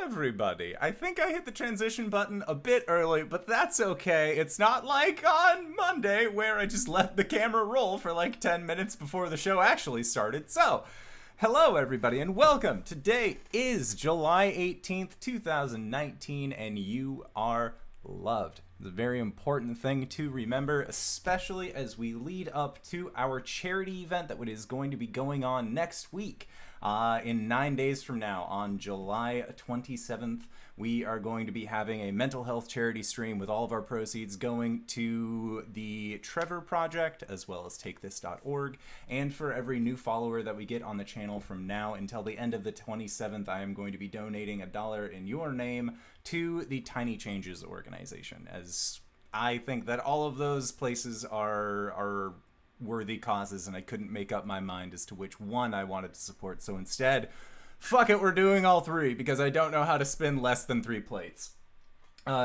everybody. I think I hit the transition button a bit early, but that's okay. It's not like on Monday where I just let the camera roll for like 10 minutes before the show actually started. So, hello everybody and welcome. Today is July 18th, 2019, and you are loved. It's a very important thing to remember, especially as we lead up to our charity event that is going to be going on next week. In 9 days from now, on July 27th, we are going to be having a mental health charity stream with all of our proceeds going to the Trevor Project, as well as TakeThis.org. And for every new follower that we get on the channel from now until the end of the 27th, I am going to be donating $1 in your name to the Tiny Changes organization, as I think that all of those places are worthy causes, and I couldn't make up my mind as to which one I wanted to support. So instead, fuck it, we're doing all three, because I don't know how to spin less than 3 plates.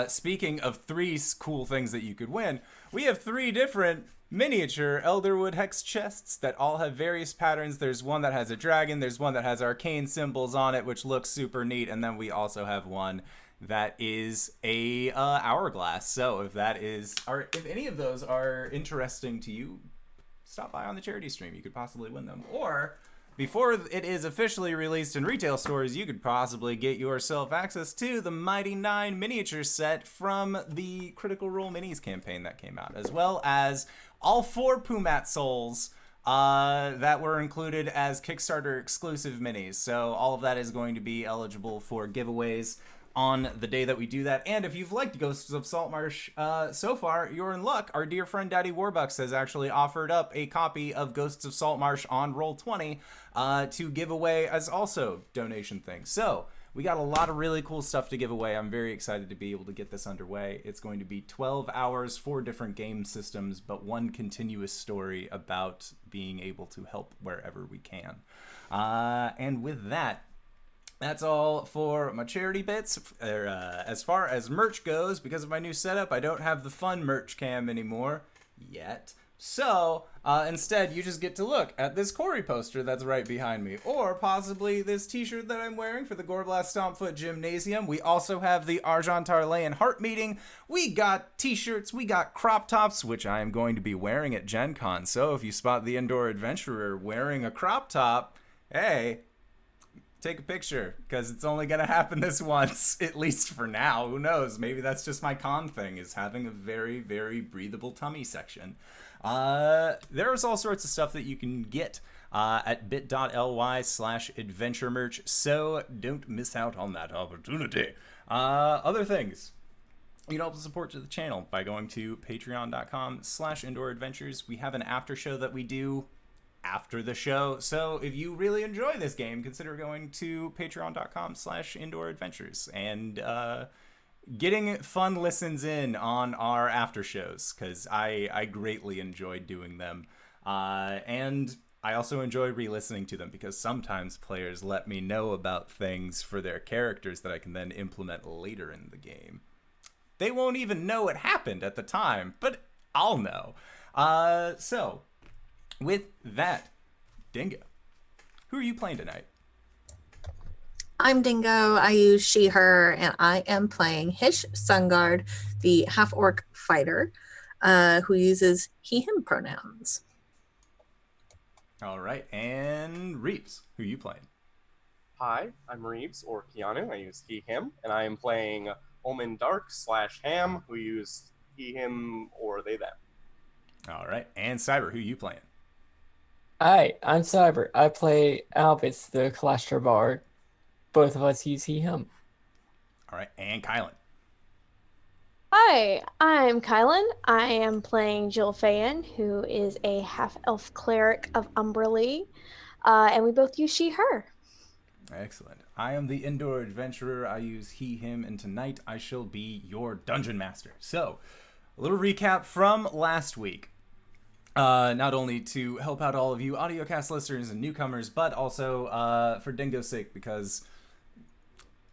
Speaking of 3 cool things that you could win, we have 3 different miniature Elderwood hex chests that all have various patterns. There's one that has a dragon, there's one that has arcane symbols on it, which looks super neat, and then we also have one that is a hourglass. So if any of those are interesting to you, stop by on the charity stream. You could possibly win them. Or before it is officially released in retail stores, you could possibly get yourself access to the Mighty 9 miniature set from the Critical Role Minis campaign that came out, as well as all 4 Pumat Souls that were included as Kickstarter exclusive minis. So all of that is going to be eligible for giveaways on the day that we do that. And if you've liked Ghosts of Saltmarsh so far, you're in luck. Our dear friend Daddy Warbucks has actually offered up a copy of Ghosts of Saltmarsh on Roll20 to give away as also donation things. So we got a lot of really cool stuff to give away. I'm very excited to be able to get this underway. It's going to be 12 hours, 4 different game systems, but one continuous story about being able to help wherever we can. And with that, that's all for my charity bits. As far as merch goes, because of my new setup, I don't have the fun merch cam anymore yet. So instead, you just get to look at this Corey poster that's right behind me, or possibly this t-shirt that I'm wearing for the Goreblast Stompfoot Gymnasium. We also have the Argent Tarlean Heart Meeting. We got t-shirts, we got crop tops, which I am going to be wearing at Gen Con. So if you spot the Indoor Adventurer wearing a crop top, hey, take a picture, because it's only going to happen this once, at least for now. Who knows? Maybe that's just my con thing, is having a very, very breathable tummy section. There's all sorts of stuff that you can get at bit.ly/adventure merch, so don't miss out on that opportunity. Other things. You can help support the channel by going to patreon.com/indooradventures. We have an after show that we do after the show. So if you really enjoy this game, consider going to patreon.com/indooradventures and getting fun listens in on our after shows, because I greatly enjoy doing them. And I also enjoy re-listening to them, because sometimes players let me know about things for their characters that I can then implement later in the game. They won't even know it happened at the time, but I'll know. So with that, Dingo, who are you playing tonight? I'm Dingo. I use she, her, and I am playing Hish Sunguard, the half-orc fighter, who uses he, him pronouns. All right, and Reeves, who are you playing? Hi, I'm Reeves, or Keanu. I use he, him, and I am playing Ulman Dark/Ham, who use he, him, or they, them. All right, and Cyber, who are you playing? Hi, I'm Cyber. I play Albus, the Clashter Bard. Both of us use he, him. All right, and KyleWithAnN. Hi, I'm KyleWithAnN. I am playing Jilfa'en, who is a half-elf cleric of Umberlee, and we both use she, her. Excellent. I am the Indoor Adventurer. I use he, him, and tonight I shall be your Dungeon Master. So, a little recap from last week. Not only to help out all of you audiocast listeners and newcomers, but also for Dingo's sake, because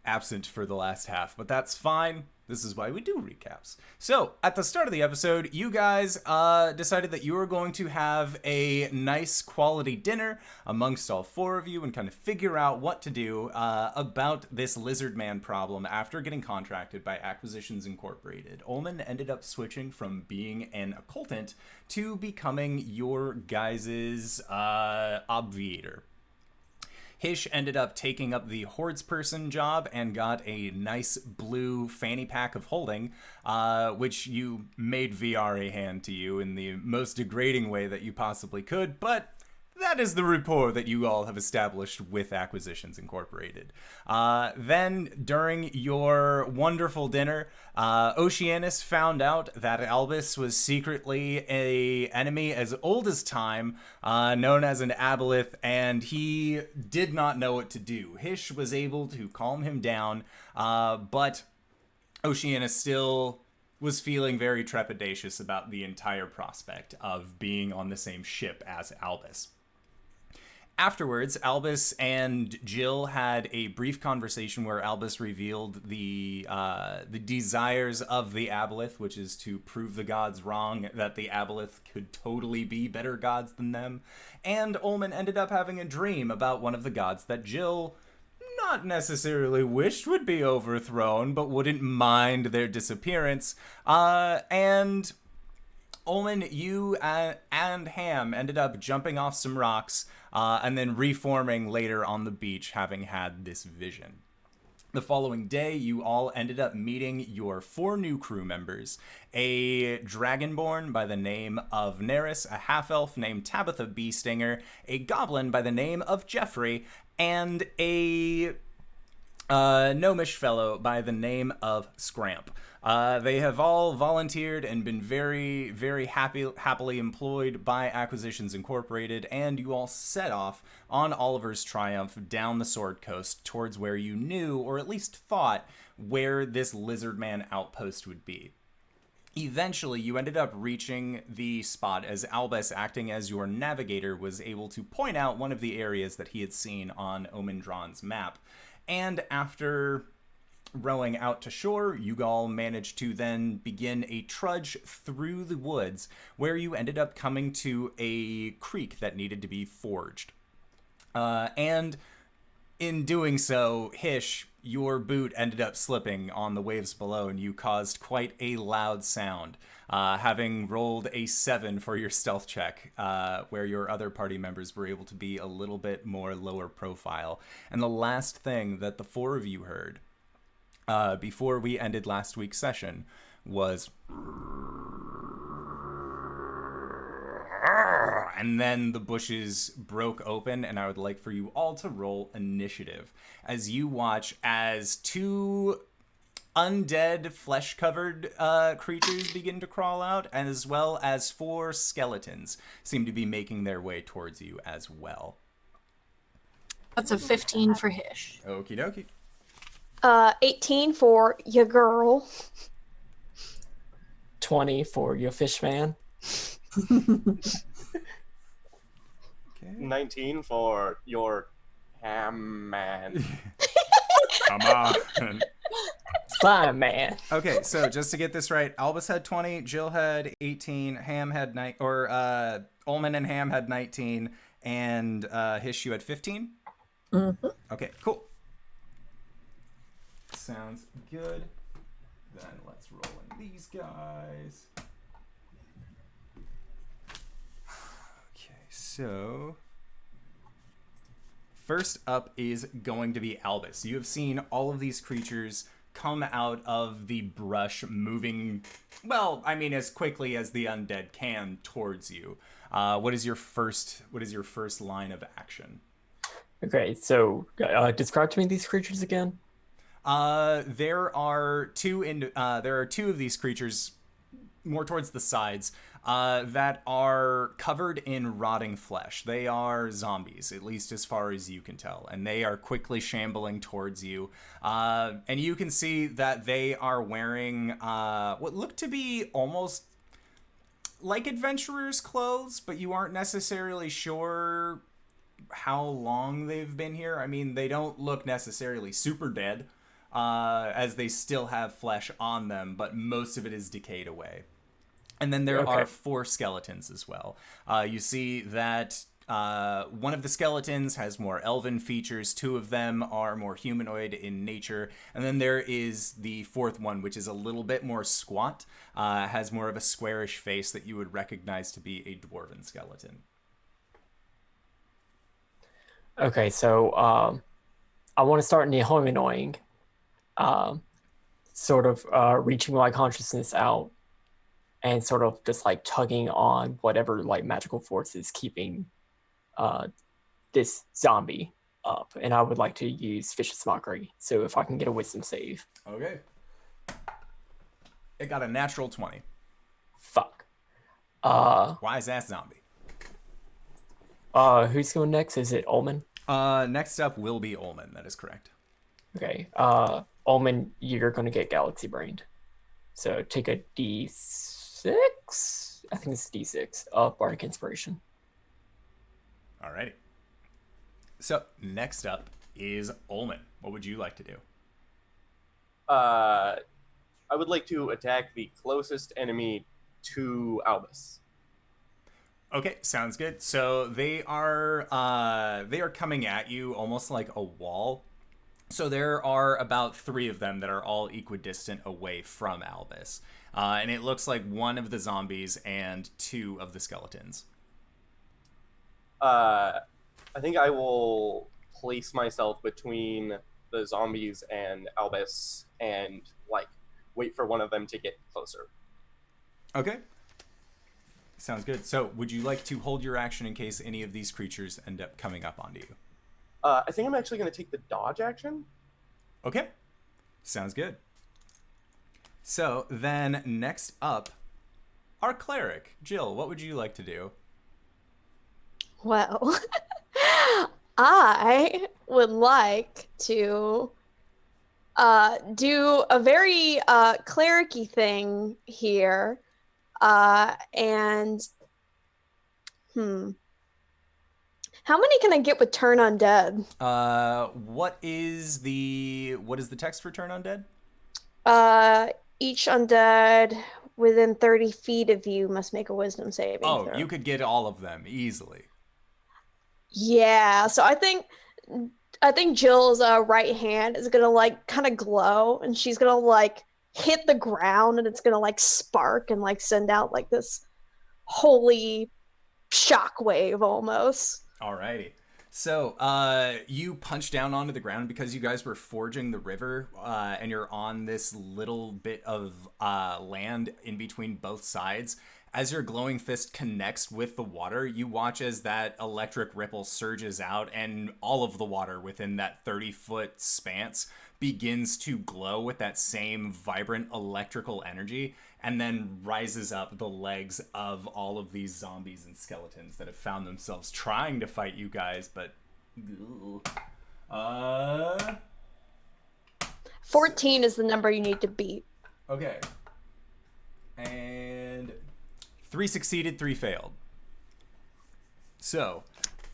absent for the last half. But that's fine. This is why we do recaps. So, at the start of the episode, you guys decided that you were going to have a nice quality dinner amongst all four of you and kind of figure out what to do about this lizard man problem after getting contracted by Acquisitions Incorporated. Ulman ended up switching from being an occultant to becoming your guys' obviator. Hish ended up taking up the hordersperson job and got a nice blue fanny pack of holding, which you made VR a hand to you in the most degrading way that you possibly could, but that is the rapport that you all have established with Acquisitions Incorporated. Then, during your wonderful dinner, Oceanus found out that Albus was secretly an enemy as old as time, known as an aboleth, and he did not know what to do. Hish was able to calm him down, but Oceanus still was feeling very trepidatious about the entire prospect of being on the same ship as Albus. Afterwards, Albus and Jill had a brief conversation where Albus revealed the desires of the aboleth, which is to prove the gods wrong, that the aboleth could totally be better gods than them. And Ulman ended up having a dream about one of the gods that Jill not necessarily wished would be overthrown, but wouldn't mind their disappearance. And Ulman, you and Ham ended up jumping off some rocks and then reforming later on the beach, having had this vision. The following day, you all ended up meeting your 4 new crew members, a dragonborn by the name of Neris, a half-elf named Tabitha Beestinger, a goblin by the name of Jeffrey, and a gnomish fellow by the name of Scramp. They have all volunteered and been very, very happily employed by Acquisitions Incorporated, and you all set off on Oliver's Triumph down the Sword Coast towards where you knew, or at least thought, where this Lizardman outpost would be. Eventually, you ended up reaching the spot as Albus, acting as your navigator, was able to point out one of the areas that he had seen on Omendron's map. And after rowing out to shore, you all managed to then begin a trudge through the woods, where you ended up coming to a creek that needed to be forged. And in doing so, Hish, your boot ended up slipping on the waves below, and you caused quite a loud sound, having rolled a 7 for your stealth check, where your other party members were able to be a little bit more lower profile. And the last thing that the 4 of you heard before we ended last week's session was, and then the bushes broke open, and I would like for you all to roll initiative as you watch as 2 undead flesh-covered creatures begin to crawl out, and as well as 4 skeletons seem to be making their way towards you as well. That's a 15 for Hish. Okie dokie. 18 for your girl. 20 for your fishman. Okay. 19 for your ham man. Come on. Slime man. Okay, so just to get this right, Albus had 20, Jill had 18, Ham had Ulman and Ham had 19, and Hish, you had 15? Mm-hmm. Okay, cool. Sounds good. Then let's roll in these guys. Okay, so first up is going to be Albus. You have seen all of these creatures come out of the brush, moving, well, I mean, as quickly as the undead can towards you. What is your first line of action? Okay, so describe to me these creatures again. There are two of these creatures more towards the sides that are covered in rotting flesh. They are zombies, at least as far as you can tell, and they are quickly shambling towards you. And you can see that they are wearing what look to be almost like adventurers' clothes, but you aren't necessarily sure how long they've been here. I mean, they don't look necessarily super dead. as they still have flesh on them, but most of it is decayed away. And then there Okay. are 4 skeletons as well. You see that one of the skeletons has more elven features. 2 of them are more humanoid in nature. And then there is the 4th one, which is a little bit more squat, has more of a squarish face that you would recognize to be a dwarven skeleton. Okay, so I want to start Nihoninoing, sort of reaching my consciousness out and sort of just like tugging on whatever like magical force is keeping this zombie up. And I would like to use Vicious Mockery. So if I can get a wisdom save. Okay. It got a natural 20. Fuck. Wise ass zombie. Who's going next? Is it Ulman? Next up will be Ulman. That is correct. Okay. Ulman, you're gonna get galaxy brained. So take a D6. I think it's D6 of Bardic Inspiration. Alrighty. So next up is Ulman. What would you like to do? I would like to attack the closest enemy to Albus. Okay, sounds good. So they are coming at you almost like a wall. So there are about 3 of them that are all equidistant away from Albus. And it looks like 1 of the zombies and 2 of the skeletons. I think I will place myself between the zombies and Albus and like wait for one of them to get closer. Okay. Sounds good. So would you like to hold your action in case any of these creatures end up coming up onto you? I think I'm actually going to take the dodge action. Okay. Sounds good. So then next up, our cleric. Jill, what would you like to do? Well, I would like to do a very cleric-y thing here. And how many can I get with turn undead? What is the text for turn undead? Each undead within 30 feet of you must make a wisdom saving throw. You could get all of them easily. Yeah, so I think Jill's right hand is gonna like kind of glow, and she's gonna like hit the ground, and it's gonna like spark and like send out like this holy shockwave almost. Alrighty. So, you punch down onto the ground because you guys were forging the river, and you're on this little bit of land in between both sides. As your glowing fist connects with the water, you watch as that electric ripple surges out, and all of the water within that 30-foot span begins to glow with that same vibrant electrical energy, and then rises up the legs of all of these zombies and skeletons that have found themselves trying to fight you guys, but 14 is the number you need to beat. okay. And 3 succeeded, 3 failed. So,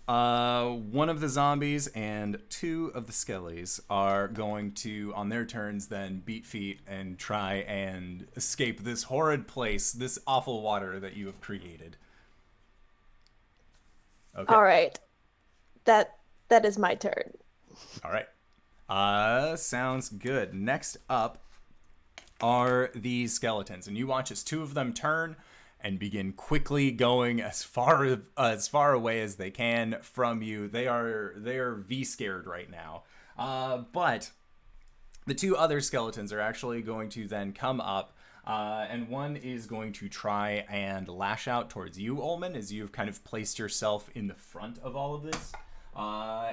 one of the zombies and 2 of the skellies are going to, on their turns, then beat feet and try and escape this horrid place, this awful water that you have created. Okay. All right, that is my turn. All right. Sounds good. Next up are these skeletons, and you watch as 2 of them turn and begin quickly going as far away as they can from you. They are V-scared right now. But the 2 other skeletons are actually going to then come up, and one is going to try and lash out towards you, Ulman, as you've kind of placed yourself in the front of all of this.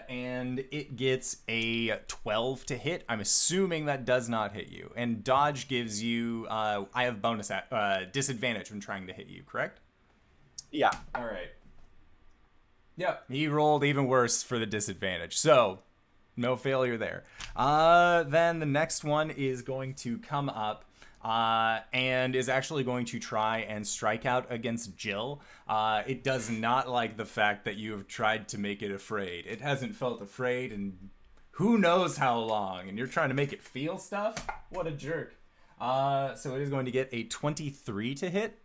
And it gets a 12 to hit. I'm assuming that does not hit you. And dodge gives you, I have bonus disadvantage when trying to hit you, correct? Yeah. All right. Yep, he rolled even worse for the disadvantage. So, no failure there. Then the next one is going to come up and is actually going to try and strike out against Jill. It does not like the fact that you have tried to make it afraid. It hasn't felt afraid in who knows how long, and you're trying to make it feel stuff? What a jerk. So it is going to get a 23 to hit.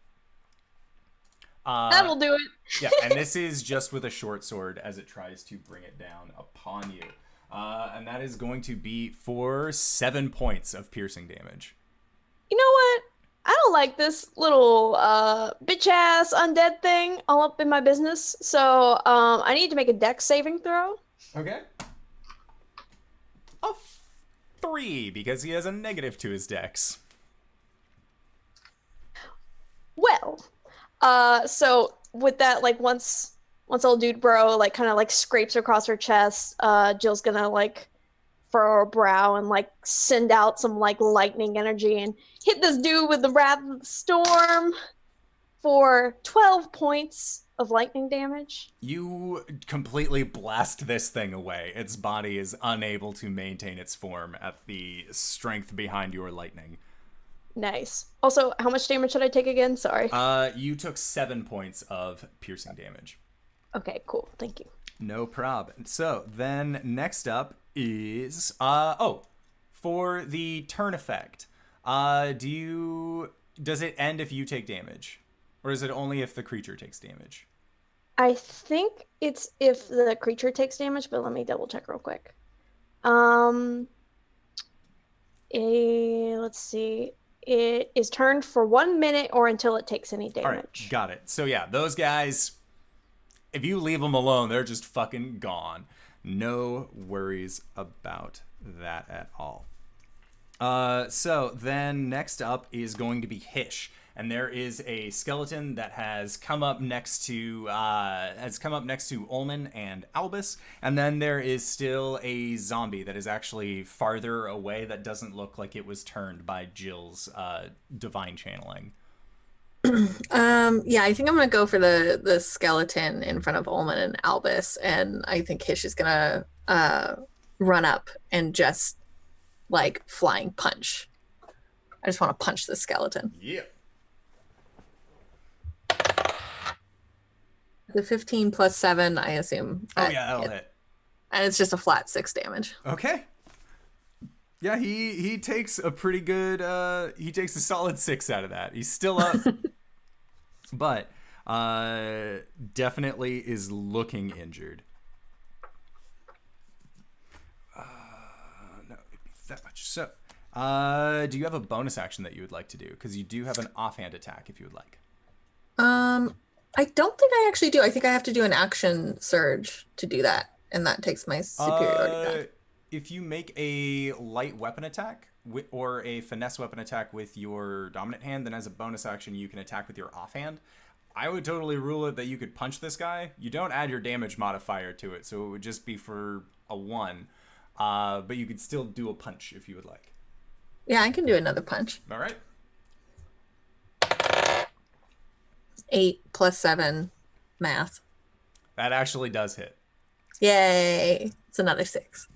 That'll do it. Yeah, and this is just with a short sword as it tries to bring it down upon you. And that is going to be for 7 points of piercing damage. You know what? I don't like this little bitch ass undead thing all up in my business. So I need to make a dex saving throw. Okay. A 3, because he has a negative to his dex. Well, so with that, like once old dude bro like kind of like scrapes across her chest, Jill's gonna like furrow her brow and like send out some like lightning energy and hit this dude with the wrath of the storm for 12 points of lightning damage. You completely blast this thing away. Its body is unable to maintain its form at the strength behind your lightning. Nice. Also, how much damage should I take again? Sorry. You took 7 points of piercing damage. Okay, cool. Thank you. No problem. So then next up is for the turn effect. Does it end if you take damage, or is it only if the creature takes damage? I think it's if the creature takes damage, but let me double check real quick. Let's see. It is turned for 1 minute or until it takes any damage. All right, got it. So yeah, those guys, if you leave them alone, they're just fucking gone. No worries about that at all. So then next up is going to be Hish, and there is a skeleton that has come up next to Ulman and Albus, and then there is still a zombie that is actually farther away that doesn't look like it was turned by Jill's divine channeling. Yeah, I think I'm gonna go for the skeleton in front of Ulman and Albus, and I think Hish is gonna run up and just like flying punch. I just want to punch the skeleton. Yeah. The 15 plus 7, I assume. Oh yeah, that'll hit. And it's just a flat 6 damage. Okay. Yeah, he takes a pretty good he takes a solid 6 out of that. He's still up. But definitely is looking injured. No, it'd be that much. So, do you have a bonus action that you would like to do? Because you do have an offhand attack if you would like. I don't think I actually do. I think I have to do an action surge to do that, and that takes my superiority down. If you make a light weapon attack or a finesse weapon attack with your dominant hand, then as a bonus action you can attack with your offhand. I would totally rule it that you could punch this guy. You don't add your damage modifier to it, so it would just be for a 1. But you could still do a punch if you would like. Yeah, I can do another punch. All right. 8 plus 7 math. That actually does hit. Yay. It's another 6.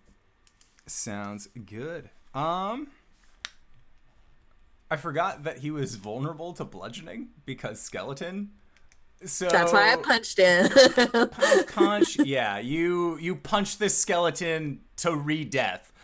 Sounds good. I forgot that he was vulnerable to bludgeoning because skeleton. So that's why I punched him. punch. Yeah, you punch this skeleton to re-death.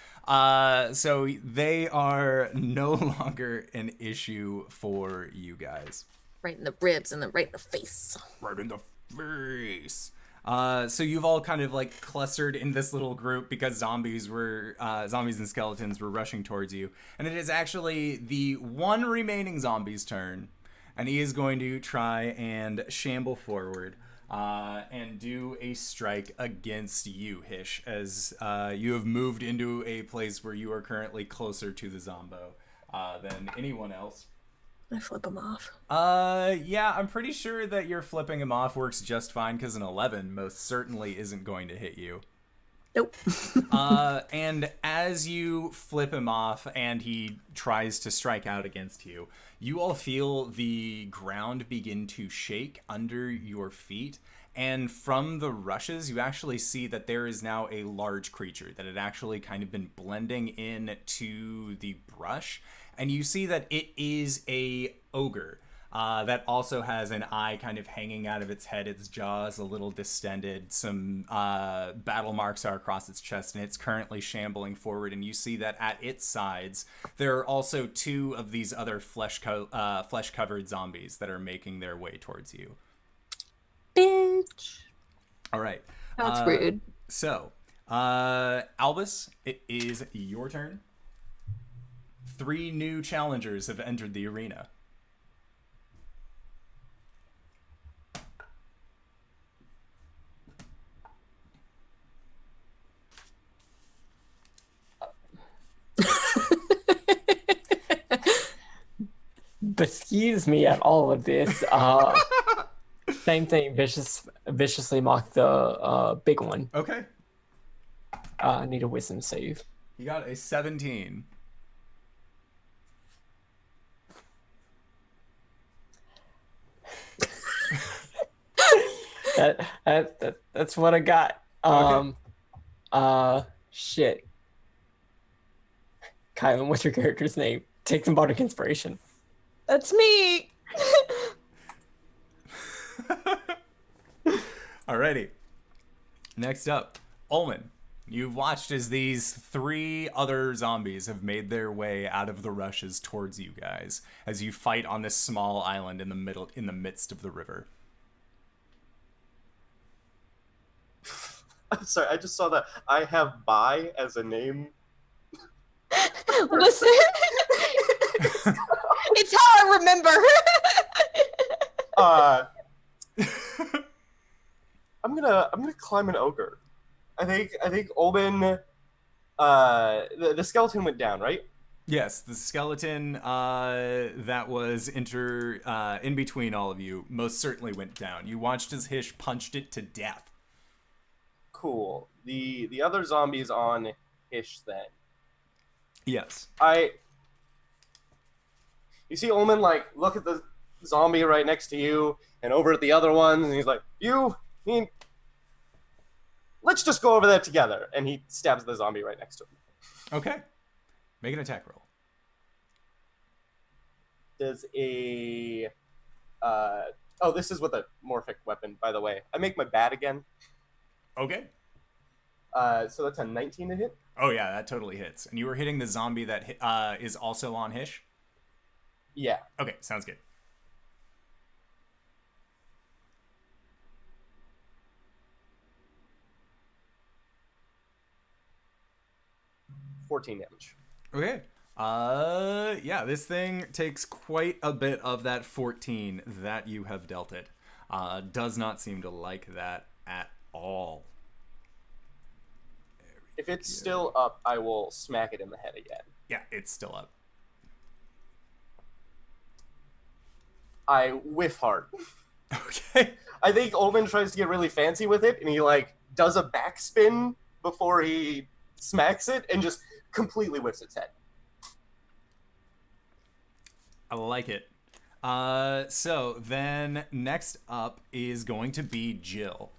So they are no longer an issue for you guys. Right in the ribs and then right in the face. Right in the face. So you've all kind of like clustered in this little group because zombies and skeletons were rushing towards you. And it is actually the one remaining zombie's turn. And he is going to try and shamble forward and do a strike against you, Hish, as you have moved into a place where you are currently closer to the zombo than anyone else. I flip him off. Yeah, I'm pretty sure that your flipping him off works just fine because an 11 most certainly isn't going to hit you. Nope. And as you flip him off and he tries to strike out against you, you all feel the ground begin to shake under your feet. And from the rushes, you actually see that there is now a large creature that had actually kind of been blending in to the brush. And you see that it is a ogre. that also has an eye kind of hanging out of its head. Its jaw is a little distended. Some battle marks are across its chest, and it's currently shambling forward. And you see that at its sides, there are also two of these other flesh-covered zombies that are making their way towards you. Bitch. All right. That's rude. So, Albus, it is your turn. 3 new challengers have entered the arena. Excuse me at all of this. Same thing, viciously mock the big one. Okay. I need a wisdom save. You got a 17. That's what I got. Shit. Kylan, what's your character's name? Take some bardic inspiration. That's me. Alrighty. Next up, Ulman. You've watched as these 3 other zombies have made their way out of the rushes towards you guys as you fight on this small island in the midst of the river. I'm sorry, I just saw that I have Bae as a name. Listen, it's how I remember. I'm gonna climb an ogre. I think Ulman, the skeleton went down, right? Yes, the skeleton that was in between all of you most certainly went down. You watched as Hish punched it to death. Cool. The other zombies on Hish then. Yes. You see Ulman like look at the zombie right next to you and over at the other ones, and he's like, let's just go over there together. And he stabs the zombie right next to him. Okay. Make an attack roll. Does a this is with a morphic weapon, by the way. I make my bat again. Okay. So that's a 19 to hit. Oh yeah, that totally hits. And you were hitting the zombie that is also on Hish? Yeah. Okay, sounds good. $14 damage. Okay. Yeah, this thing takes quite a bit of that 14 that you have dealt it. Does not seem to like that at all. If it's still up, I will smack it in the head again. Yeah, it's still up. I whiff hard. Okay. I think Ulman tries to get really fancy with it, and he like does a backspin before he smacks it, and just completely whiffs its head. I like it. So then next up is going to be Jill.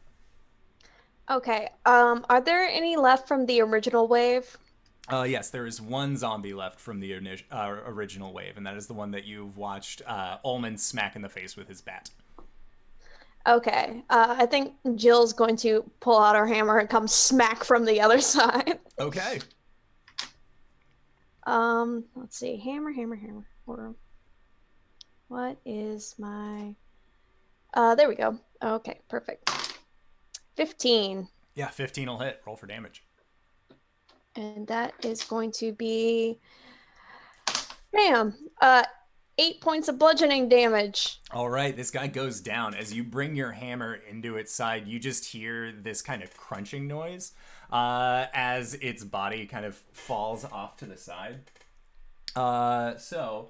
Okay. Are there any left from the original wave? Yes, there is one zombie left from the original wave, and that is the one that you've watched Ulman smack in the face with his bat. Okay. I think Jill's going to pull out her hammer and come smack from the other side. Okay. Let's see. Hammer. Hold on. What is my... there we go. Okay, perfect. 15. Yeah, 15 will hit. Roll for damage. And that is going to be... Bam! 8 points of bludgeoning damage. All right, this guy goes down. As you bring your hammer into its side, you just hear this kind of crunching noise as its body kind of falls off to the side. So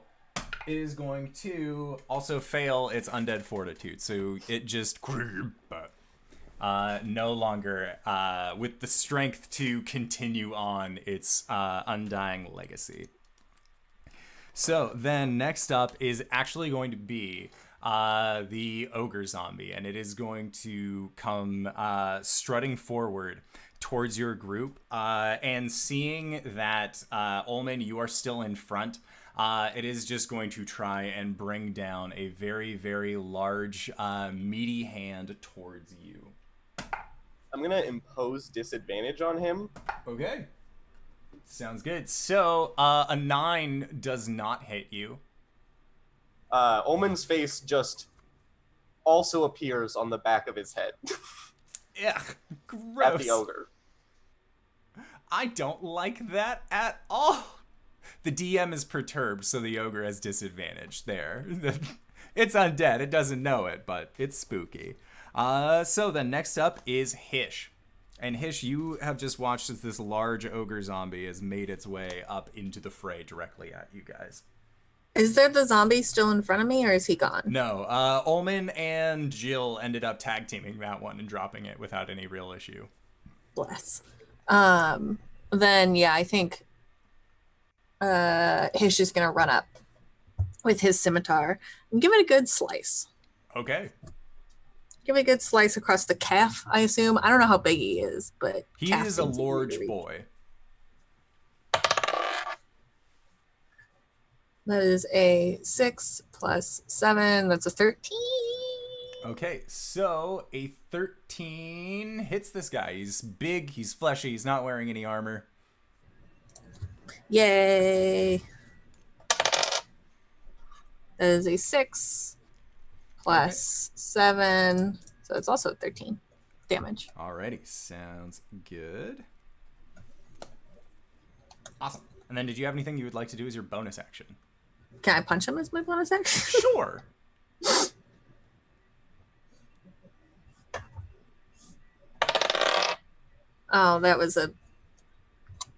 it is going to also fail its undead fortitude. So it just no longer with the strength to continue on its undying legacy. So then next up is actually going to be the ogre zombie, and it is going to come strutting forward towards your group. And seeing that, Ulman, you are still in front, it is just going to try and bring down a very, very large, meaty hand towards you. I'm going to impose disadvantage on him. Okay. Sounds good. So, a 9 does not hit you. Ulman's face just also appears on the back of his head. Yeah, gross. At the ogre. I don't like that at all. The DM is perturbed, so the ogre has disadvantage there. It's undead. It doesn't know it, but it's spooky. So then next up is Hish. And Hish, you have just watched as this large ogre zombie has made its way up into the fray directly at you guys. Is there the zombie still in front of me, or is he gone? No, Ulman and Jill ended up tag teaming that one and dropping it without any real issue. Bless. Then yeah, I think Hish is gonna run up with his scimitar and give it a good slice. Okay. Give it a good slice across the calf, I assume. I don't know how big he is, but He calf is a seems large really- boy. That is a 6 plus 7. That's a 13. Okay, so a 13 hits this guy. He's big, he's fleshy, he's not wearing any armor. Yay. That is a 6 plus 7. So it's also 13 damage. Alrighty, sounds good. Awesome. And then did you have anything you would like to do as your bonus action? Can I punch him as my bonus action? Sure. Oh, that was a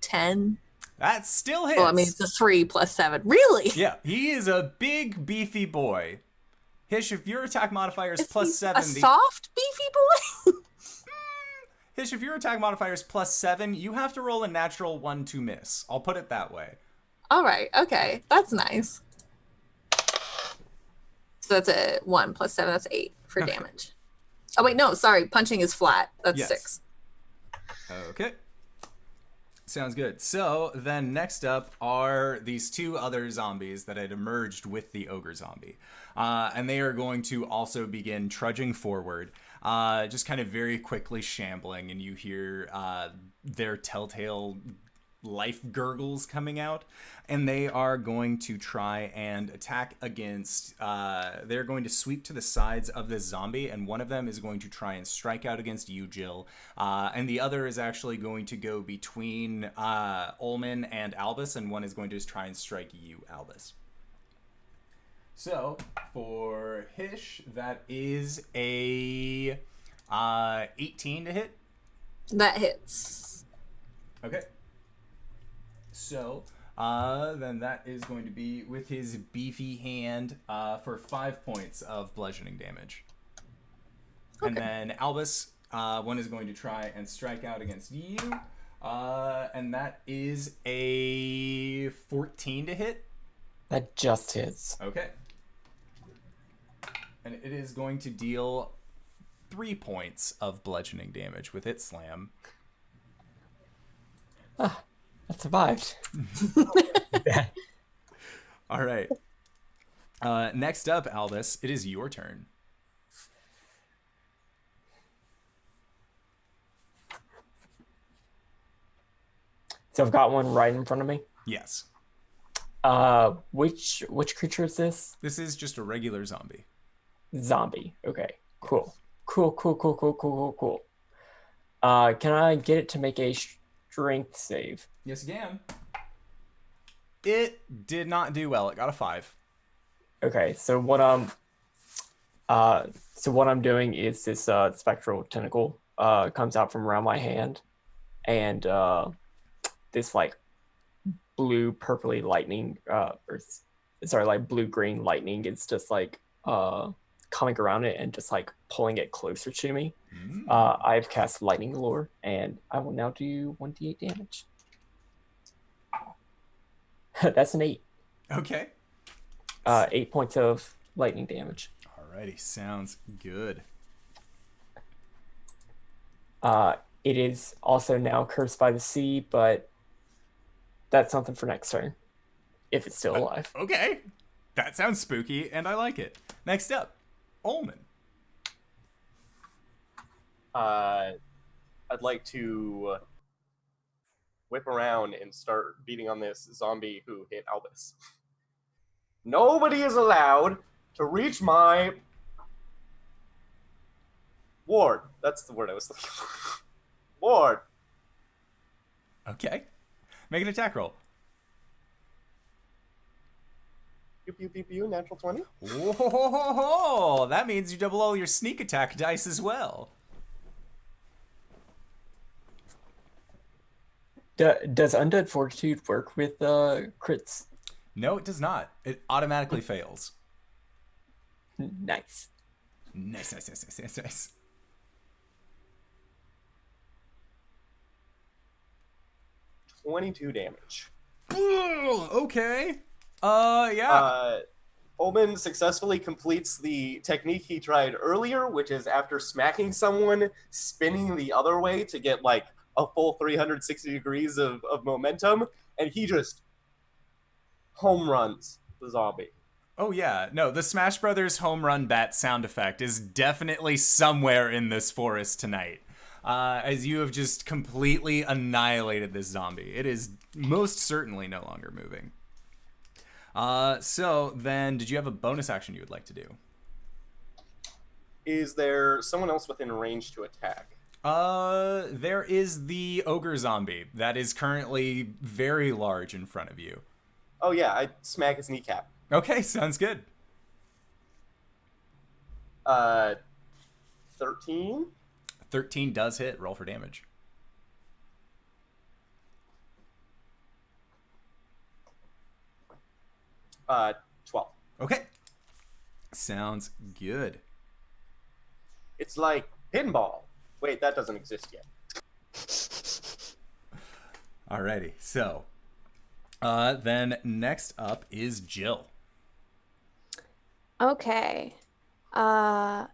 10. That still hits. Well, I mean, it's a 3 plus 7. Really? Yeah, he is a big, beefy boy. Hish, if your attack modifier is plus he 7... A soft, beefy boy? Hish, if your attack modifier is plus 7, you have to roll a natural 1 to miss. I'll put it that way. All right. Okay. That's nice. So that's a 1 plus 7. That's 8 for Okay. damage. Oh, wait. No, sorry. Punching is flat. That's Yes. 6. Okay. Sounds good. So then next up are these two other zombies that had emerged with the ogre zombie. And they are going to also begin trudging forward, just kind of very quickly shambling, and you hear their telltale life gurgles coming out, and they are going to try and attack against, they're going to sweep to the sides of this zombie, and one of them is going to try and strike out against you, Jill, and the other is actually going to go between Ulman and Albus, and one is going to try and strike you, Albus. So for Hish, that is a 18 to hit. That hits. Okay. So, then that is going to be with his beefy hand for 5 points of bludgeoning damage. Okay. And then Albus, one is going to try and strike out against you, and that is a 14 to hit. That just hits. Okay. And it is going to deal 3 points of bludgeoning damage with its slam. Ah, I survived. All right. Next up, Albus, it is your turn. So I've got one right in front of me. Yes. Which creature is this? This is just a regular zombie. Zombie. Okay. Cool. Cool. Can I get it to make a strength save? Yes, you can. It did not do well. It got a 5. Okay. So what I'm doing is this spectral tentacle comes out from around my hand, and this like blue purpley lightning like blue green lightning is just like coming around it and just like pulling it closer to me. I've cast lightning lore, and I will now do 1d8 damage. That's an 8. Okay. 8 points of lightning damage. All Alrighty, sounds good. It is also now cursed by the sea, but that's something for next turn, if it's still alive. Okay, that sounds spooky, and I like it. Next up, Ulman. I'd like to whip around and start beating on this zombie who hit Albus. Nobody is allowed to reach my ward. That's the word I was looking for. Ward. Okay, make an attack roll. Pew, pew, pew, pew, natural 20. Whoa, that means you double all your sneak attack dice as well. Does Undead Fortitude work with crits? No, it does not. It automatically fails. Nice. Nice. 22 damage. Okay. Yeah. Ulman successfully completes the technique he tried earlier, which is after smacking someone, spinning the other way to get like a full 360 degrees of momentum, and he just home runs the zombie. Oh yeah, no, the Smash Brothers home run bat sound effect is definitely somewhere in this forest tonight. As you have just completely annihilated this zombie. It is most certainly no longer moving. So then, did you have a bonus action you would like to do? Is there someone else within range to attack? There is the ogre zombie that is currently very large in front of you. Oh yeah, I smack his kneecap. Okay, sounds good. 13? 13 does hit. Roll for damage. Uh, 12. Okay. Sounds good. It's like pinball. Wait, that doesn't exist yet. Alrighty, so then next up is Jill. Okay. I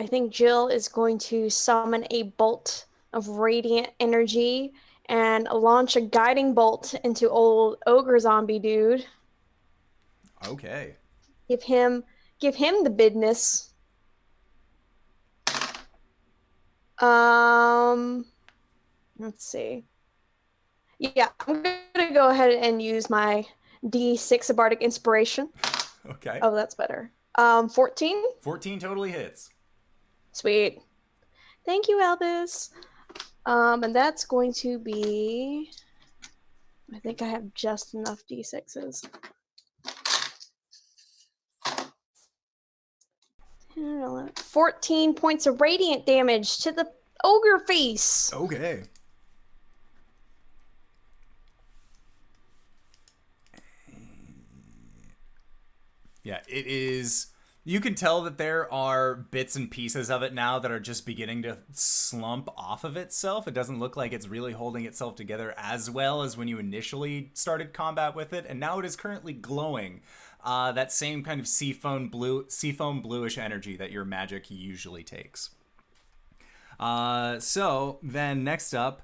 think Jill is going to summon a bolt of radiant energy and launch a guiding bolt into old ogre zombie dude. Okay. Give him the business. Let's see. Yeah, I'm gonna go ahead and use my D6 of Bardic Inspiration. Okay. Oh, that's better. 14. 14 totally hits. Sweet. Thank you, Albus. And that's going to be... I think I have just enough D6s. 10, 11, 14 points of radiant damage to the ogre face. Okay. Yeah, it is... You can tell that there are bits and pieces of it now that are just beginning to slump off of itself. It doesn't look like it's really holding itself together as well as when you initially started combat with it, and now it is currently glowing. That same kind of seafoam bluish energy that your magic usually takes. So then next up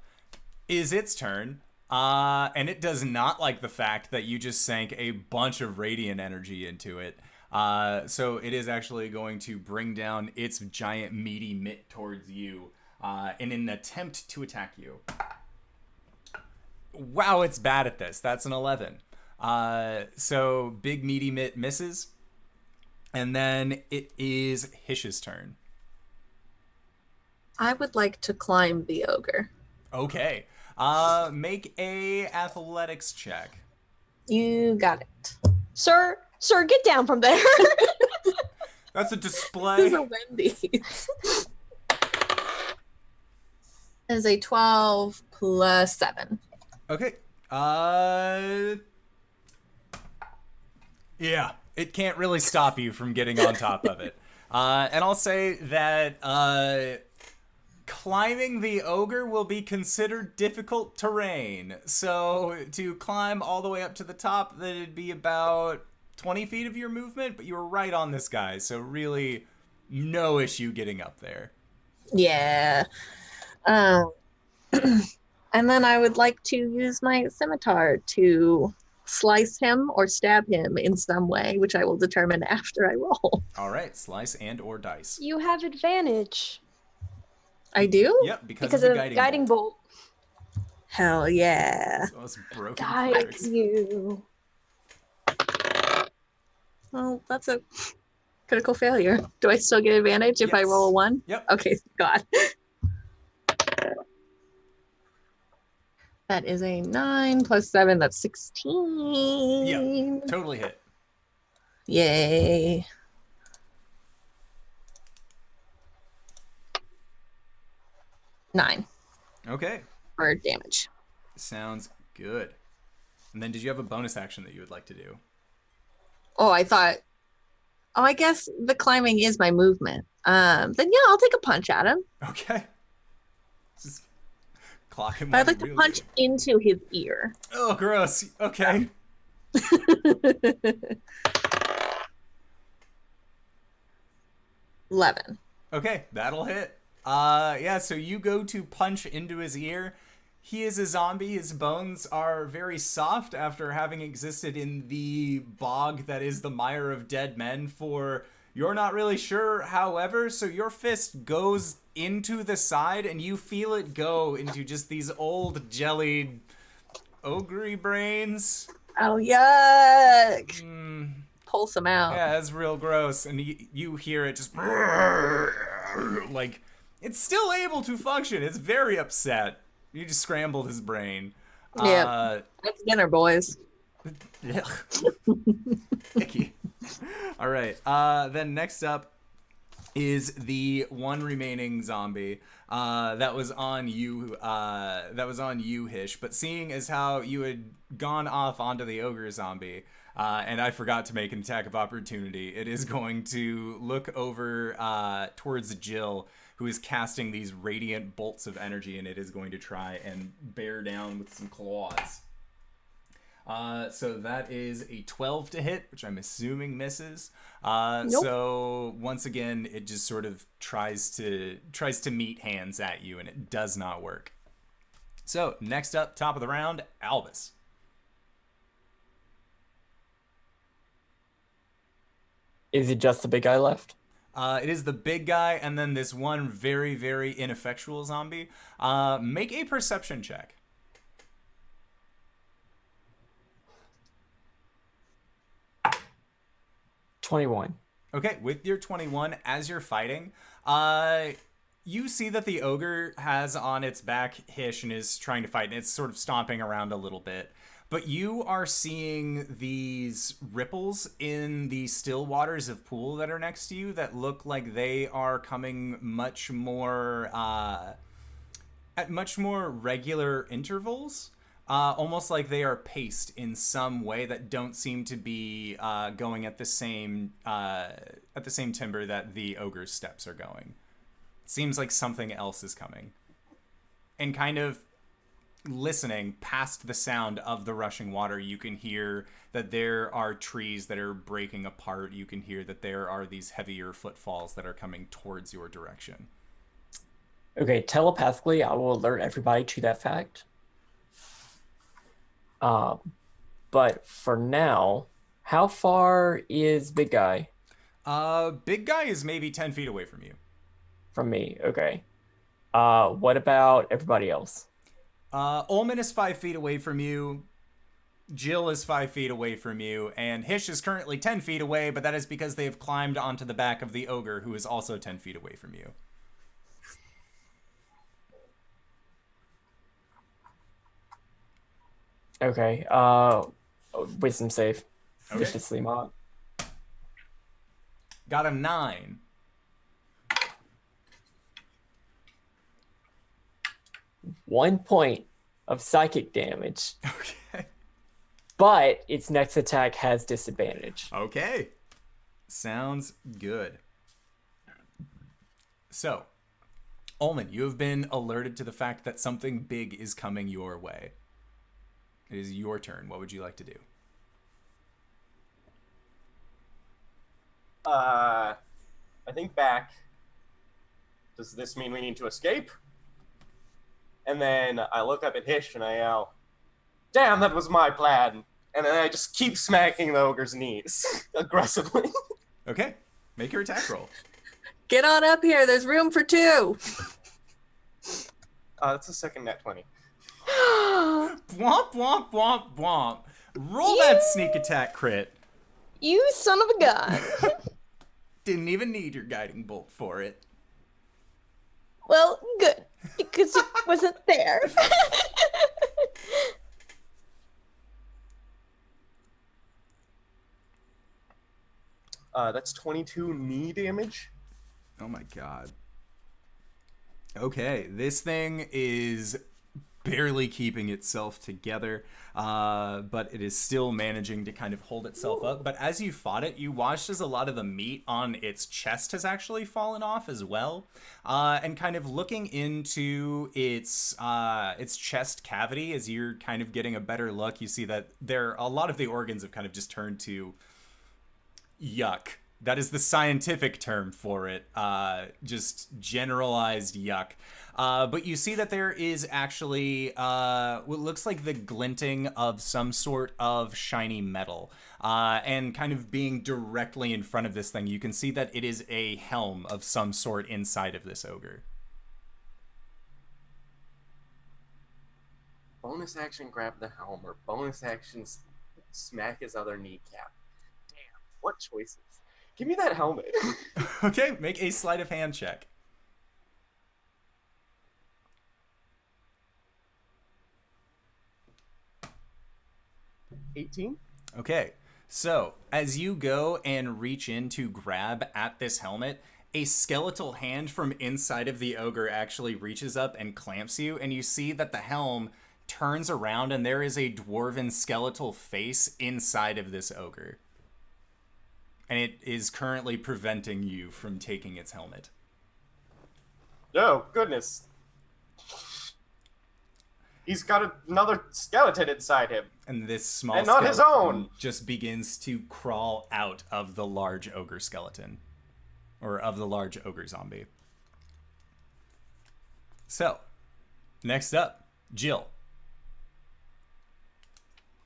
is its turn. And it does not like the fact that you just sank a bunch of radiant energy into it. So it is actually going to bring down its giant meaty mitt towards you in an attempt to attack you. Wow, it's bad at this. That's an 11. So big meaty mitt misses. And then it is Hish's turn. I would like to climb the ogre. Okay. Make a athletics check. You got it. Sir, get down from there. That's a display. These are Wendy's. Is a 12 plus 7. Okay. Yeah, it can't really stop you from getting on top of it. And I'll say that climbing the ogre will be considered difficult terrain. So to climb all the way up to the top, that'd be about 20 feet of your movement, but you were right on this guy. So really, no issue getting up there. Yeah. Um, and then I would like to use my scimitar to slice him or stab him in some way, which I will determine after I roll. All right, slice and or dice. You have advantage I do? Yep, because because of of the guiding bolt. Hell yeah. So it's broken Guide clerics. you. Well, that's a critical failure. Do I still get advantage if I Yes. roll a 1? Yep. Okay, God. That is a 9 plus 7, that's 16. Yep, totally hit. Yay. Nine Okay, for damage. sounds good. And then did you have a bonus action that you would like to do? Oh, I thought. Oh, I guess the climbing is my movement. Then yeah, I'll take a punch at him. Okay. Just clock him. But I'd on like to real punch good. into his ear. Oh, gross. Okay. 11. Okay, that'll hit. Yeah, so you go to punch into his ear. He is a zombie. His bones are very soft after having existed in the bog that is the Mire of Dead Men for you're not really sure, however. So your fist goes into the side and you feel it go into just these old jellied ogre brains. Oh, yuck. Mm, Pull some out. yeah, that's real gross. And you hear it just like it's still able to function. It's very upset. You just scrambled his brain. Yep. That's dinner, boys. Icky. All right. Then next up is the one remaining zombie. That was on you. That was on you, Hish. But seeing as how you had gone off onto the ogre zombie, and I forgot to make an attack of opportunity, it is going to look over towards Jill, who is casting these radiant bolts of energy, and it is going to try and bear down with some claws. So that is a 12 to hit, which I'm assuming misses. Nope. So once again, it just sort of tries to meet hands at you, and it does not work. So next up, top of the round, Albus. Is it just the big guy left? It is the big guy, and then this one very, very ineffectual zombie. Make a perception check. 21. Okay, with your 21, as you're fighting, you see that the ogre has on its back Hish and is trying to fight, and it's sort of stomping around a little bit. But you are seeing these ripples in the still waters of pool that are next to you that look like they are coming much more at much more regular intervals. Almost like they are paced in some way that don't seem to be going at the same timbre that the ogre's steps are going. It seems like something else is coming. And kind of listening past the sound of the rushing water, you can hear that there are trees that are breaking apart. You can hear that there are these heavier footfalls that are coming towards your direction. Okay, telepathically, I will alert everybody to that fact. But for now, how far is Big Guy Big guy is maybe 10 feet away from you. from me? Okay. What about everybody else? Ulman is 5 feet away from you. Jill is 5 feet away from you. And Hish is currently 10 feet away, but that is because they have climbed onto the back of the ogre, who is also 10 feet away from you. Okay. Wisdom save. Okay. Viciously mock. Got a 9. One point of psychic damage, Okay. but its next attack has disadvantage. Okay. Sounds good. So, Ulman, you have been alerted to the fact that something big is coming your way. It is your turn. What would you like to do? I think back. Does this mean we need to escape? And then I look up at Hish and I yell, "Damn, that was my plan!" And then I just keep smacking the ogre's knees aggressively. Okay, make your attack roll. Get on up here. There's room for two. That's a second net 20. Womp, womp, womp, womp. Roll that sneak attack crit. You son of a gun. Didn't even need your guiding bolt for it. Well, good, because it wasn't there. That's 22 knee damage. Oh my god. Okay, this thing is barely keeping itself together, but it is still managing to kind of hold itself up. But as you fought it, you watched as a lot of the meat on its chest has actually fallen off as well. And kind of looking into its chest cavity, as you're kind of getting a better look, you see that a lot of the organs have kind of just turned to yuck. That is the scientific term for it. Just generalized yuck. But you see that there is actually what looks like the glinting of some sort of shiny metal. And kind of being directly in front of this thing, you can see that it is a helm of some sort inside of this ogre. Bonus action grab the helm, or bonus action smack his other kneecap. Damn, what choices? Give me that helmet. Okay, make a sleight of hand check. 18? Okay, so as you go and reach in to grab at this helmet, a skeletal hand from inside of the ogre actually reaches up and clamps you, and you see that the helm turns around and there is a dwarven skeletal face inside of this ogre. And it is currently preventing you from taking its helmet. Oh, goodness. He's got another skeleton inside him. And this small and not his own just begins to crawl out of the large ogre skeleton. Or of the large ogre zombie. So, next up, Jill.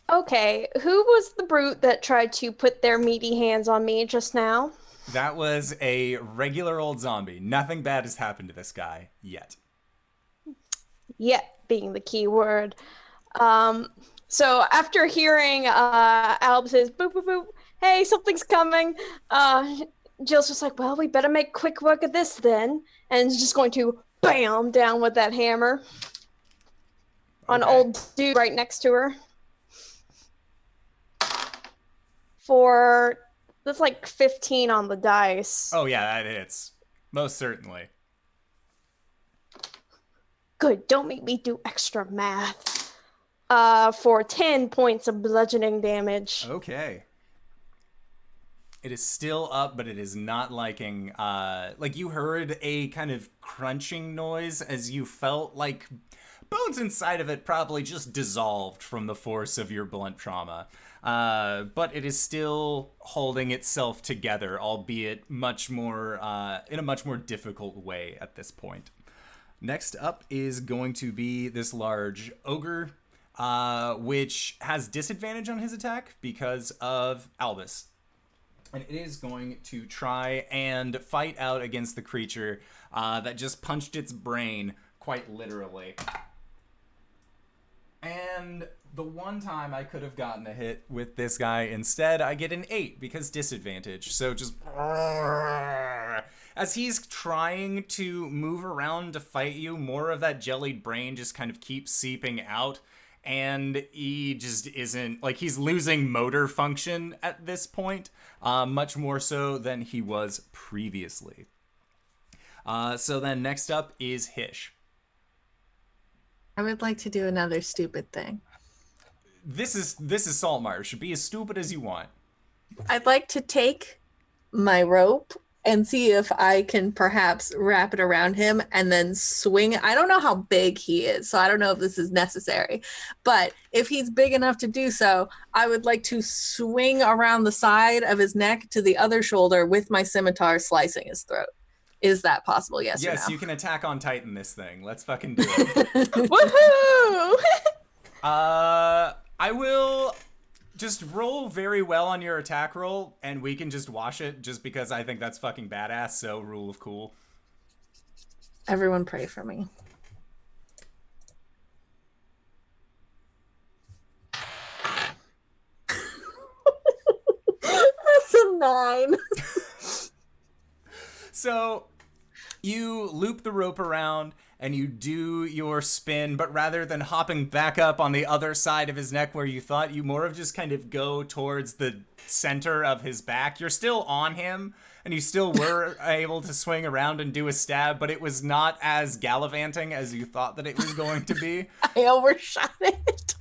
Okay, who was the brute that tried to put their meaty hands on me just now? That was a regular old zombie. Nothing bad has happened to this guy yet. Yet being the key word. So after hearing Albus's boop boop boop, hey, something's coming, Jill's just like, well, we better make quick work of this then, and is just going to bam down with that hammer on old dude right next to her. That's like 15 on the dice. Oh yeah, that hits. Most certainly. Good, don't make me do extra math. For 10 points of bludgeoning damage. Okay. It is still up, but it is not liking, like you heard a kind of crunching noise as you felt like bones inside of it probably just dissolved from the force of your blunt trauma. But it is still holding itself together, albeit much more, in a much more difficult way at this point. Next up is going to be this large ogre, which has disadvantage on his attack because of Albus. And it is going to try and fight out against the creature that just punched its brain, quite literally. And the one time I could have gotten a hit with this guy, instead I get an 8 because disadvantage. So just... As he's trying to move around to fight you, more of that jellied brain just kind of keeps seeping out. And he just isn't... Like, he's losing motor function at this point. Much more so than he was previously. So then next up is Hish. I would like to do another stupid thing. This is Saltmarsh. Be as stupid as you want. I'd like to take my rope and see if I can perhaps wrap it around him and then swing. I don't know how big he is, so I don't know if this is necessary. But if he's big enough to do so, I would like to swing around the side of his neck to the other shoulder with my scimitar, slicing his throat. Is that possible? Yes or no? Yes, you can attack on Titan this thing. Let's fucking do it. Woohoo! I will just roll very well on your attack roll, and we can just wash it just because I think that's fucking badass, so rule of cool. Everyone pray for me. That's a 9. So you loop the rope around and you do your spin, but rather than hopping back up on the other side of his neck where you thought, you more of just kind of go towards the center of his back. You're still on him, and you still were able to swing around and do a stab, but it was not as gallivanting as you thought that it was going to be. I overshot it.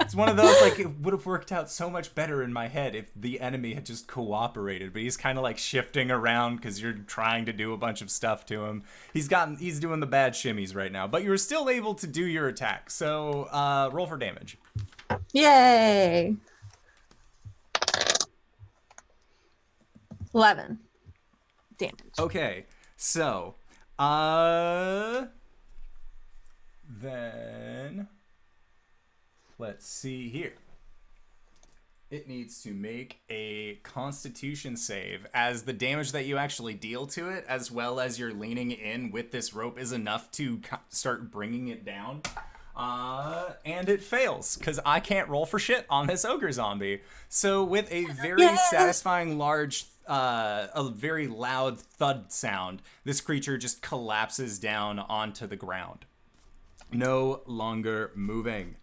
It's one of those, like, it would have worked out so much better in my head if the enemy had just cooperated, but he's kind of like shifting around because you're trying to do a bunch of stuff to him. He's doing the bad shimmies right now, but you're still able to do your attack. So roll for damage. Yay. 11 damage. Okay, so then let's see here. It needs to make a Constitution save, as the damage that you actually deal to it, as well as you're leaning in with this rope, is enough to start bringing it down. And it fails, because I can't roll for shit on this ogre zombie. So with a very satisfying a very loud thud sound, this creature just collapses down onto the ground. No longer moving.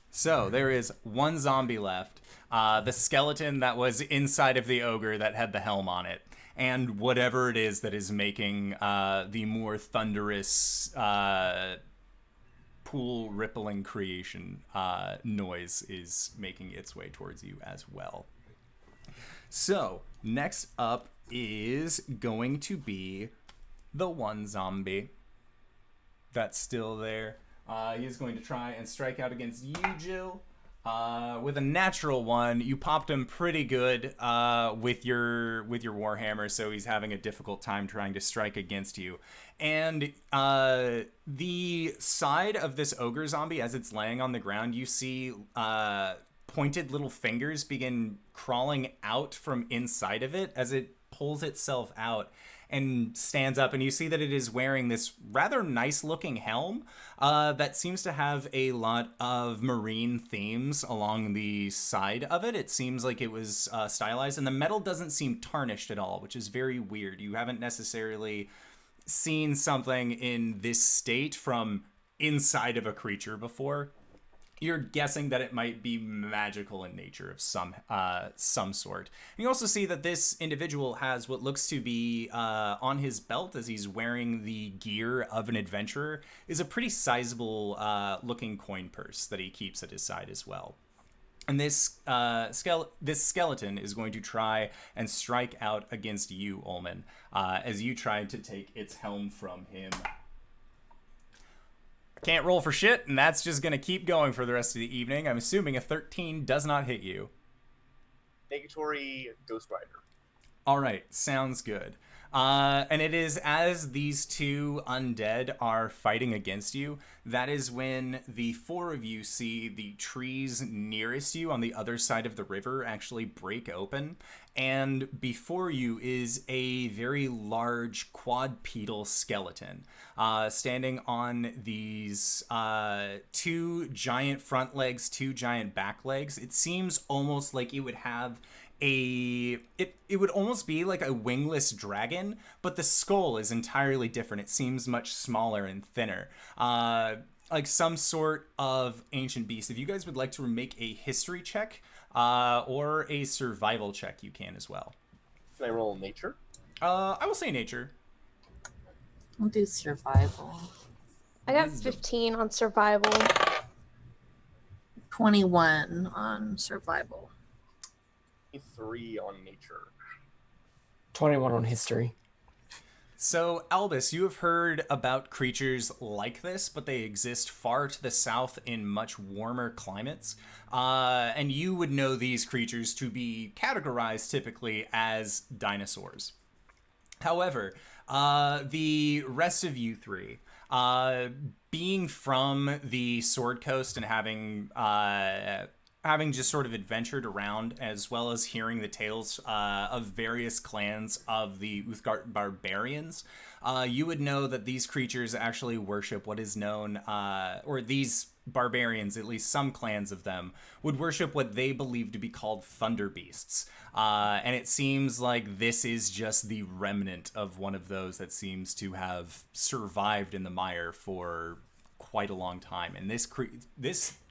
So there is one zombie left, the skeleton that was inside of the ogre that had the helm on it, and whatever it is that is making the more thunderous pool rippling creation noise is making its way towards you as well. So next up is going to be the one zombie that's still there. He is going to try and strike out against you, Jill. With a natural one, you popped him pretty good with your warhammer, so he's having a difficult time trying to strike against you. And the side of this ogre zombie, as it's laying on the ground, you see pointed little fingers begin crawling out from inside of it as it pulls itself out and stands up, and you see that it is wearing this rather nice looking helm that seems to have a lot of marine themes along the side of it. It seems like it was stylized, and the metal doesn't seem tarnished at all, which is very weird. You haven't necessarily seen something in this state from inside of a creature before. You're guessing that it might be magical in nature of some sort. And you also see that this individual has what looks to be on his belt, as he's wearing the gear of an adventurer, is a pretty sizable looking coin purse that he keeps at his side as well. And this skeleton is going to try and strike out against you, Ulman, as you try to take its helm from him. Can't roll for shit, and that's just going to keep going for the rest of the evening. I'm assuming a 13 does not hit you. Negatory Ghost Rider. All right, sounds good. And it is as these two undead are fighting against you, that is when the four of you see the trees nearest you on the other side of the river actually break open. And before you is a very large quadrupedal skeleton standing on these two giant front legs, two giant back legs. It seems almost like it would have it would almost be like a wingless dragon, but the skull is entirely different. It seems much smaller and thinner, like some sort of ancient beast. If you guys would like to make a history check or a survival check, you can as well. Can I roll nature? I will say nature. I'll do survival. I got 15 on survival. 21 on survival. 3 on nature. 21 on history. So, Albus, you have heard about creatures like this, but they exist far to the south in much warmer climates. And you would know these creatures to be categorized typically as dinosaurs. However, the rest of you three, being from the Sword Coast and having just sort of adventured around, as well as hearing the tales of various clans of the Uthgardt barbarians, you would know that these creatures actually worship what is known, or these barbarians, at least some clans of them, would worship what they believe to be called thunder beasts. And it seems like this is just the remnant of one of those that seems to have survived in the mire for quite a long time. And this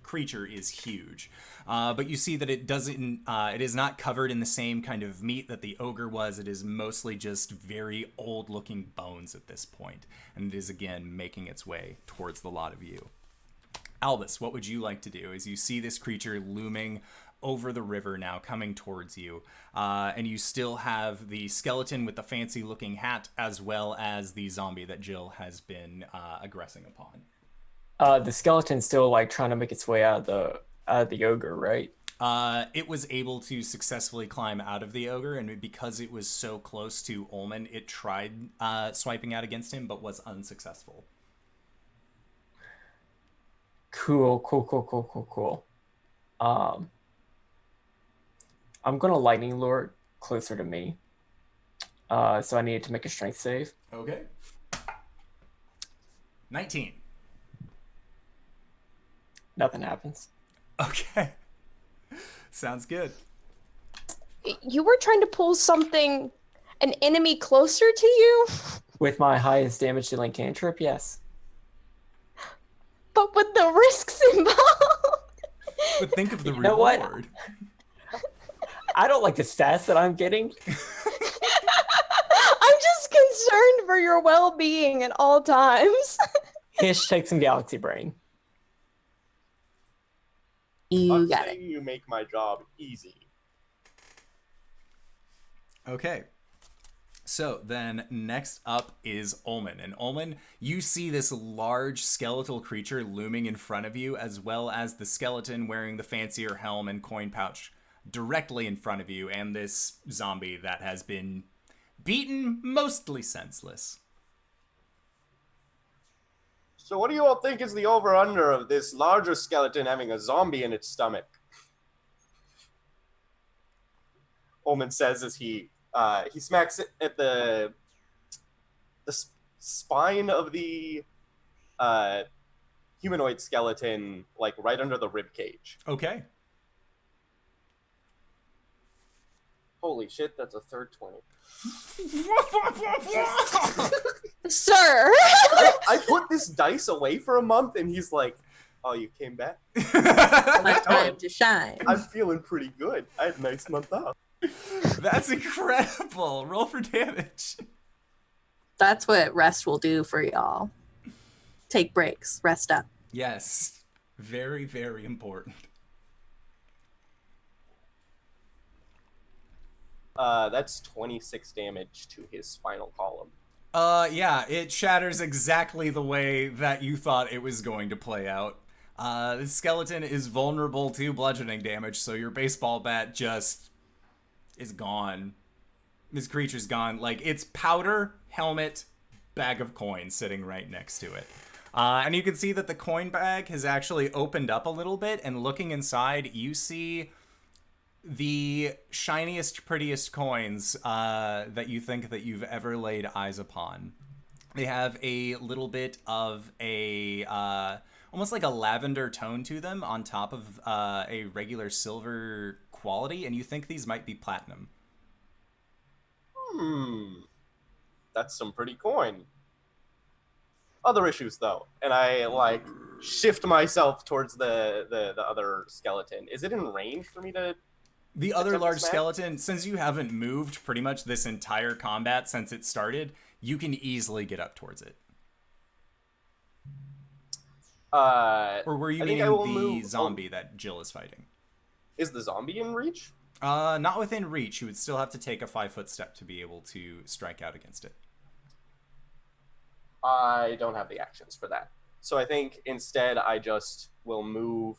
creature is huge, but you see that it is not covered in the same kind of meat that the ogre was. It is mostly just very old looking bones at this point, and it is again making its way towards the lot of you. Albus, what would you like to do as you see this creature looming over the river now, coming towards you, and you still have the skeleton with the fancy looking hat, as well as the zombie that Jill has been aggressing upon? The skeleton's still like trying to make its way out of the ogre, right? It was able to successfully climb out of the ogre, and because it was so close to Ulman, it tried swiping out against him, but was unsuccessful. Cool. I'm gonna lightning lure it closer to me. So I need to make a strength save. Okay. 19. Nothing happens. Okay. Sounds good. You were trying to pull an enemy closer to you? With my highest damage dealing cantrip, yes. But with the risks involved. But think of the You know reward. what? I don't like the stats that I'm getting. I'm just concerned for your well-being at all times. Hish, take some galaxy brain. You got it. You make my job easy. Okay. So then next up is Ulman. And Ulman, you see this large skeletal creature looming in front of you, as well as the skeleton wearing the fancier helm and coin pouch directly in front of you, and this zombie that has been beaten mostly senseless. So what do you all think is the over-under of this larger skeleton having a zombie in its stomach? Ulman says as he smacks it at the spine of the humanoid skeleton, like right under the rib cage. Okay. Holy shit, that's a third 20. Sir. I put this dice away for a month, and he's like, "Oh, you came back? My time to shine. I'm feeling pretty good. I had a nice month off." That's incredible. Roll for damage. That's what rest will do for y'all. Take breaks. Rest up. Yes. Very, very important. That's 26 damage to his spinal column. Yeah, it shatters exactly the way that you thought it was going to play out. This skeleton is vulnerable to bludgeoning damage, so your baseball bat just is gone. This creature's gone. Like, it's powder, helmet, bag of coins sitting right next to it. And you can see that the coin bag has actually opened up a little bit, and looking inside, you see the shiniest, prettiest coins that you think that you've ever laid eyes upon. They have a little bit of a almost like a lavender tone to them on top of a regular silver quality, and you think these might be platinum. That's some pretty coin. Other issues though, and I like shift myself towards the other skeleton. Is it in range for me to? The other large skeleton, since you haven't moved pretty much this entire combat since it started, you can easily get up towards it. Or were you meaning the zombie that Jill is fighting? Is the zombie in reach? Not within reach. You would still have to take a 5-foot step to be able to strike out against it. I don't have the actions for that. So I think instead I just will move.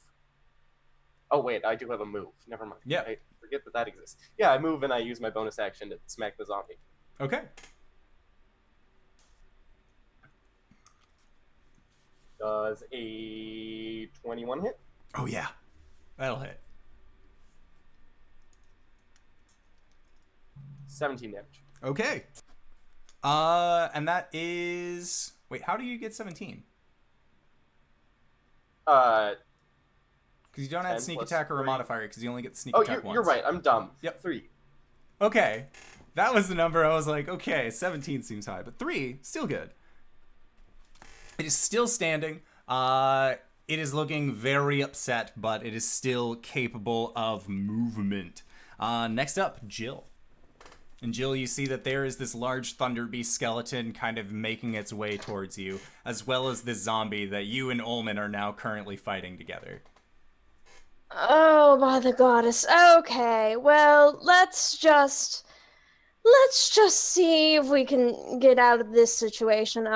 Oh, wait, I do have a move. Never mind. Yeah. I forget that exists. Yeah, I move and I use my bonus action to smack the zombie. Okay. Does a 21 hit? Oh, yeah. That'll hit. 17 damage. Okay. And that is... Wait, how do you get 17? Because you don't have 10 sneak plus attack or a 3. modifier, because you only get sneak Oh, attack once. you're right. I'm dumb. Yep. 3. Okay. That was the number I was like, okay, 17 seems high, but 3, still good. It is still standing. It is looking very upset, but it is still capable of movement. Next up, Jill. And Jill, you see that there is this large thunder beast skeleton kind of making its way towards you, as well as this zombie that you and Ulman are now currently fighting together. Oh, by the goddess. Okay, well, let's just see if we can get out of this situation.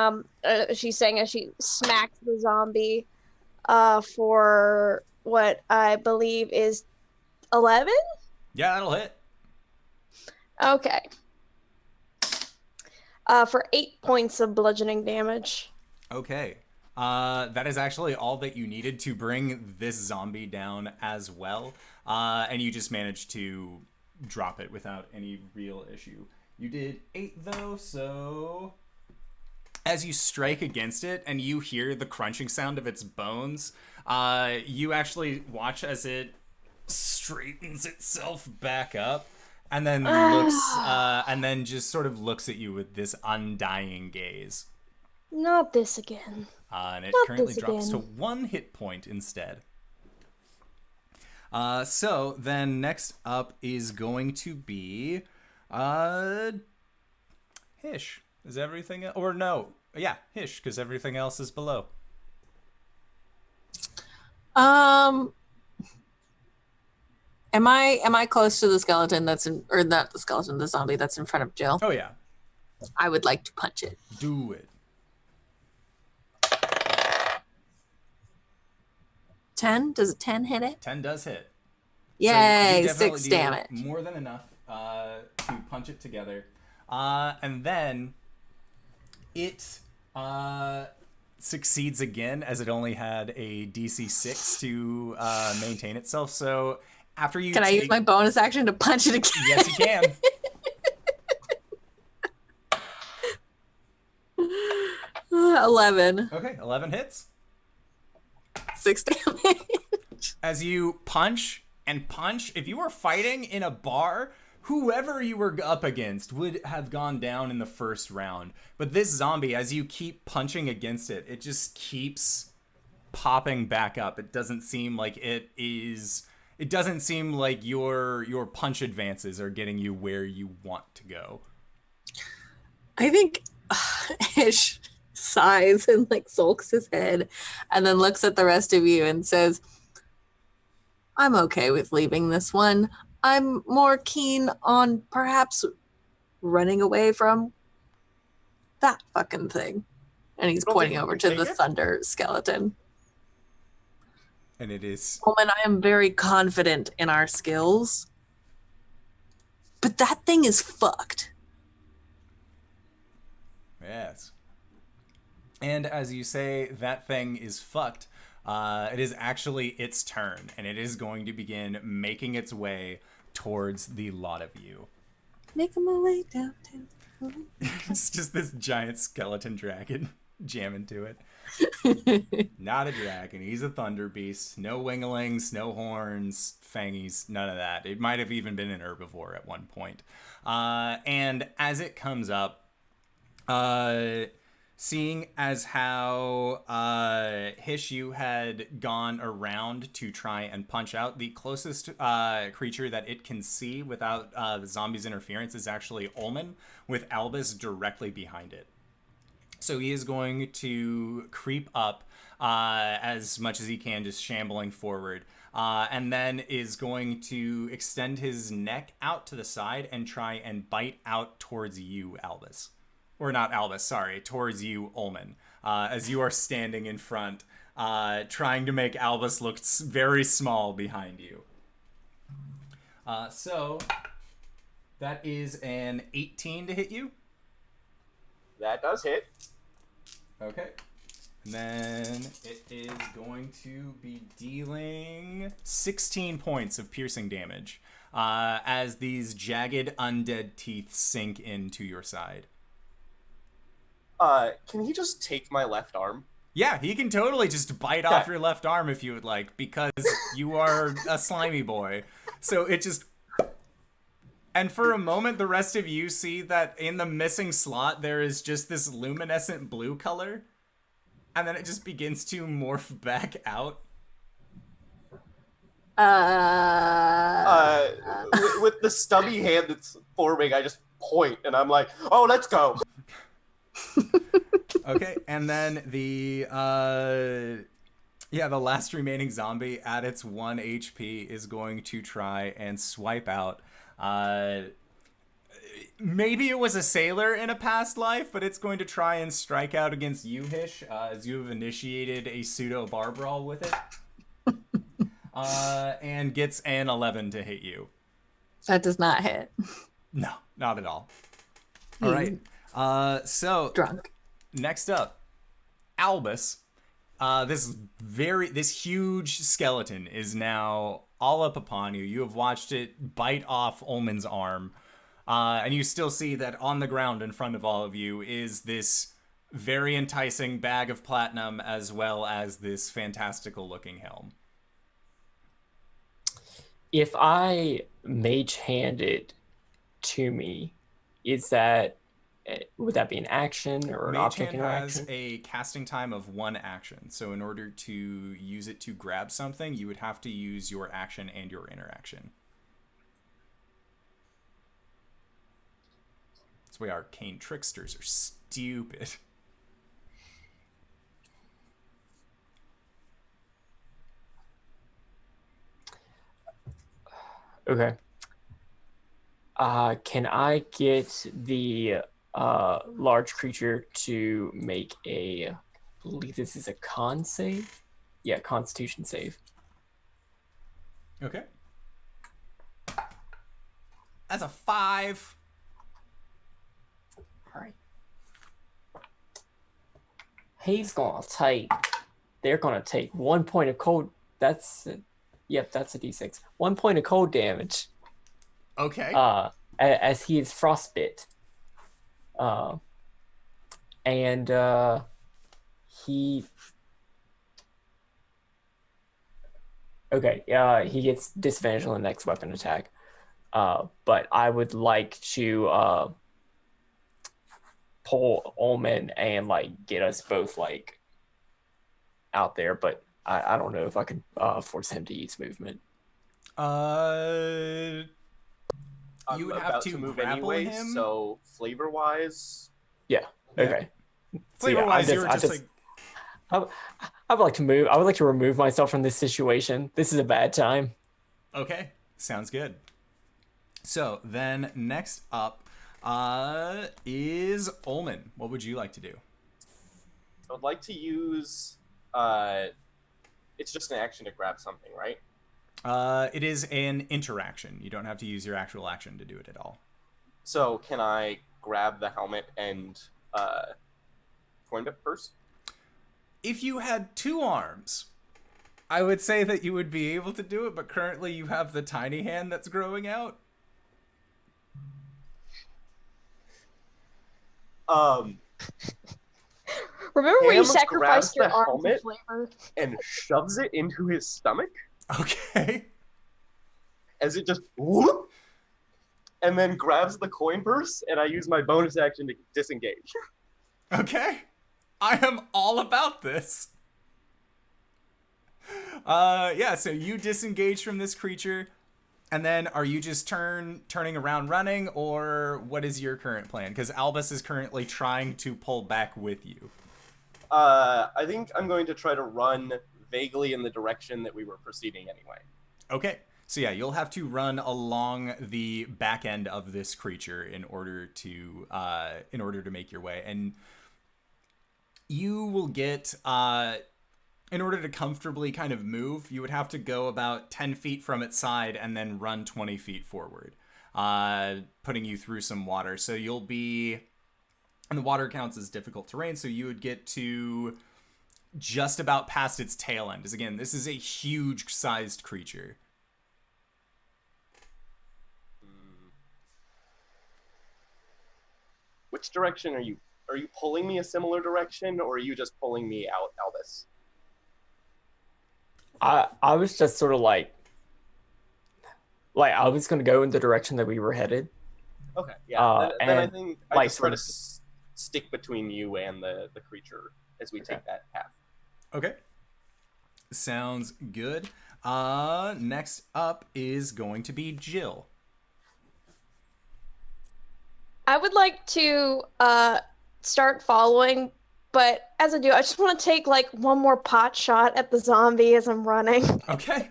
She's saying as she smacks the zombie, for what I believe is 11? Yeah, that'll hit. Okay. For 8 points of bludgeoning damage. Okay. That is actually all that you needed to bring this zombie down as well. And you just managed to drop it without any real issue. You did 8 though, so... As you strike against it and you hear the crunching sound of its bones, you actually watch as it straightens itself back up and then and then just sort of looks at you with this undying gaze. Not this again. And it Not currently this drops to again. 1 hit point instead. So then next up is going to be Hish. Is everything or no? Yeah, Hish, because everything else is below. Am I close to the skeleton that's in, or not the skeleton, the zombie that's in front of Jill? Oh yeah, I would like to punch it. do it. 10? Does a 10 hit it? 10 does hit. Yay, you definitely 6 do damage. More than enough to punch it together. And then it succeeds again, as it only had a DC 6 to maintain itself. So after you Can I use my bonus action to punch it again? Yes, you can. 11. Okay, 11 hits. 6 damage. As you punch and punch, if you were fighting in a bar, whoever you were up against would have gone down in the first round. But this zombie, as you keep punching against it, it just keeps popping back up. It doesn't seem like it doesn't seem like your punch advances are getting you where you want to go. I think Hish sighs and like sulks his head and then looks at the rest of you and says, I'm okay with leaving this one. I'm more keen on perhaps running away from that fucking thing. And he's don't pointing think over we to can the take it? thunder skeleton. And it is... Ulman, I am very confident in our skills. But that thing is fucked. Yes. And as you say, that thing is fucked. It is actually its turn, and it is going to begin making its way towards the lot of you. Making my way downtown. It's just this giant skeleton dragon jamming to it. Not a dragon. He's a thunder beast. No winglings, no horns, fangies, none of that. It might have even been an herbivore at one point. And as it comes up, seeing as how Hish, you had gone around to try and punch out, the closest creature that it can see without the zombie's interference is actually Ulman, with Albus directly behind it. So he is going to creep up as much as he can, just shambling forward. and then is going to extend his neck out to the side and try and bite out towards you, Albus. Or not Albus, sorry, towards you, Ulman, as you are standing in front, trying to make Albus look very small behind you. So that is an 18 to hit you. That does hit. Okay. And then it is going to be dealing 16 points of piercing damage as these jagged undead teeth sink into your side. Can he just take my left arm? Yeah, he can totally just bite off your left arm if you would like, because you are a slimy boy. So it just... And for a moment, the rest of you see that in the missing slot, there is just this luminescent blue color. And then it just begins to morph back out. With the stubby hand that's forming, I just point, and I'm like, oh, let's go. Okay, and then the last remaining zombie at its 1 HP is going to try and swipe out. Maybe it was a sailor in a past life, but it's going to try and strike out against you, Hish, as you have initiated a pseudo bar brawl with it. And gets an 11 to hit you. That does not hit. No, not at all. All right. So Drunk. Next up, Albus. This huge skeleton is now all up upon you. You have watched it bite off Ulman's arm. And you still see that on the ground in front of all of you is this very enticing bag of platinum as well as this fantastical looking helm. If I mage hand it to me, would that be an action or an object interaction? Mage Hand has a casting time of 1 action. So in order to use it to grab something, you would have to use your action and your interaction. That's why arcane tricksters are stupid. Okay. Can I get the large creature to make I believe this is a con save? Yeah, constitution save. Okay. That's a 5. All right. They're gonna take 1 point of cold. That's a D6. 1 point of cold damage. Okay. As he is frostbit. He gets disadvantage on the next weapon attack. But I would like to pull Ulman and get us both out there, but I don't know if I could force him to use movement. You would have to move grapple anyway, him. so flavor-wise... Yeah, okay. Flavor-wise, you were just like... I would like to move. I would like to remove myself from this situation. This is a bad time. Okay, sounds good. So then next up is Ulman. What would you like to do? I would like to use... it's just an action to grab something, right? It is an interaction. You don't have to use your actual action to do it at all. So can I grab the helmet and coin it first? If you had 2 arms, I would say that you would be able to do it, but currently you have the tiny hand that's growing out. Remember when you Ham sacrificed grabs your the arm for helmet flavor? and shoves it into his stomach Okay. as it just whoop, and then grabs the coin purse, and I use my bonus action to disengage. Okay. I am all about this. So you disengage from this creature, and then are you just turning around running, or what is your current plan? Because Albus is currently trying to pull back with you. I think I'm going to try to run vaguely in the direction that we were proceeding anyway. Okay. So yeah, you'll have to run along the back end of this creature in order to make your way, and you will get in order to comfortably kind of move, you would have to go about 10 feet from its side and then run 20 feet forward, putting you through some water. So you'll be, and the water counts as difficult terrain, so you would get to just about past its tail end. As again, this is a huge sized creature. Which direction are you? Are you pulling me a similar direction, or are you just pulling me out, Albus? I was just sort of like I was gonna go in the direction that we were headed. Okay, yeah. Then I and, think I like, just try to sort stick between you and the creature as we take that path. Okay. Sounds good. Next up is going to be Jill. I would like to start following, but as I do, I just want to take like one more pot shot at the zombie as I'm running. Okay.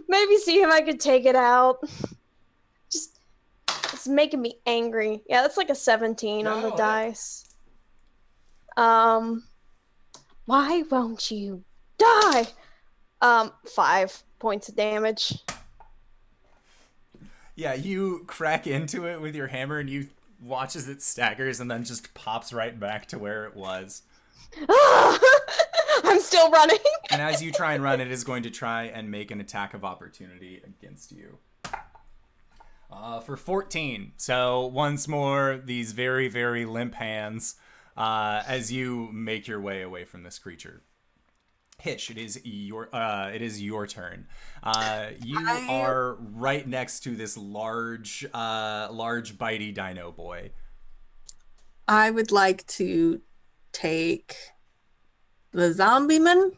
Maybe see if I could take it out. Just, it's making me angry. Yeah, that's like a 17 on the No. dice. Why won't you die? 5 points of damage. Yeah, you crack into it with your hammer and you watch as it staggers and then just pops right back to where it was. I'm still running. And as you try and run, it is going to try and make an attack of opportunity against you. For 14. So once more, these very, very limp hands as you make your way away from this creature. Hish, it is your turn. You are right next to this large bitey dino boy. I would like to take the zombie man,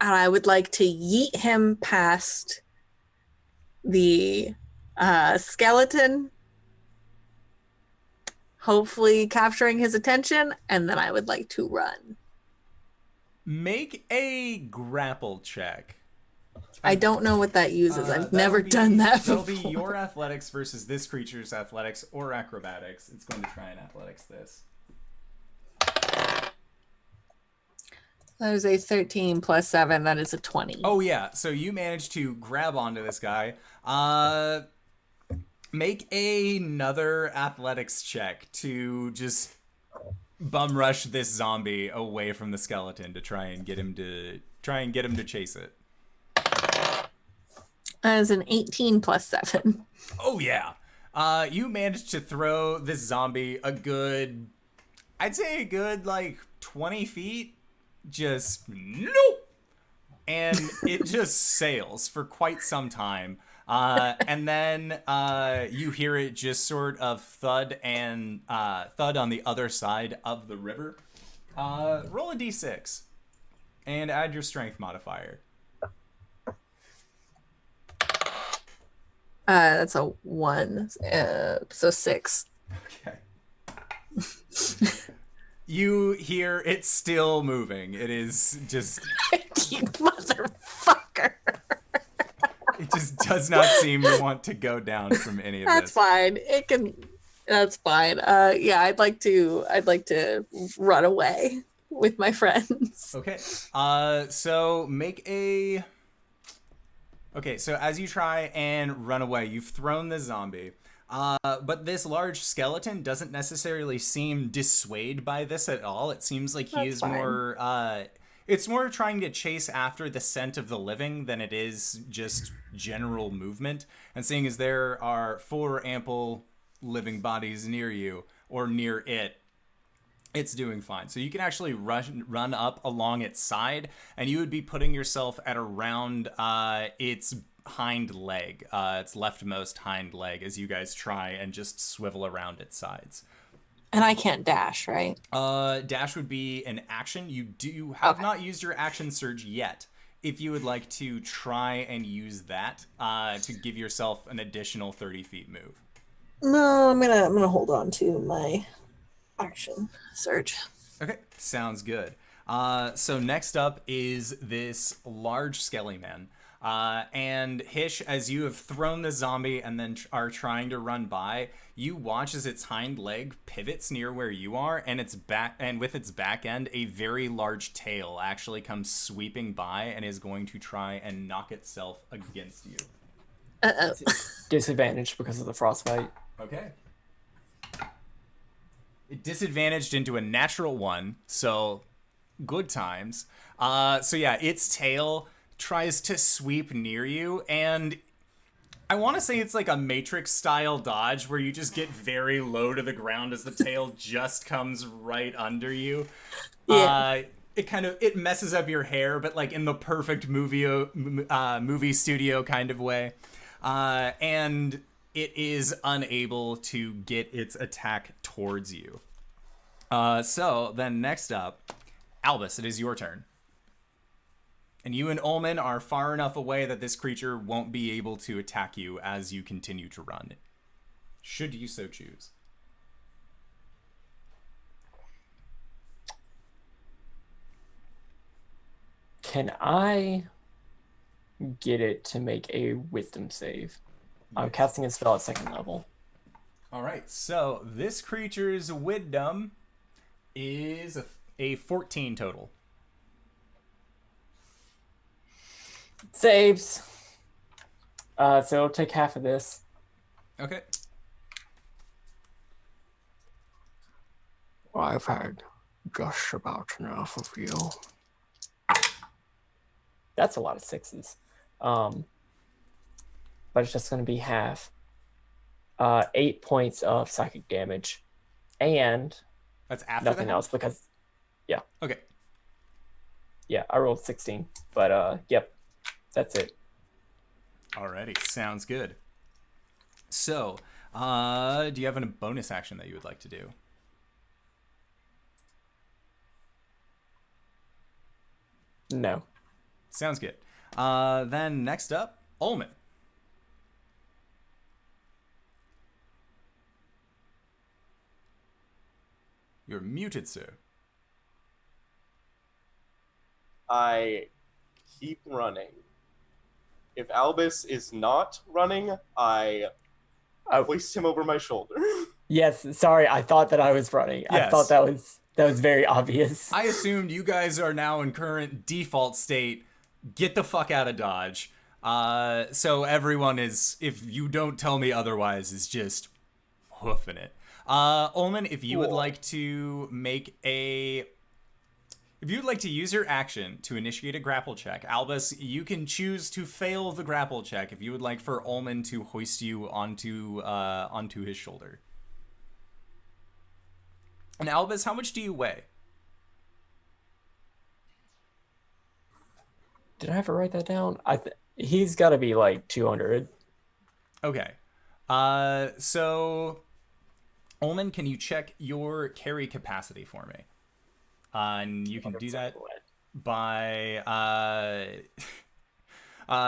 and I would like to yeet him past the skeleton, hopefully capturing his attention, and then I would like to run. Make a grapple check. I don't know what that uses. I've That'll never be- done that That'll before. be your athletics versus this creature's athletics or acrobatics. It's going to try and athletics this. That is a 13 plus 7. That is a 20. Oh yeah, so you managed to grab onto this guy. Make another athletics check to just bum rush this zombie away from the skeleton to try and get him to chase it. That is an 18 plus 7. Oh yeah. You managed to throw this zombie I'd say a good like 20 feet. Just nope. And it just sails for quite some time. And then you hear it just sort of thud on the other side of the river. Roll a d6 and add your strength modifier. That's a 1. So 6. Okay. You hear it's still moving. It is just... You motherfucker. It just does not seem to want to go down from any of That's this. fine. That's fine. Yeah, I'd like to run away with my friends. Okay. So make a... Okay, so as you try and run away, you've thrown the zombie. But this large skeleton doesn't necessarily seem dissuaded by this at all. It seems like he That's is fine. more... It's more trying to chase after the scent of the living than it is just general movement. And seeing as there are 4 ample living bodies near you, or near it, it's doing fine. So you can actually run up along its side, and you would be putting yourself at around its hind leg, its leftmost hind leg, as you guys try and just swivel around its sides. And I can't dash, right? Dash would be an action. You have not used your action surge yet. If you would like to try and use that to give yourself an additional 30 feet move. No, I'm gonna hold on to my action surge. Okay, sounds good. So next up is this large skelly man. And Hish, as you have thrown the zombie and then are trying to run by, you watch as its hind leg pivots near where you are, and its back, and with its back end, a very large tail actually comes sweeping by and is going to try and knock itself against you. Uh-oh. Disadvantage because of the frostbite. Okay. It disadvantaged into a natural 1, so good times. So yeah, its tail tries to sweep near you, and I want to say it's like a Matrix style dodge where you just get very low to the ground as the tail just comes right under you. Yeah. It messes up your hair, but like in the perfect movie studio kind of way. And it is unable to get its attack towards you. So then next up, Albus, it is your turn. And you and Ulman are far enough away that this creature won't be able to attack you as you continue to run, should you so choose. Can I get it to make a wisdom save? I'm Yes. casting a spell at 2nd level. All right, so this creature's wisdom is a 14 total. Saves. So it'll take half of this. Okay. I've had just about enough of you. That's a lot of 6s. But it's just going to be half. 8 points of psychic damage. And That's after nothing the else half? because, yeah. Okay. Yeah, I rolled 16. But, yep. That's it. Alrighty, sounds good. So, do you have a bonus action that you would like to do? No. Sounds good. Then next up, Ulman. You're muted, sir. I keep running. If Albus is not running, I hoist him over my shoulder. Yes, sorry. I thought that I was running. Yes. I thought that was very obvious. I assumed you guys are now in current default state. Get the fuck out of Dodge. So everyone is, if you don't tell me otherwise, is just hoofing it. Ulman, if you would like to if you'd like to use your action to initiate a grapple check, Albus, you can choose to fail the grapple check if you would like for Ulman to hoist you onto his shoulder. And Albus, how much do you weigh? Did I ever write that down? He's got to be like 200. Okay. So, Ulman, can you check your carry capacity for me? And you can do that by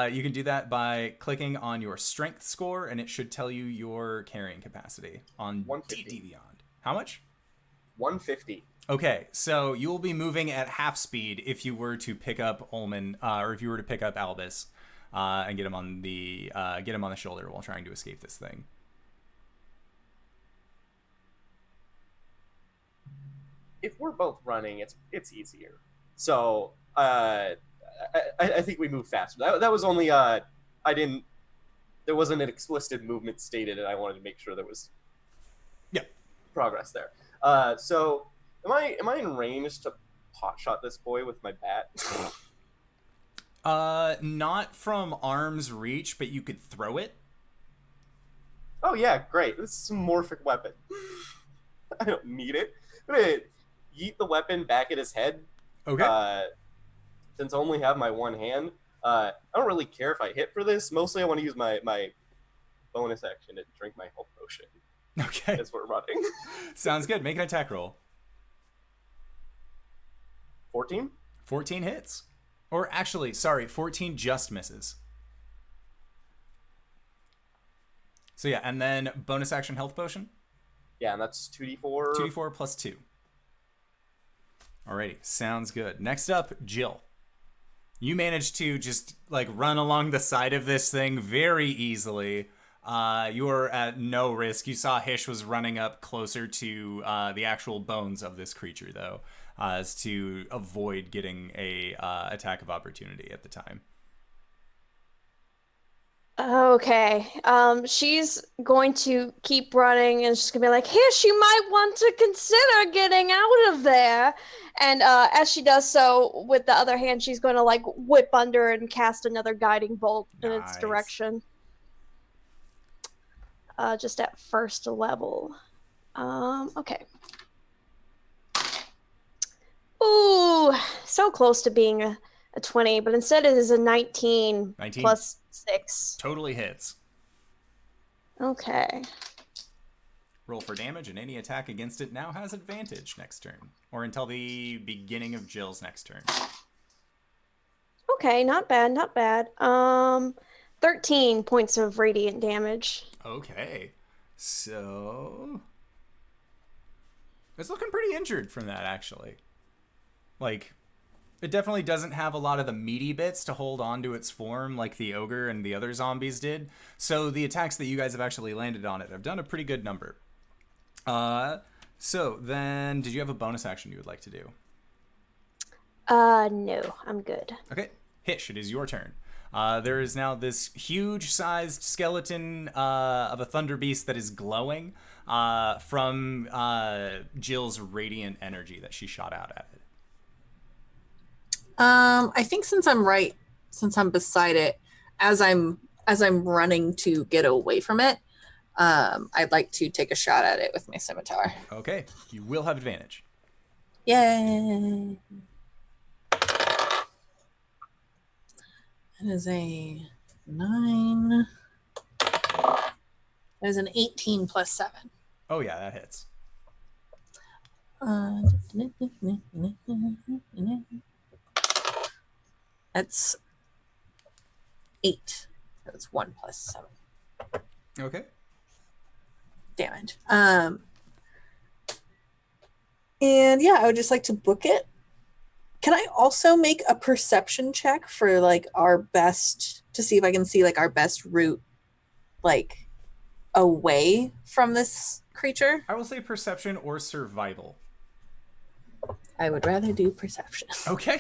you can do that by clicking on your strength score, and it should tell you your carrying capacity on 150. D Beyond. How much? 150. Okay, so you will be moving at half speed if you were to pick up Ulman, or if you were to pick up Albus, and get him on the shoulder while trying to escape this thing. If we're both running, it's easier. So I think we move faster. That was only there wasn't an explicit movement stated, and I wanted to make sure there was progress there. So am I in range to pot shot this boy with my bat? Not from arm's reach, but you could throw it. Oh yeah, great. This is a morphic weapon. I don't need it. I'm gonna yeet the weapon back at his head. Okay. Since I only have my one hand, I don't really care if I hit for this. Mostly I want to use my bonus action to drink my health potion Okay. as we're running. Sounds good. Make an attack roll. 14? 14 hits. Or actually, sorry, 14 just misses. So yeah, and then bonus action health potion. Yeah, and that's 2d4. 2d4 plus 2. Alrighty, sounds good. Next up, Jill. You managed to just like run along the side of this thing very easily. You were at no risk. You saw Hish was running up closer to the actual bones of this creature, though, as to avoid getting a attack of opportunity at the time. Okay. She's going to keep running and she's gonna be like, Hish, you might want to consider getting out of there. And as she does so, with the other hand, she's gonna like whip under and cast another guiding bolt in its Nice. direction. Just at first level. Okay. Ooh, so close to being a 20, but instead it is a 19 plus 6. Totally hits. Okay. Roll for damage, and any attack against it now has advantage next turn, or until the beginning of Jill's next turn. Okay, not bad, not bad. 13 points of radiant damage. Okay, so it's looking pretty injured from that, actually. Like, it definitely doesn't have a lot of the meaty bits to hold on to its form like the ogre and the other zombies did. So the attacks that you guys have actually landed on it have done a pretty good number. So then, did you have a bonus action you would like to do? No, I'm good. Okay, Hish, it is your turn. There is now this huge-sized skeleton of a thunder beast that is glowing from Jill's radiant energy that she shot out at it. I think since I'm beside it, as I'm running to get away from it, I'd like to take a shot at it with my scimitar. Okay, you will have advantage. Yay! That is a 9. That is an 18 plus 7. Oh yeah, that hits. That's 8. That's 1 plus 7. Okay. Damage. And yeah, I would just like to book it. Can I also make a perception check for like our best, to see if I can see like our best route like away from this creature? I will say perception or survival. I would rather do perception. Okay.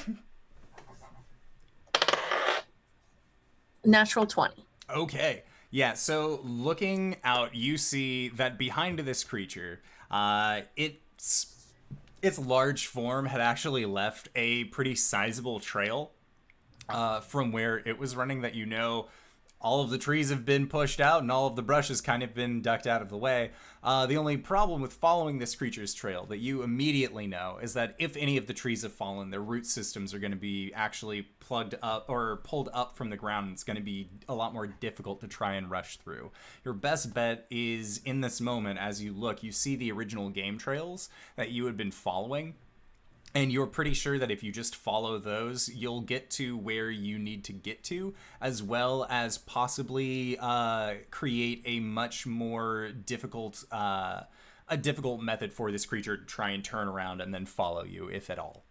Natural 20. Okay. Yeah, so looking out, you see that behind this creature, its large form had actually left a pretty sizable trail from where it was running that, you know, all of the trees have been pushed out and all of the brush has kind of been ducked out of the way. The only problem with following this creature's trail that you immediately know is that if any of the trees have fallen, their root systems are going to be actually plugged up or pulled up from the ground, and it's going to be a lot more difficult to try and rush through. Your best bet is, in this moment, as you look, you see the original game trails that you had been following. And you're pretty sure that if you just follow those, you'll get to where you need to get to, as well as possibly create a much more difficult method for this creature to try and turn around and then follow you, if at all.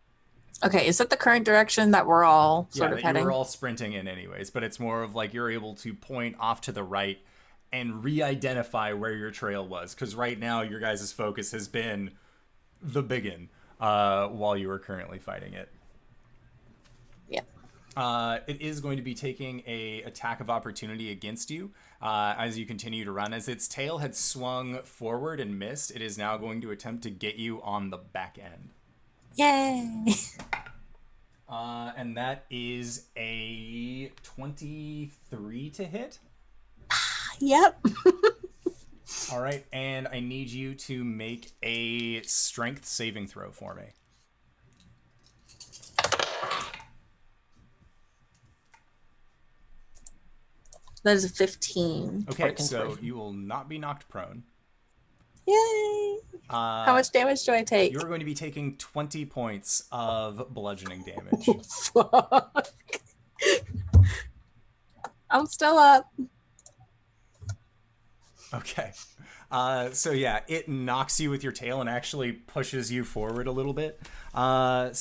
Okay, is that the current direction that we're all sort of that heading? you were all sprinting in anyways, but it's more of like you're able to point off to the right and re-identify where your trail was, because right now your guys' focus has been the biggin. While you are currently fighting it. Yeah. It is going to be taking a attack of opportunity against you as you continue to run. As its tail had swung forward and missed, it is now going to attempt to get you on the back end. Yay! And that is a 23 to hit. Yep. All right, and I need you to make a strength saving throw for me. That is a 15. Okay, so you will not be knocked prone. Yay! How much damage do I take? You're going to be taking 20 points of bludgeoning damage. Fuck. I'm still up. Okay. So yeah, it knocks you with your tail and actually pushes you forward a little bit. Then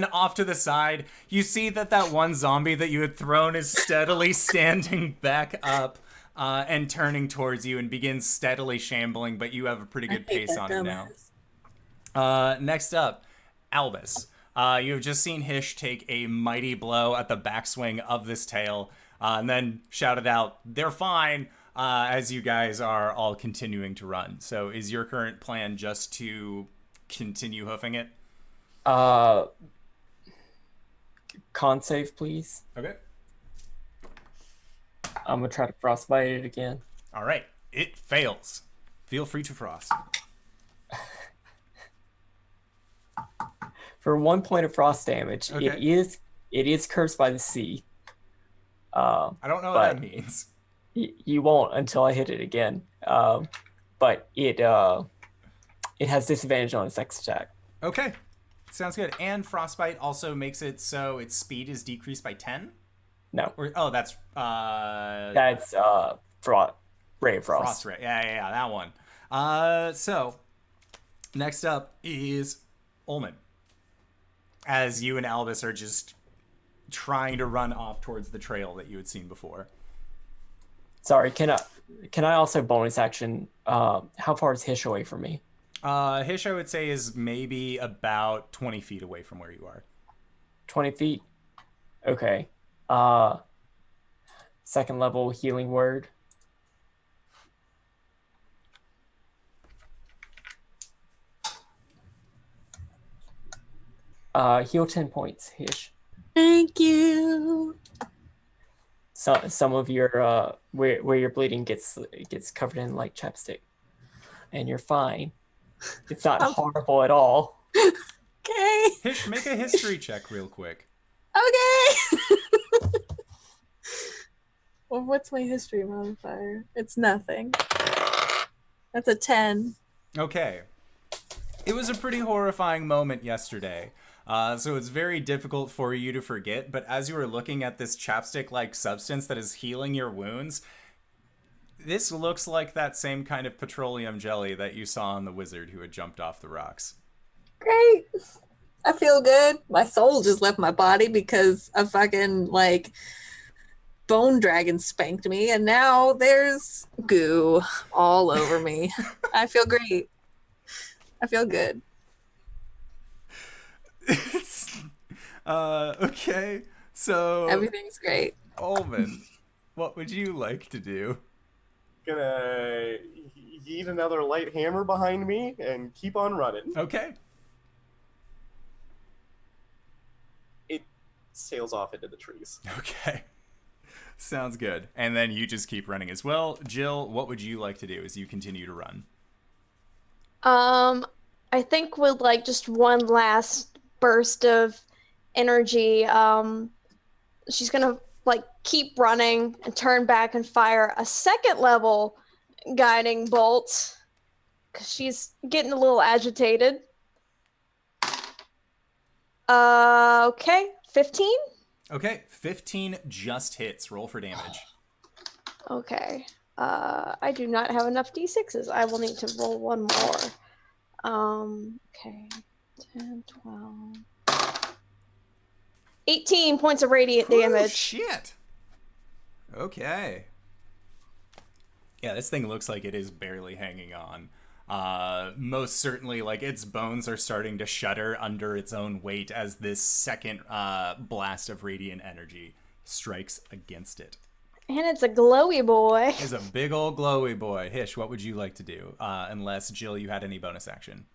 off to the side, you see that one zombie that you had thrown is steadily standing back up and turning towards you and begins steadily shambling, but you have a pretty good pace on him now. Next up, Albus. You have just seen Hish take a mighty blow at the backswing of this tail, and then shouted out, "They're fine," as you guys are all continuing to run. So is your current plan just to continue hoofing it? Con save, please. Okay. I'm gonna try to frostbite it again. All right. It fails. Feel free to frost. For 1 point of frost damage, Okay. it is cursed by the sea. I don't know what that means. You won't until I hit it again. But it has disadvantage on its next attack. Okay. Sounds good. And frostbite also makes it so its speed is decreased by 10? No. Or that's Ray of Frost. Frost Ray. Yeah, that one. So next up is Ulman. As you and Albus are just trying to run off towards the trail that you had seen before. Sorry, can I also bonus action? How far is Hish away from me? Hish, I would say, is maybe about 20 feet away from where you are. 20 feet? Okay. Second level healing word. Heal 10 points, Hish. Thank you. So, some of your where you're bleeding gets covered in like chapstick, and you're fine. It's not horrible at all. Okay. Hish, make a history check real quick. Okay. Well, what's my history modifier? It's nothing. That's a 10. Okay. It was a pretty horrifying moment yesterday. So it's very difficult for you to forget, but as you were looking at this chapstick-like substance that is healing your wounds, this looks like that same kind of petroleum jelly that you saw on the wizard who had jumped off the rocks. Great. I feel good. My soul just left my body because a fucking, bone dragon spanked me, and now there's goo all over me. I feel great. I feel good. Okay, so Everything's great. Ulman, what would you like to do? Gonna yeet another light hammer behind me and keep on running. Okay. It sails off into the trees. Okay. Sounds good. And then you just keep running as well. Jill, what would you like to do as you continue to run? I think with just one last burst of energy, she's gonna keep running and turn back and fire a second level guiding bolt because she's getting a little agitated. Okay, 15. Okay, 15 just hits. Roll for damage. Okay. I do not have enough d6s. I will need to roll one more. Okay. 10, 12. 18 points of radiant damage. Oh, shit. Okay. Yeah, this thing looks like it is barely hanging on. Most certainly, its bones are starting to shudder under its own weight as this second blast of radiant energy strikes against it. And it's a glowy boy. It's a big old glowy boy. Hish, what would you like to do? Unless, Jill, you had any bonus action.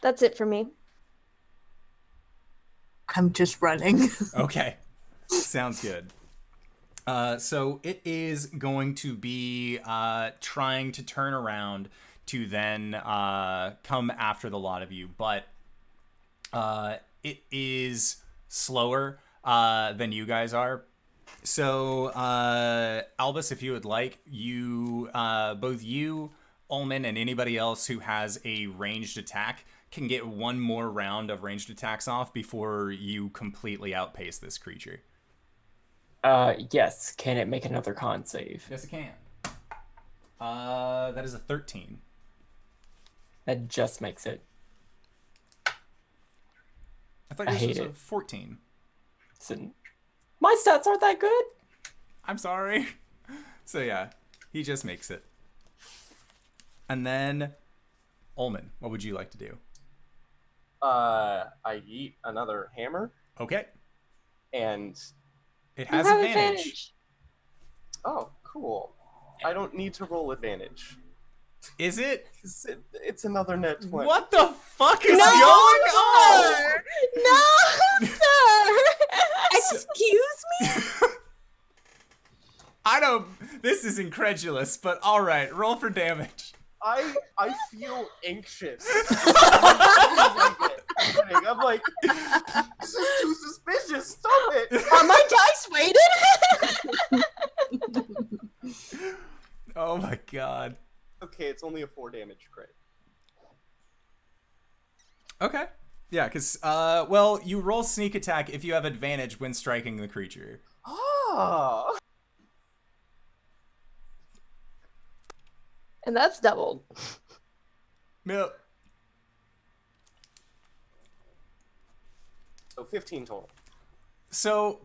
That's it for me. I'm just running. Okay. Sounds good. So it is going to be trying to turn around to then come after the lot of you, but it is slower than you guys are. So, Albus, if you would like, you, both you, Ulman, and anybody else who has a ranged attack can get one more round of ranged attacks off before you completely outpace this creature. Yes. Can it make another con save? Yes, it can. That is a 13. That just makes it. I thought I yours hate was a it. 14. Listen, my stats aren't that good. I'm sorry. So yeah, he just makes it. And then, Ulman, what would you like to do? I eat another hammer, Okay. and It You has have advantage. oh, cool. I don't need to roll advantage. Is it? It's another net 20. What the fuck is No, going on? sir! No, sir! Excuse me? I don't. This is incredulous, but all right. Roll for damage. I feel anxious. I'm like, this is too suspicious. Stop it. Are my dice weighted? Oh my god. Okay, it's only a 4 damage crit. Okay. Yeah, because well, you roll sneak attack if you have advantage when striking the creature. Oh. And that's doubled. Yep. So 15 total. So,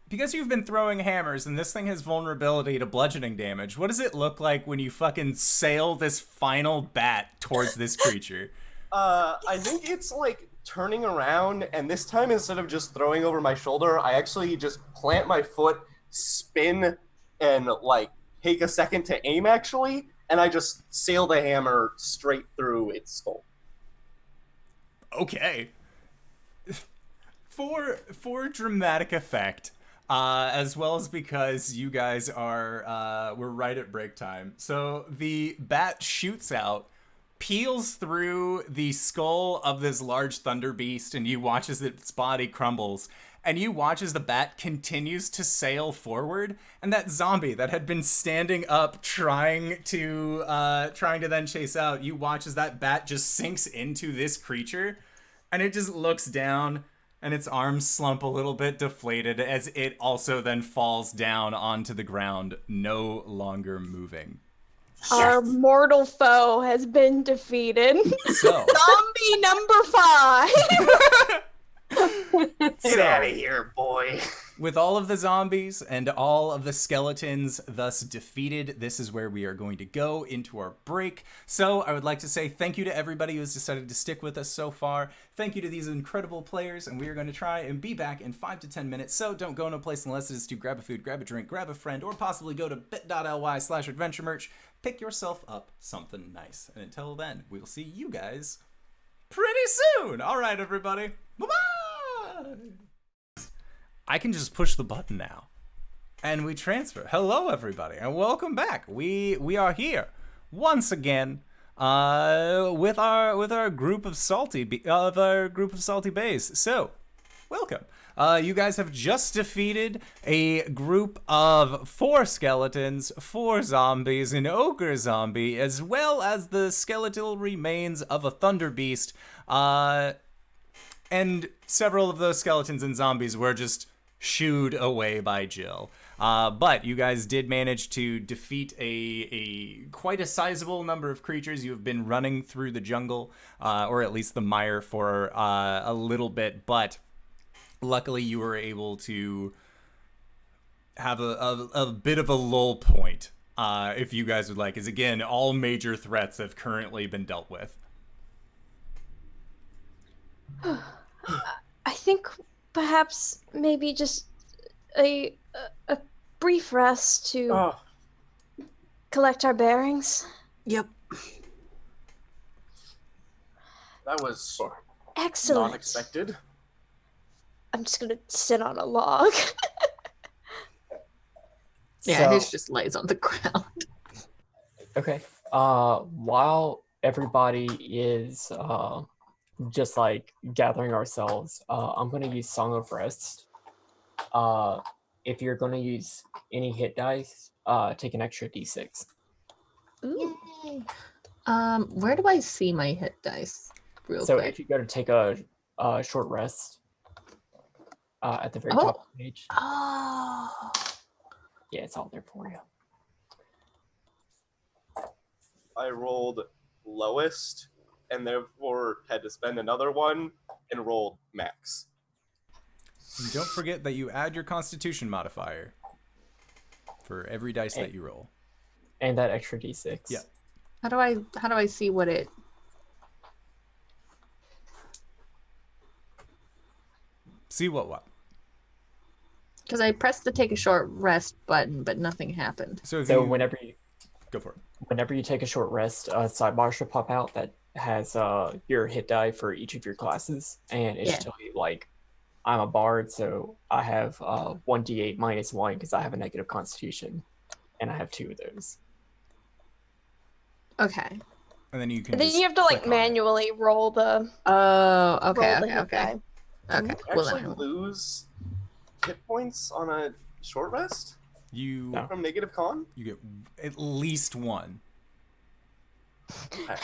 because you've been throwing hammers and this thing has vulnerability to bludgeoning damage, what does it look like when you fucking sail this final bat towards this creature? I think it's like turning around, and this time instead of just throwing over my shoulder, I actually just plant my foot, spin, and like take a second to aim actually, and I just sail the hammer straight through its skull. Okay. For dramatic effect, as well as because you guys are we're right at break time. So the bat shoots out, peels through the skull of this large thunder beast, and you watch as its body crumbles. And you watch as the bat continues to sail forward, and that zombie that had been standing up trying to then chase out, you watch as that bat just sinks into this creature, and it just looks down, and its arms slump a little bit deflated as it also then falls down onto the ground, no longer moving. Our mortal foe has been defeated. So, Zombie number 5. Get out of here, boy. with all of the zombies and all of the skeletons thus defeated, this is where we are going to go into our break. So I would like to say thank you to everybody who has decided to stick with us so far. Thank you to these incredible players, and we are going to try and be back in 5 to 10 minutes. So don't go no place unless it is to grab a food, grab a drink, grab a friend, or possibly go to bit.ly/adventuremerch. Pick yourself up something nice. And until then, we'll see you guys pretty soon. All right, everybody. Bye-bye. I can just push the button now, and we transfer. Hello, everybody, and welcome back. We are here once again with our group of salty bays. So, welcome. You guys have just defeated a group of 4 skeletons, 4 zombies, an ogre zombie, as well as the skeletal remains of a thunder beast. And several of those skeletons and zombies were just shooed away by Jill. But you guys did manage to defeat a quite a sizable number of creatures. You have been running through the jungle, or at least the mire, for a little bit, but luckily you were able to have a bit of a lull point, if you guys would like, as again, all major threats have currently been dealt with. I think perhaps maybe just a brief rest to collect our bearings. Yep. That was Excellent. not expected. I'm just gonna sit on a log. Yeah, So- Hish just lays on the ground. Okay. While everybody is just like gathering ourselves, I'm gonna use Song of Rest. If you're gonna use any hit dice, take an extra d6. Yay. Where do I see my hit dice? Real So quick. if you go to take a short rest, at the very top of the page. Oh. Yeah, it's all there for you. I rolled lowest and therefore had to spend another one and rolled max. And don't forget that you add your Constitution modifier for every dice that you roll. And that extra d6. Yeah. How do I see what it? See what? Because I pressed the take a short rest button, but nothing happened. So whenever you go for it. Whenever you take a short rest, a sidebar should pop out that has your hit die for each of your classes, and it should tell you like, I'm a bard, so I have 1d8 minus 1 because I have a negative constitution, and I have 2 of those. Okay. And then you can. Then you have to like manually roll the. Oh, okay, roll the hit okay. die. Okay. You actually lose hit points on a short rest? From negative con? You get at least 1. Okay.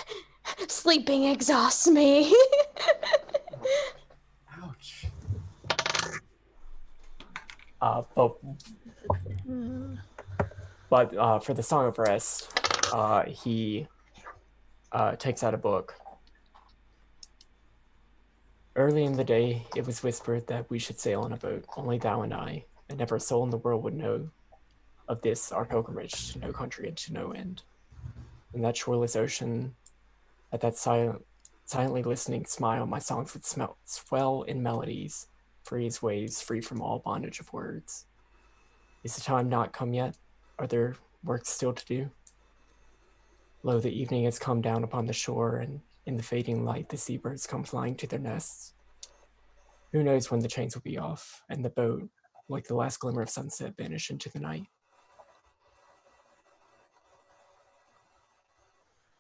Sleeping exhausts me. Ouch. But for the Song of Rest, he takes out a book. Early in the day, it was whispered that we should sail on a boat, only thou and I, and never a soul in the world would know of this, our pilgrimage to no country and to no end. In that shoreless ocean, at that silently listening smile, my songs would swell in melodies, free as waves, free from all bondage of words. Is the time not come yet? Are there works still to do? Lo, the evening has come down upon the shore, and in the fading light, the seabirds come flying to their nests. Who knows when the chains will be off, and the boat, like the last glimmer of sunset, vanish into the night.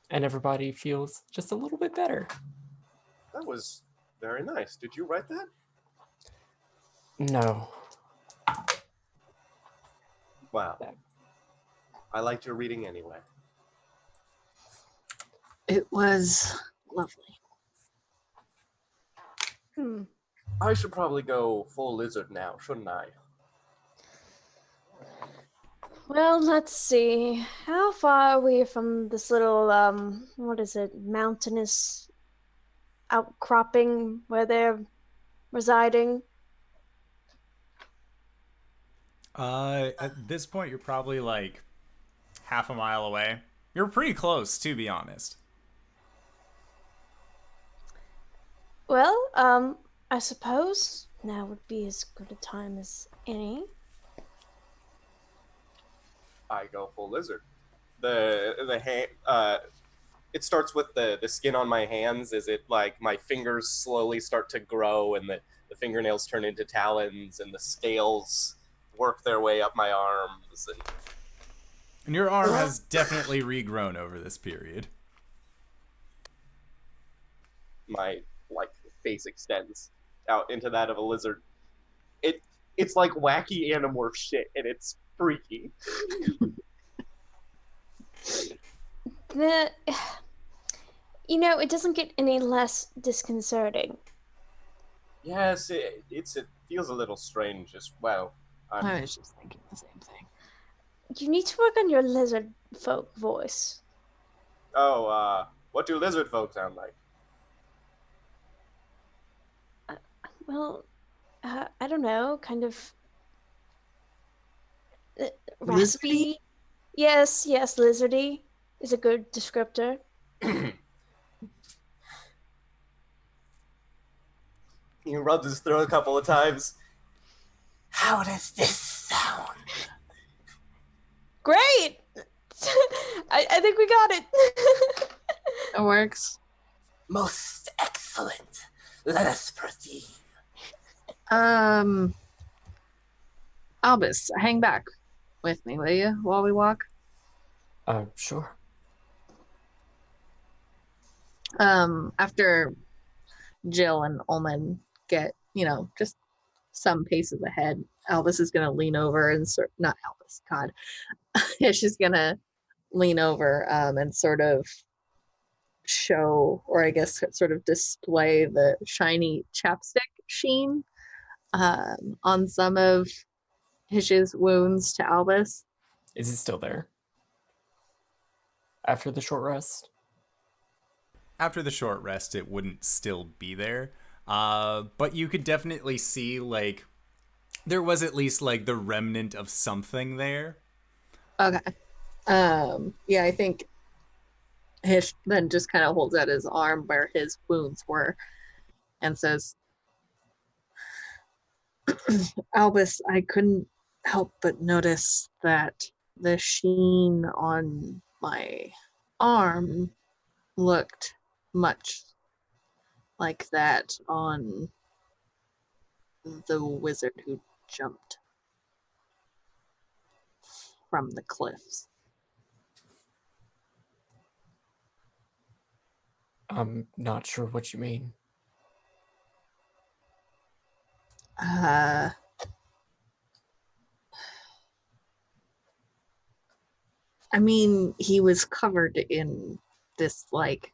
And everybody feels just a little bit better. That was very nice. Did you write that? No. Wow. I liked your reading anyway. It was lovely. I should probably go full lizard now, shouldn't I? Well, let's see. How far are we from this little, what is it, mountainous outcropping where they're residing? At this point, you're probably like half a mile away. You're pretty close, to be honest. Well, I suppose now would be as good a time as any. I go full lizard. It starts with the skin on my hands as it like my fingers slowly start to grow and the fingernails turn into talons and the scales work their way up my arms and your arm has definitely regrown over this period. My like face extends out into that of a lizard. It's like wacky animorph shit and it's freaky. It doesn't get any less disconcerting. Yes, it feels a little strange as well. I was just thinking the same thing. You need to work on your lizard folk voice. Oh, what do lizard folk sound like? I don't know, kind of raspy. Yes, lizardy is a good descriptor. He rubs his throat a couple of times. How does this sound? Great! I think we got it. It works. Most excellent. Let us proceed. Albus, hang back with me, will you, while we walk? Sure. After Jill and Ulman get, just some paces ahead, Albus is gonna lean over and not Albus, God. She's gonna lean over and sort of show, or I guess sort of display the shiny chapstick sheen on some of Hish's wounds to Albus. Is it still there? After the short rest? After the short rest, it wouldn't still be there. But you could definitely see, like, there was at least, like, the remnant of something there. Okay. Yeah, I think Hish then just kind of holds out his arm where his wounds were and says, Albus, I couldn't help but notice that the sheen on my arm looked much like that on the wizard who jumped from the cliffs. I'm not sure what you mean. I mean, he was covered in this, like,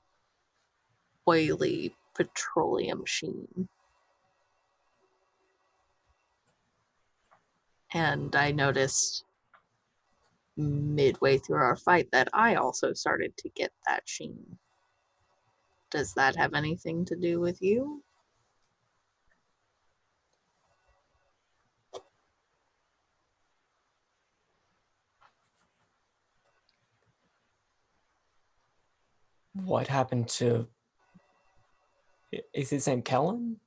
oily petroleum sheen. And I noticed midway through our fight that I also started to get that sheen. Does that have anything to do with you? What happened to... Is his name Kellen?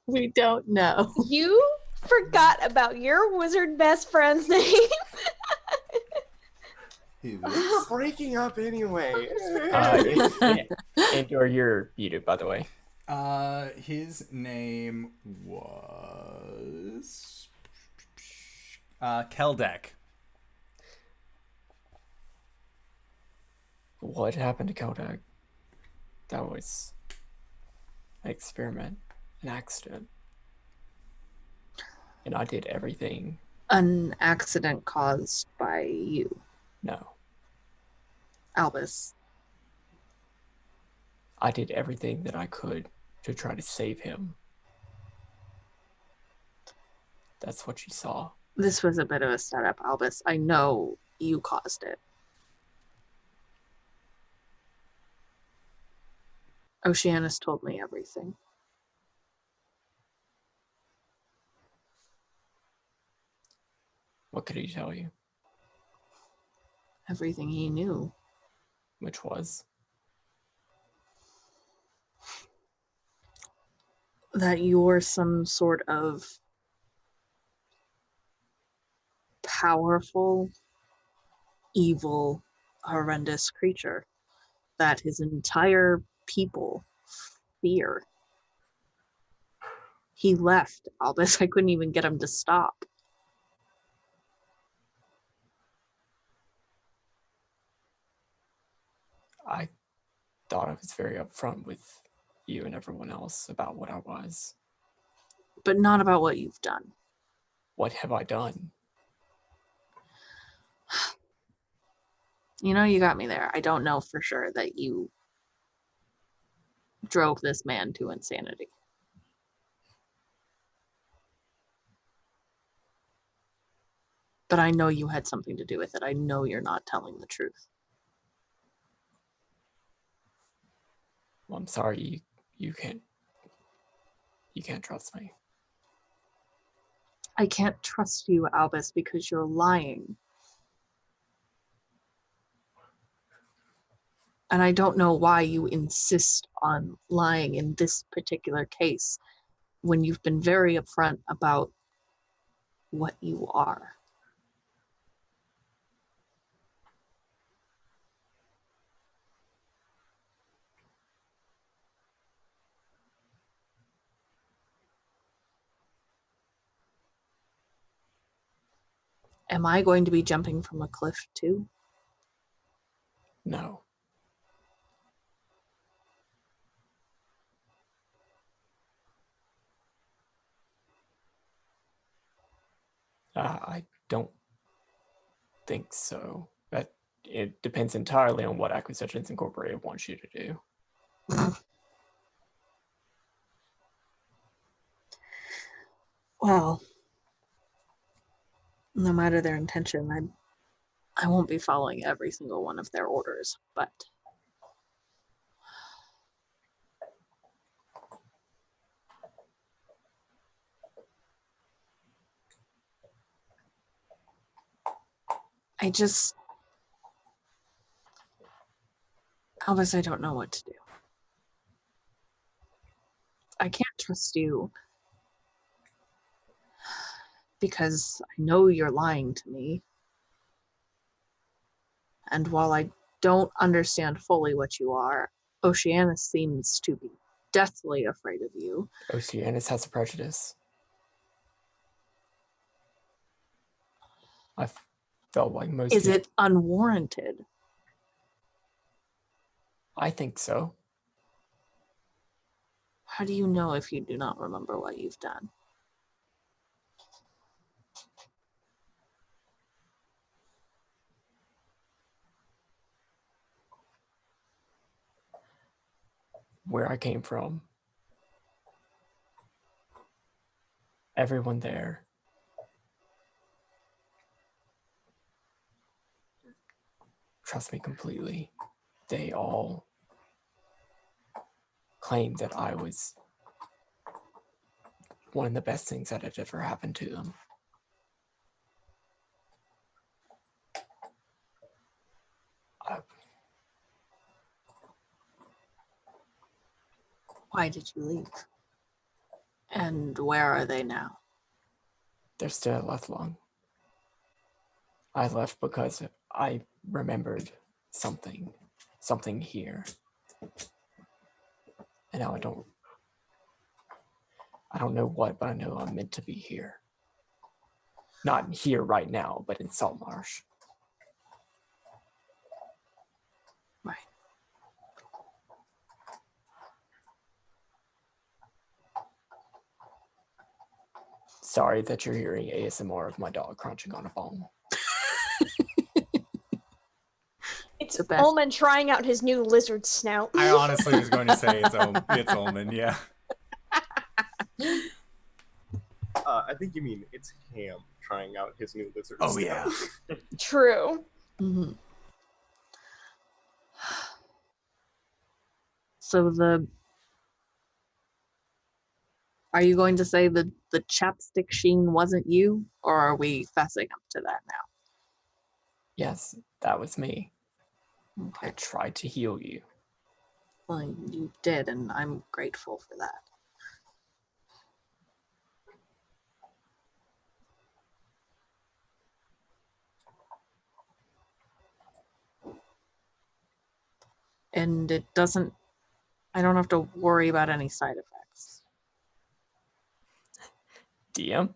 We don't know. You forgot about your wizard best friend's name. We're breaking up anyway. Andor, you're muted, by the way. His name was Keldek. What happened to Kodak? That was an experiment, an accident. And I did everything. An accident caused by you, No. Albus. I did everything that I could to try to save him. That's what you saw. This was a bit of a setup, Albus. I know you caused it. Oceanus told me everything. What could he tell you? Everything he knew. Which was? That you're some sort of powerful, evil, horrendous creature that his entire people fear. He left, Albus. I couldn't even get him to stop. I thought I was very upfront with you and everyone else about what I was. But not about what you've done. What have I done? You know, you got me there. I don't know for sure that you drove this man to insanity. But I know you had something to do with it. I know you're not telling the truth. Well, I'm sorry, you can't trust me. I can't trust you, Albus, because you're lying. And I don't know why you insist on lying in this particular case when you've been very upfront about what you are. Am I going to be jumping from a cliff too? No. I don't think so. it depends entirely on what Acquisitions Incorporated wants you to do. Well, no matter their intention, I won't be following every single one of their orders, but Albus, I don't know what to do. I can't trust you because I know you're lying to me. And while I don't understand fully what you are, Oceanus seems to be deathly afraid of you. Oceanus has a prejudice. I felt like most Is people... it unwarranted? I think so. How do you know if you do not remember what you've done? Where I came from, everyone there trust me completely. They all claimed that I was one of the best things that had ever happened to them. Why did you leave? And where are they now? They're still at Lethlong. I left because I remembered something here. And now I don't know what, but I know I'm meant to be here. Not here right now, but in Saltmarsh. Right. Sorry that you're hearing ASMR of my dog crunching on a bone. It's The best. Ulman trying out his new lizard snout. I honestly was going to say it's Ulman, yeah. I think you mean it's Ham trying out his new lizard. Oh, snout. yeah. True. Mm-hmm. So are you going to say the chapstick sheen wasn't you, or are we fessing up to that now? Yes, that was me. I Okay. tried to heal you. Well, you did, and I'm grateful for that. And I don't have to worry about any side effects. DM?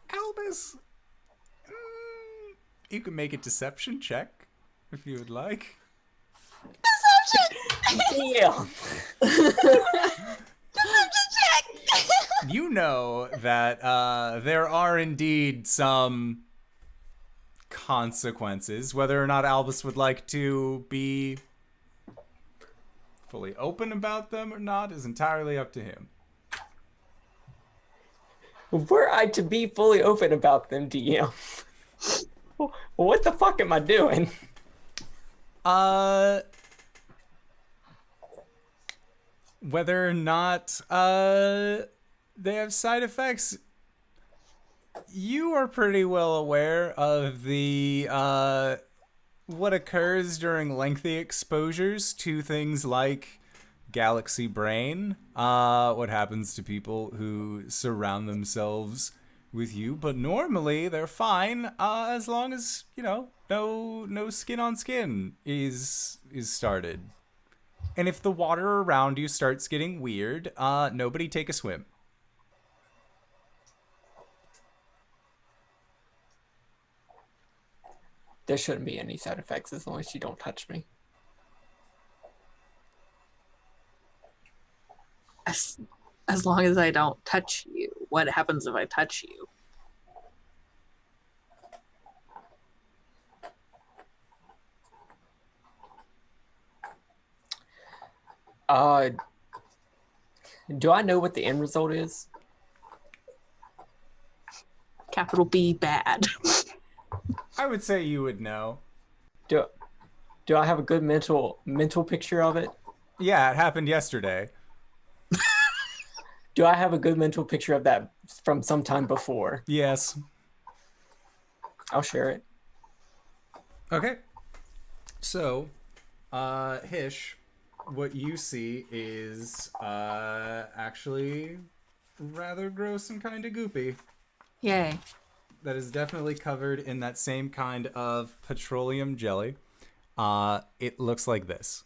Albus, you can make a deception check if you would like. DM! You know that there are indeed some consequences. Whether or not Albus would like to be fully open about them or not is entirely up to him. Were I to be fully open about them, DM? What the fuck am I doing? Whether or not they have side effects, you are pretty well aware of the what occurs during lengthy exposures to things like galaxy brain, what happens to people who surround themselves with you, but normally they're fine as long as, you know, no skin on skin is started. And if the water around you starts getting weird, nobody take a swim. There shouldn't be any side effects as long as you don't touch me. As long as I don't touch you. What happens if I touch you? Uh, do I know what the end result is? Capital B bad. I would say you would know. Do I have a good mental picture of it? Yeah, it happened yesterday. Do I have a good mental picture of that from some time before? Yes. I'll share it. Okay. So, Hish, what you see is actually rather gross and kind of goopy. Yay. That is definitely covered in that same kind of petroleum jelly. It looks like this.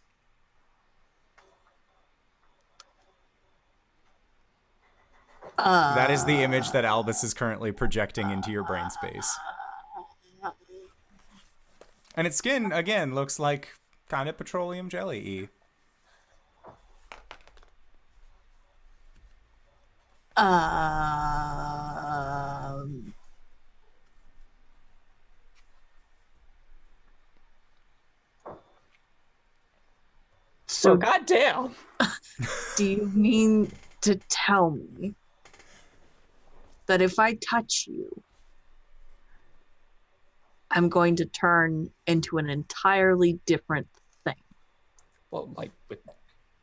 That is the image that Albus is currently projecting into your brain space. And its skin, again, looks like kind of petroleum jelly-y. So goddamn. Do you mean to tell me that if I touch you, I'm going to turn into an entirely different thing? Well, like with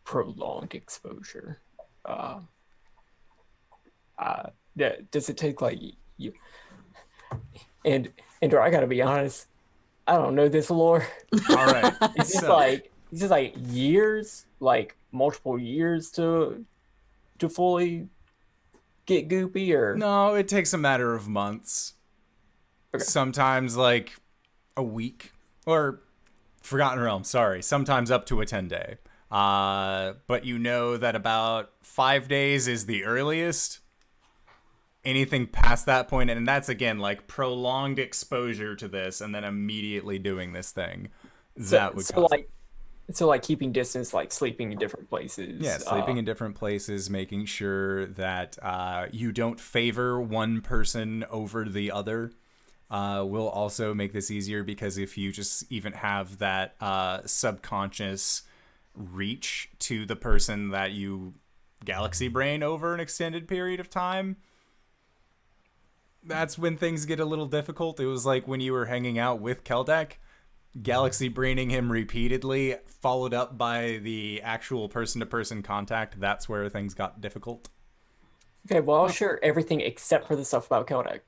prolonged exposure. Does it take like you? And Andrew, I gotta be honest, I don't know this lore. All right. It's just like years, like multiple years to fully get goopy, or No, it takes a matter of months. Okay. Sometimes like a week. Or Forgotten Realm, sorry. Sometimes up to a 10-day. But you know that about 5 days is the earliest. Anything past that point, and that's again like prolonged exposure to this and then immediately doing this thing. That would cause it. So like keeping distance, like sleeping in different places. Yeah, sleeping in different places, making sure that you don't favor one person over the other will also make this easier, because if you just even have that subconscious reach to the person that you galaxy brain over an extended period of time, that's when things get a little difficult. It was like when you were hanging out with Keldek, galaxy braining him repeatedly, followed up by the actual person-to-person contact. That's where things got difficult. Okay, well, I'll share everything except for the stuff about Keldek.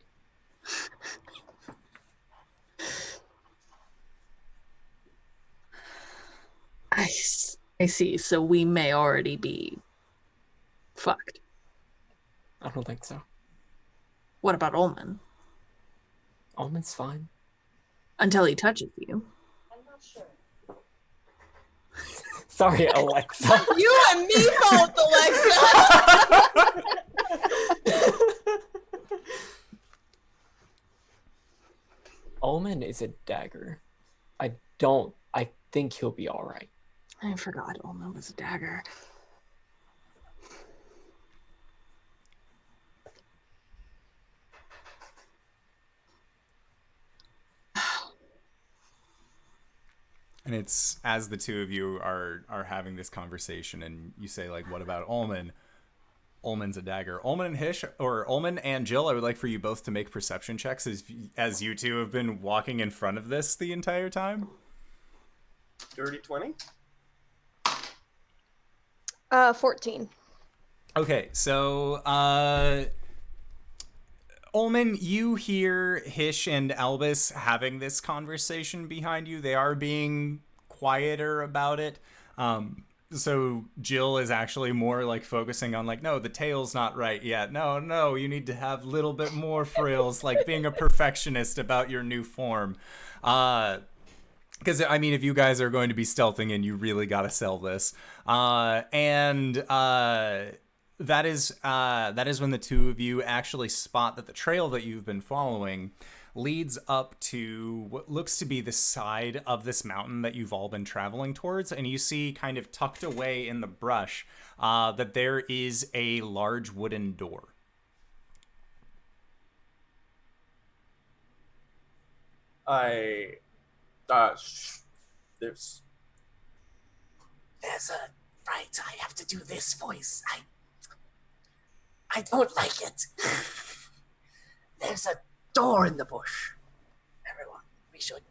I see. So we may already be fucked. I don't think so. What about Ulman? Almond's fine. Until he touches you. Sorry, Alexa. You and me both, Alexa. Ulman is a dagger. I think he'll be all right. I forgot Ulman was a dagger. And it's as the two of you are having this conversation, and you say like, "What about Ulman?" Ulman's a dagger. Ulman and Hish, or Ulman and Jill, I would like for you both to make perception checks as you two have been walking in front of this the entire time. Dirty 20? 14. Okay, so Ulman, you hear Hish and Albus having this conversation behind you. They are being quieter about it. So Jill is actually more like focusing on like, no, the tail's not right yet. No, you need to have a little bit more frills, like being a perfectionist about your new form. Because, I mean, if you guys are going to be stealthing in, you really got to sell this. That is when the two of you actually spot that the trail that you've been following leads up to what looks to be the side of this mountain that you've all been traveling towards. And you see kind of tucked away in the brush that there is a large wooden door. There's a right, I have to do this voice. I don't like it. There's a door in the bush. Everyone, we should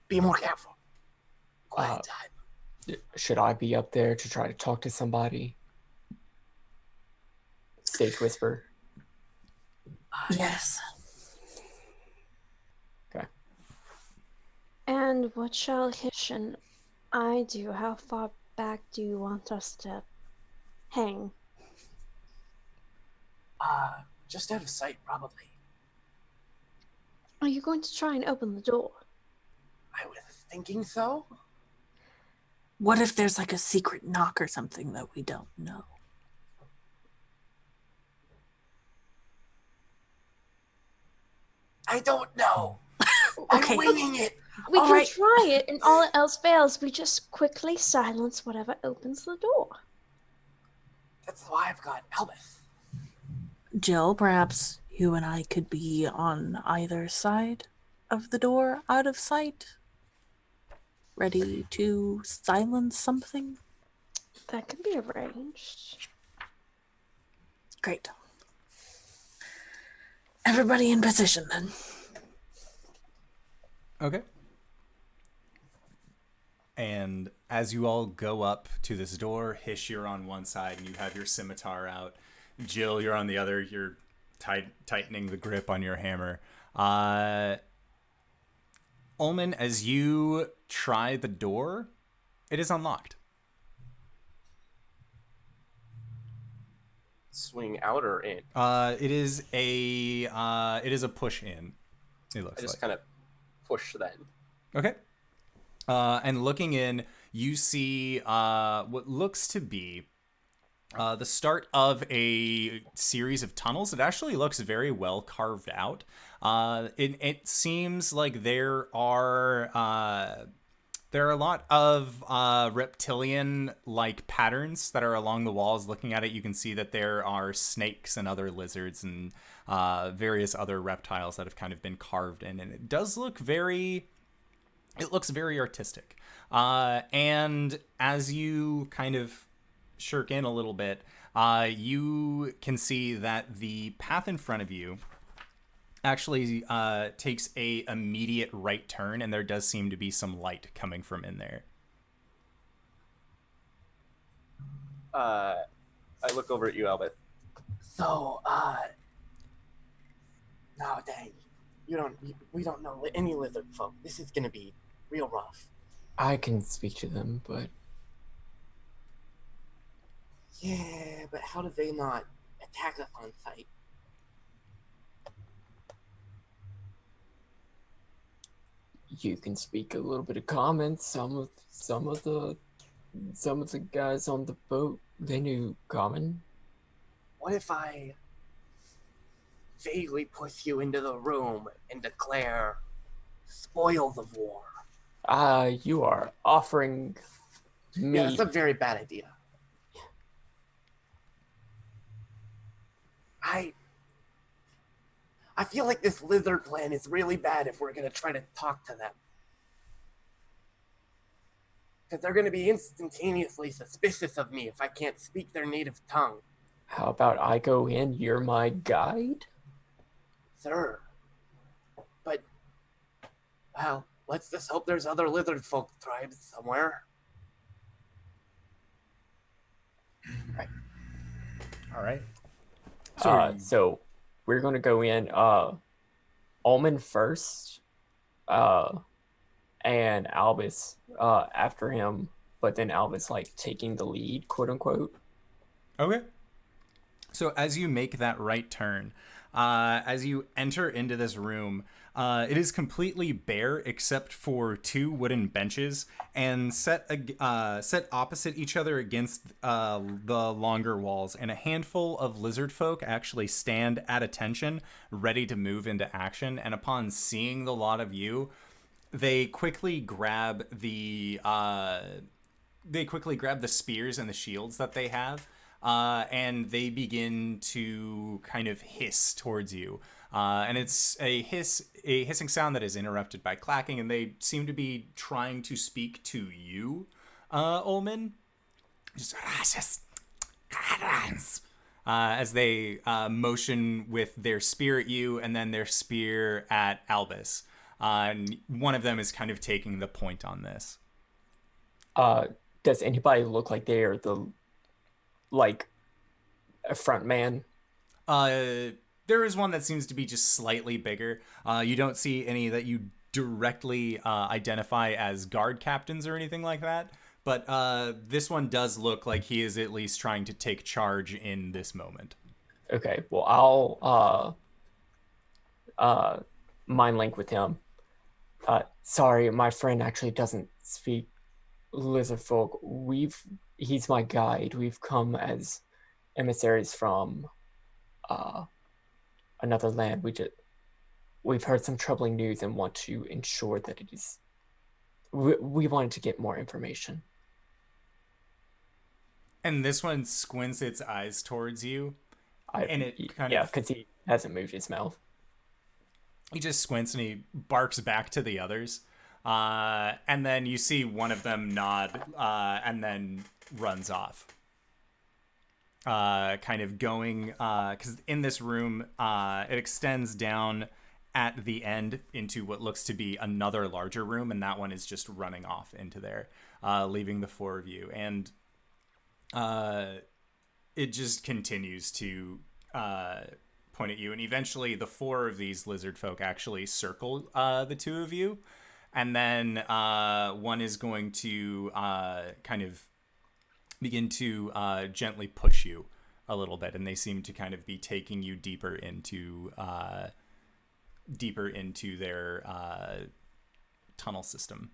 be more careful. Quiet time. Should I be up there to try to talk to somebody? Stage whisper. Yes. Okay. And what shall Hish and I do? How far back do you want us to hang? Just out of sight, probably. Are you going to try and open the door? I was thinking so. What if there's like a secret knock or something that we don't know? I don't know. Okay. I'm winging it. We All can right. try it, and all else fails, we just quickly silence whatever opens the door. That's why I've got Albus. Jill, perhaps you and I could be on either side of the door, out of sight, ready to silence something. That can be arranged. Great. Everybody in position then. Okay. And as you all go up to this door, Hish, you're on one side and you have your scimitar out. Jill, you're on the other. You're tightening the grip on your hammer. Ulman, as you try the door, it is unlocked. Swing out or in? It is a push in. It looks I just like. kind of push then. Okay. And looking in, you see what looks to be the start of a series of tunnels. It actually looks very well carved out. It seems like there are a lot of reptilian-like patterns that are along the walls. Looking at it, you can see that there are snakes and other lizards and various other reptiles that have kind of been carved in. And it does look it looks very artistic. And as you kind of shirk in a little bit, you can see that the path in front of you actually takes a immediate right turn, and there does seem to be some light coming from in there. I look over at you, Albus. So, no, dang. We don't know any lizard folk. This is gonna be real rough. I can speak to them, but Yeah, but how do they not attack us on sight? you can speak a little bit of common. Some of the guys on the boat, they knew common. What if I vaguely push you into the room and declare, spoils of war? You are offering me. Yeah, that's a very bad idea. I feel like this lizard plan is really bad if we're going to try to talk to them. Because they're going to be instantaneously suspicious of me if I can't speak their native tongue. How about I go in? You're my guide? Sir. But, well, let's just hope there's other lizard folk tribes somewhere. All right. So we're gonna go in Ulman first, and Albus after him, but then Albus like taking the lead, quote unquote. Okay. So as you make that right turn, as you enter into this room, it is completely bare except for two wooden benches and set opposite each other against the longer walls. And a handful of lizard folk actually stand at attention, ready to move into action. And upon seeing the lot of you, they quickly grab the spears and the shields that they have. And they begin to kind of hiss towards you. And it's a hissing sound that is interrupted by clacking, and they seem to be trying to speak to you, Ulman. just as they motion with their spear at you and then their spear at Albus. And one of them is kind of taking the point on this. Does anybody look like they are the a front man? There is one that seems to be just slightly bigger. You don't see any that you directly identify as guard captains or anything like that. But this one does look like he is at least trying to take charge in this moment. Okay, well, I'll mind link with him. Sorry, my friend actually doesn't speak Lizardfolk. He's my guide. We've come as emissaries from another land. We've heard some troubling news and want to ensure that it is. We wanted to get more information. And this one squints its eyes towards you, because he hasn't moved his mouth. He just squints and he barks back to the others. And then you see one of them nod and then runs off. Kind of going, because in this room, it extends down at the end into what looks to be another larger room, and that one is just running off into there, leaving the four of you. And it just continues to point at you, and eventually the four of these lizard folk actually circle the two of you, and then one is going to kind of begin to gently push you a little bit, and they seem to kind of be taking you deeper into their tunnel system.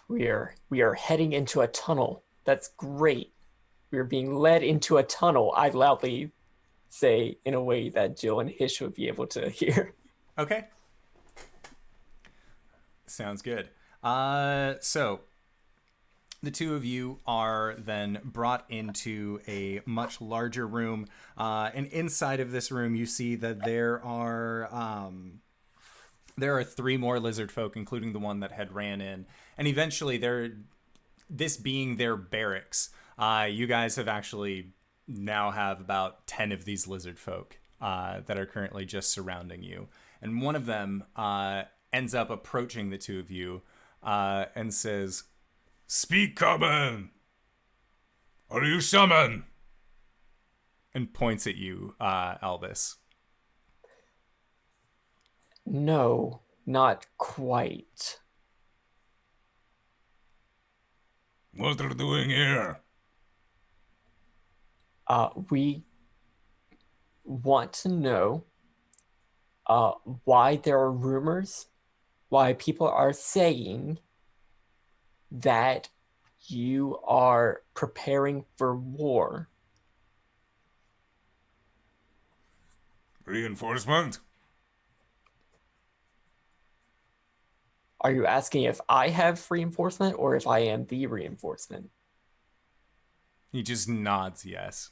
We are heading into a tunnel. That's great. We're being led into a tunnel, I loudly say, in a way that Jill and Hish would be able to hear. Okay. Sounds good. So the two of you are then brought into a much larger room. And inside of this room, you see that there are three more lizard folk, including the one that had ran in. And eventually, this being their barracks, you guys have actually now have about 10 of these lizard folk that are currently just surrounding you. And one of them ends up approaching the two of you and says, "Speak, common! Are you summoned?" And points at you, Albus. No, not quite. What are you doing here? We want to know why there are rumors, why people are saying that you are preparing for war. Reinforcement? Are you asking if I have reinforcement or if I am the reinforcement? He just nods yes.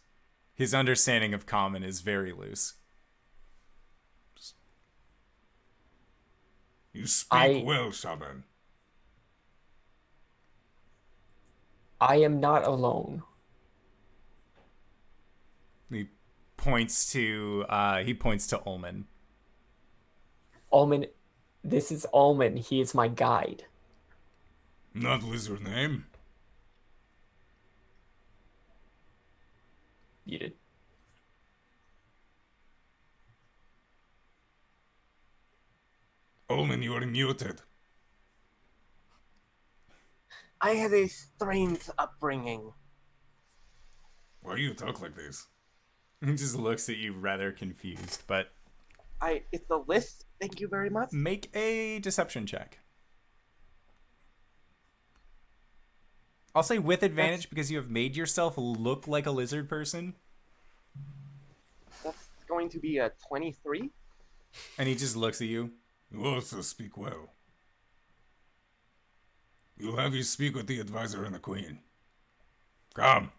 His understanding of common is very loose. You speak well, Shaman. I am not alone. He points to Ulman. Ulman, this is Ulman. He is my guide. Not lizard name. Muted. Ulman, you are muted. I had a strange upbringing. Why you talk like this? He just looks at you rather confused, but... It's a list, thank you very much. Make a deception check. I'll say with advantage because you have made yourself look like a lizard person. That's going to be a 23. And he just looks at you. You also speak well. You'll have you speak with the advisor and the queen. Come.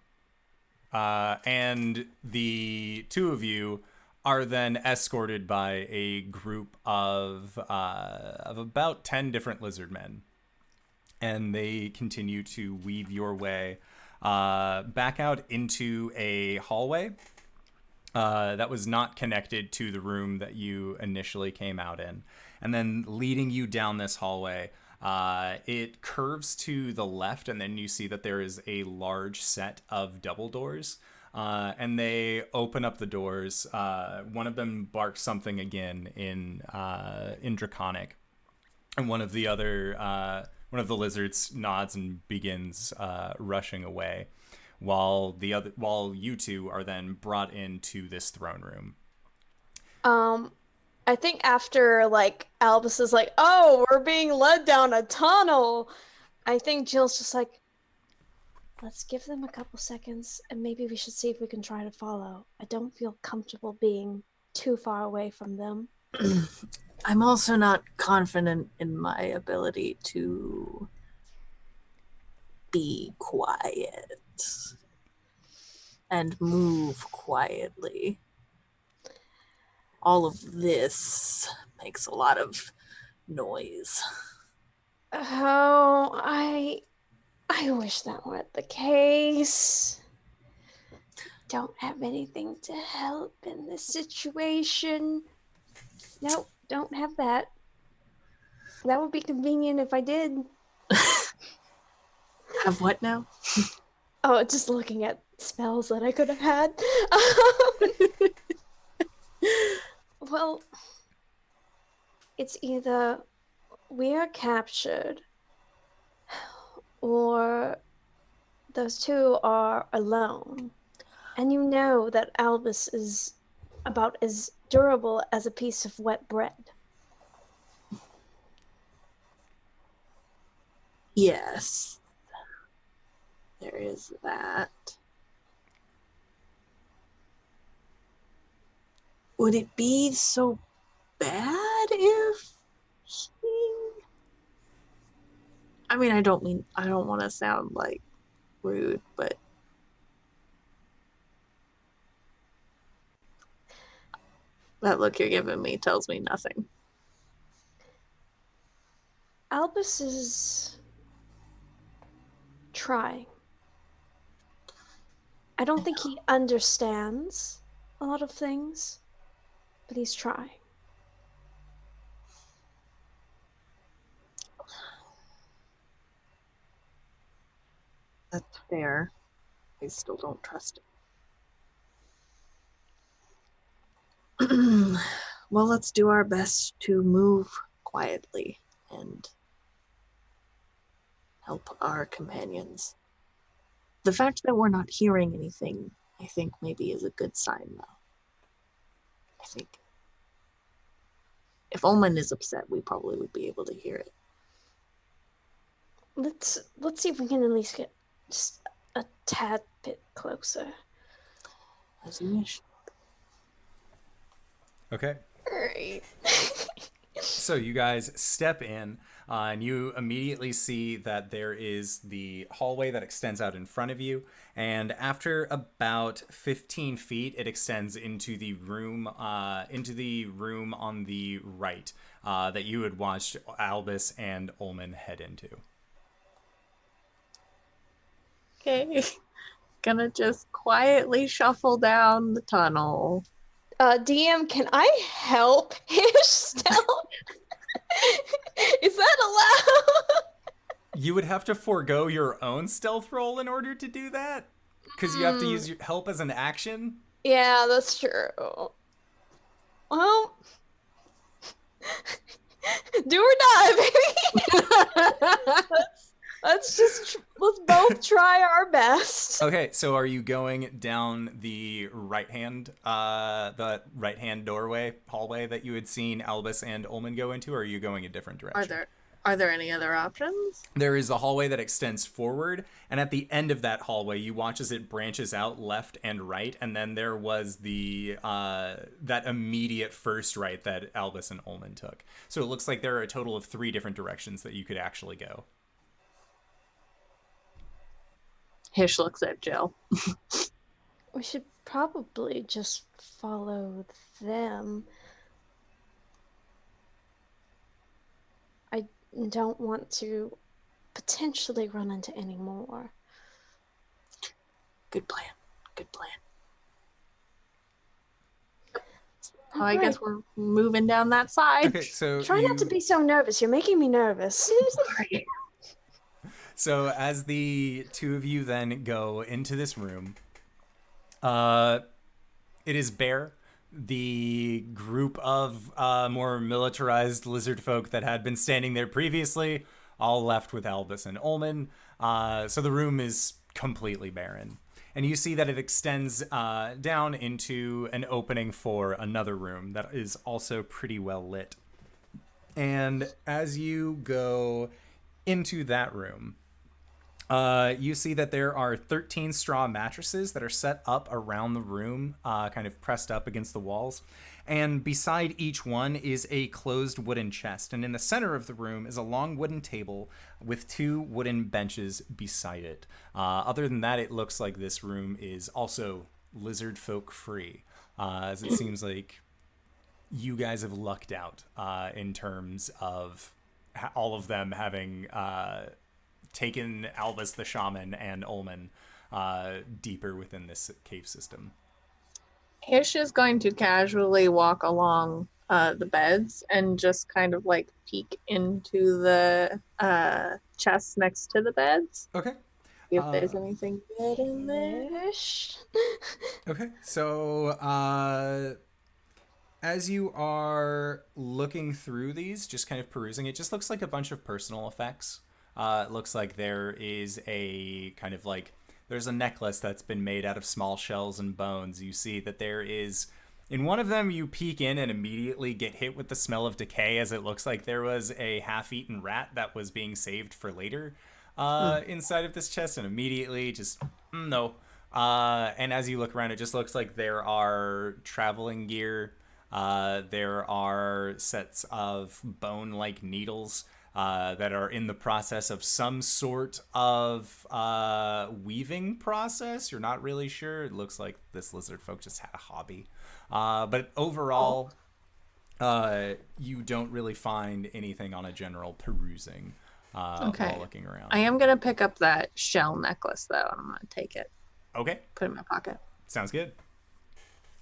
And the two of you are then escorted by a group of about 10 different lizard men. And they continue to weave your way back out into a hallway that was not connected to the room that you initially came out in. And then leading you down this hallway, it curves to the left, and then you see that there is a large set of double doors. And they open up the doors. One of them barks something again in Draconic, and one of the lizards nods and begins rushing away, while you two are then brought into this throne room. I think after like Albus is like, "Oh, we're being led down a tunnel," I think Jill's just like, "Let's give them a couple seconds, and maybe we should see if we can try to follow. I don't feel comfortable being too far away from them." I'm also not confident in my ability to be quiet and move quietly. All of this makes a lot of noise. Oh, I wish that weren't the case. Don't have anything to help in this situation. Nope, don't have that. That would be convenient if I did. Have what now? Oh, just looking at spells that I could have had. Well, it's either we are captured or those two are alone. And you know that Albus is about as durable as a piece of wet bread. Yes. There is that. Would it be so bad if I mean, I don't want to sound like rude, but that look you're giving me tells me nothing. Albus is trying. I don't think he understands a lot of things, but he's trying. That's fair. I still don't trust him. Well, let's do our best to move quietly and help our companions. The fact that we're not hearing anything, I think maybe is a good sign, though. I think if Ulman is upset, we probably would be able to hear it. Let's see if we can at least get just a tad bit closer. As you wish. Okay. Great. So you guys step in, and you immediately see that there is the hallway that extends out in front of you, and after about 15 feet, it extends into the room on the right that you had watched Albus and Ulman head into. Okay. Gonna just quietly shuffle down the tunnel. DM, can I help Hish still? Is that allowed? You would have to forego your own stealth roll in order to do that, because you have to use your help as an action. Yeah, that's true. Well, do or die, baby. let's both try our best. Okay, so are you going down the right hand hallway that you had seen Albus and Ulman go into, or are you going a different direction? Are there any other options? There is a hallway that extends forward, and at the end of that hallway, you watch as it branches out left and right, and then there was the that immediate first right that Albus and Ulman took. So it looks like there are a total of 3 different directions that you could actually go. Hish looks at Jill. We should probably just follow them. I don't want to potentially run into any more. Good plan. Good plan. All I guess right. we're moving down that side. Okay, so Try not to be so nervous. You're making me nervous. Sorry. So as the two of you then go into this room, it is bare. The group of more militarized lizard folk that had been standing there previously all left with Albus and Ulman. So the room is completely barren. And you see that it extends down into an opening for another room that is also pretty well lit. And as you go into that room, you see that there are 13 straw mattresses that are set up around the room, kind of pressed up against the walls. And beside each one is a closed wooden chest. And in the center of the room is a long wooden table with 2 wooden benches beside it. Other than that, it looks like this room is also lizard folk free, as it seems like you guys have lucked out in terms of all of them having taken Albus the shaman and Ulman deeper within this cave system. Hish is going to casually walk along the beds and just kind of like peek into the chest next to the beds. Okay. See if there's anything good in there. Ish. Okay. So as you are looking through these, just kind of perusing, it just looks like a bunch of personal effects. It looks like there is a kind of like, there's a necklace that's been made out of small shells and bones. You see that there is, in one of them, you peek in and immediately get hit with the smell of decay, as it looks like there was a half-eaten rat that was being saved for later inside of this chest, and immediately just, no. And as you look around, it just looks like there are traveling gear. There are sets of bone-like needles that are in the process of some sort of weaving process. You're not really sure. It looks like this lizard folk just had a hobby. But overall, you don't really find anything on a general perusing while looking around. I am gonna pick up that shell necklace though, and I'm gonna take it. Okay. Put it in my pocket. Sounds good.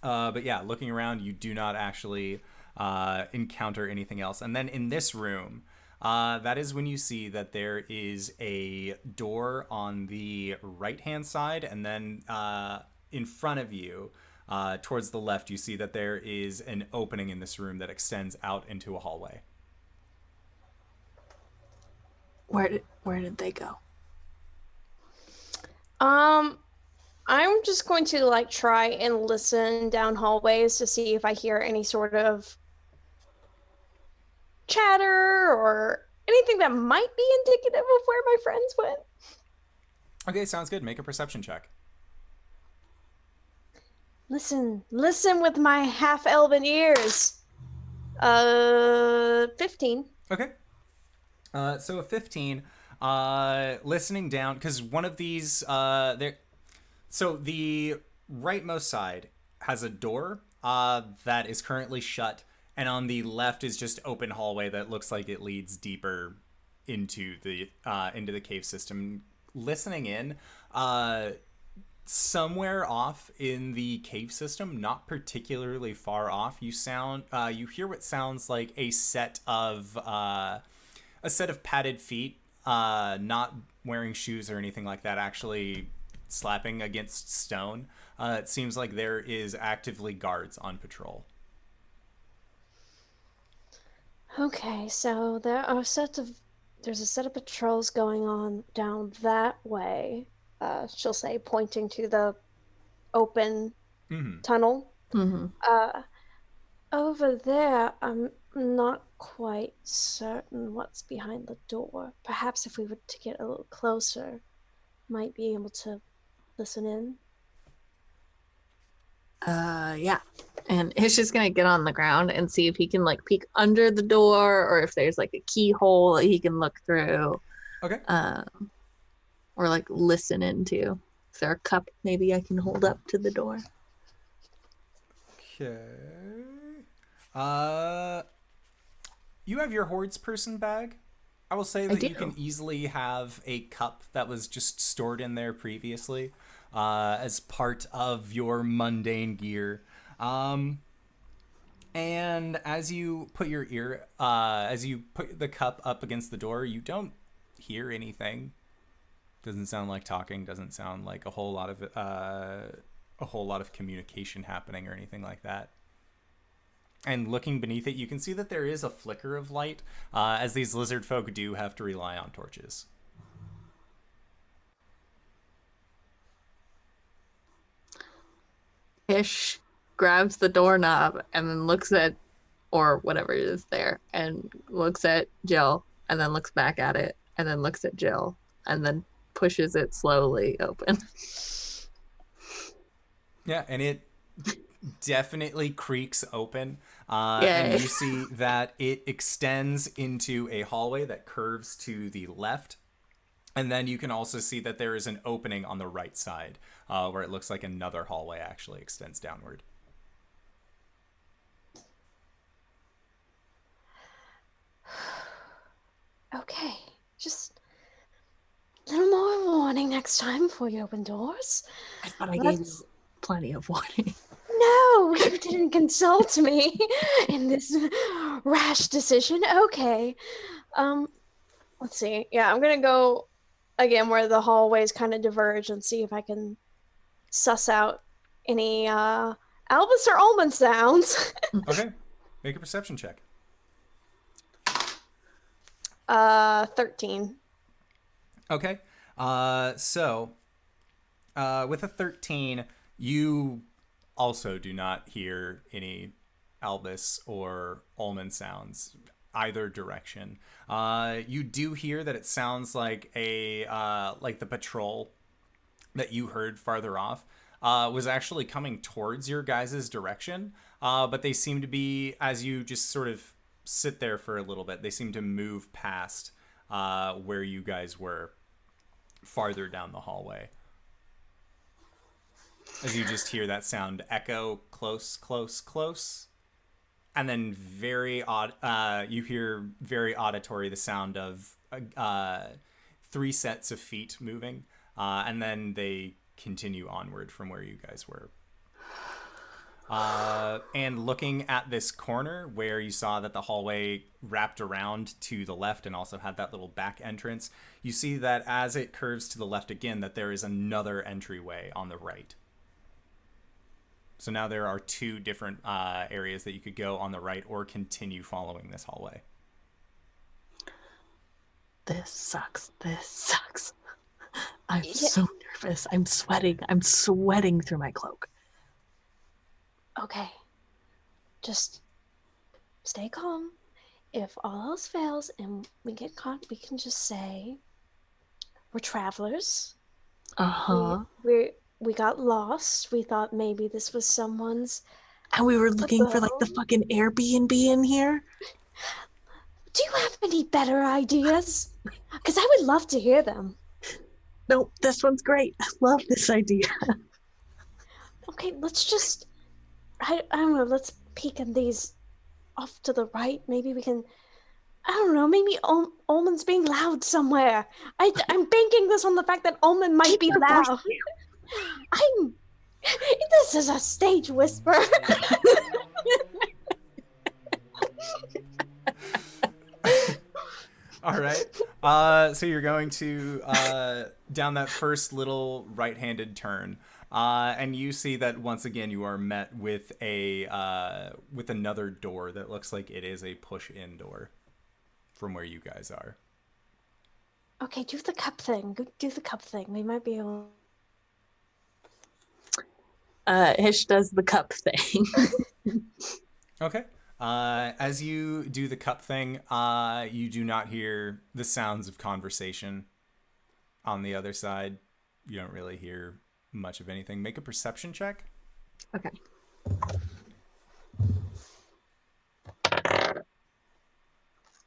But yeah, looking around, you do not actually encounter anything else. And then in this room, that is when you see that there is a door on the right-hand side, and then in front of you, towards the left, you see that there is an opening in this room that extends out into a hallway. Where did they go? I'm just going to like try and listen down hallways to see if I hear any sort of chatter or anything that might be indicative of where my friends went. Okay, sounds good. Make a perception check. Listen with my half-elven ears. 15. Okay. So a 15, listening down, because one of these, there. So the rightmost side has a door that is currently shut, and on the left is just open hallway that looks like it leads deeper into the cave system. Listening in, somewhere off in the cave system, not particularly far off, you hear what sounds like a set of padded feet, not wearing shoes or anything like that, actually slapping against stone. It seems like there is actively guards on patrol. Okay, so there's a set of patrols going on down that way. She'll say, pointing to the open tunnel. Mm-hmm. Over there, I'm not quite certain what's behind the door. Perhaps if we were to get a little closer, might be able to listen in. Yeah. And Hish is gonna get on the ground and see if he can like peek under the door or if there's like a keyhole that he can look through. Okay. Or like listen into. Is there a cup maybe I can hold up to the door? Okay. You have your Hordes person bag. I will say that you can easily have a cup that was just stored in there previously. as part of your mundane gear. And as you put as you put the cup up against the door, you don't hear anything. Doesn't sound like talking. Doesn't sound like a whole lot of communication happening or anything like that. And looking beneath it, you can see that there is a flicker of light, as these lizard folk do have to rely on torches. Hish grabs the doorknob and then looks at, or whatever it is there, and looks at Jill, and then looks back at it, and then looks at Jill, and then pushes it slowly open. Yeah, and it definitely creaks open. Yay. And you see that it extends into a hallway that curves to the left. And then you can also see that there is an opening on the right side, where it looks like another hallway actually extends downward. Okay, just a little more warning next time before you open doors. I thought I gave you plenty of warning. No, you didn't consult me in this rash decision. Okay. Let's see. Yeah, I'm gonna go again where the hallways kind of diverge and see if I can suss out any Albus or Ulman sounds. Okay, make a perception check. 13. Okay. So with a 13, you also do not hear any Albus or Ulman sounds either direction. You do hear that it sounds like like the patrol that you heard farther off was actually coming towards your guys' direction, but they seem to be, as you just sort of sit there for a little bit, they seem to move past where you guys were farther down the hallway. As you just hear that sound echo close, close, close. And then very odd, you hear very auditory the sound of 3 sets of feet moving. And then they continue onward from where you guys were. And looking at this corner where you saw that the hallway wrapped around to the left and also had that little back entrance, you see that as it curves to the left again, that there is another entryway on the right. So now there are 2 different areas that you could go on the right or continue following this hallway. This sucks. This sucks. I'm so nervous. I'm sweating. I'm sweating through my cloak. Okay. Just stay calm. If all else fails and we get caught, we can just say we're travelers. Uh-huh. We got lost. We thought maybe this was someone's. And we were looking for like the fucking Airbnb in here. Do you have any better ideas? Because I would love to hear them. No, this one's great. I love this idea. Okay, let's just. I don't know. Let's peek at these off to the right. Maybe we can. I don't know. Maybe Ulman's being loud somewhere. I'm banking this on the fact that Ulman might be loud. This is a stage whisper. All right. So you're going to down that first little right-handed turn, and you see that once again you are met with with another door that looks like it is a push-in door from where you guys are. Okay, do the cup thing. Do the cup thing. We might be able. Hish does the cup thing. Okay. As you do the cup thing, you do not hear the sounds of conversation on the other side. You don't really hear much of anything. Make a perception check. Okay.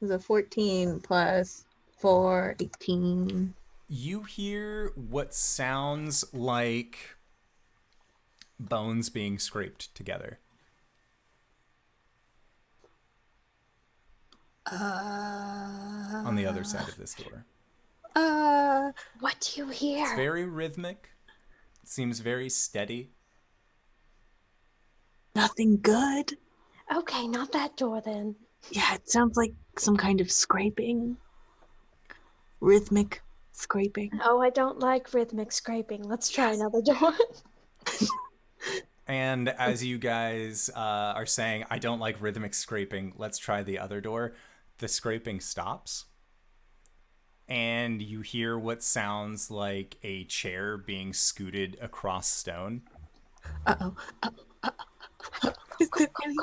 It's a 14 plus 4, 18. You hear what sounds like bones being scraped together. On the other side of this door. What do you hear? It's very rhythmic. seems very steady. Nothing good. Okay, not that door then. Yeah, it sounds like some kind of scraping. Rhythmic scraping. Oh, I don't like rhythmic scraping. Let's try another door. And as you guys are saying, I don't like rhythmic scraping, let's try the other door, the scraping stops. And you hear what sounds like a chair being scooted across stone. Uh-oh. Is there any...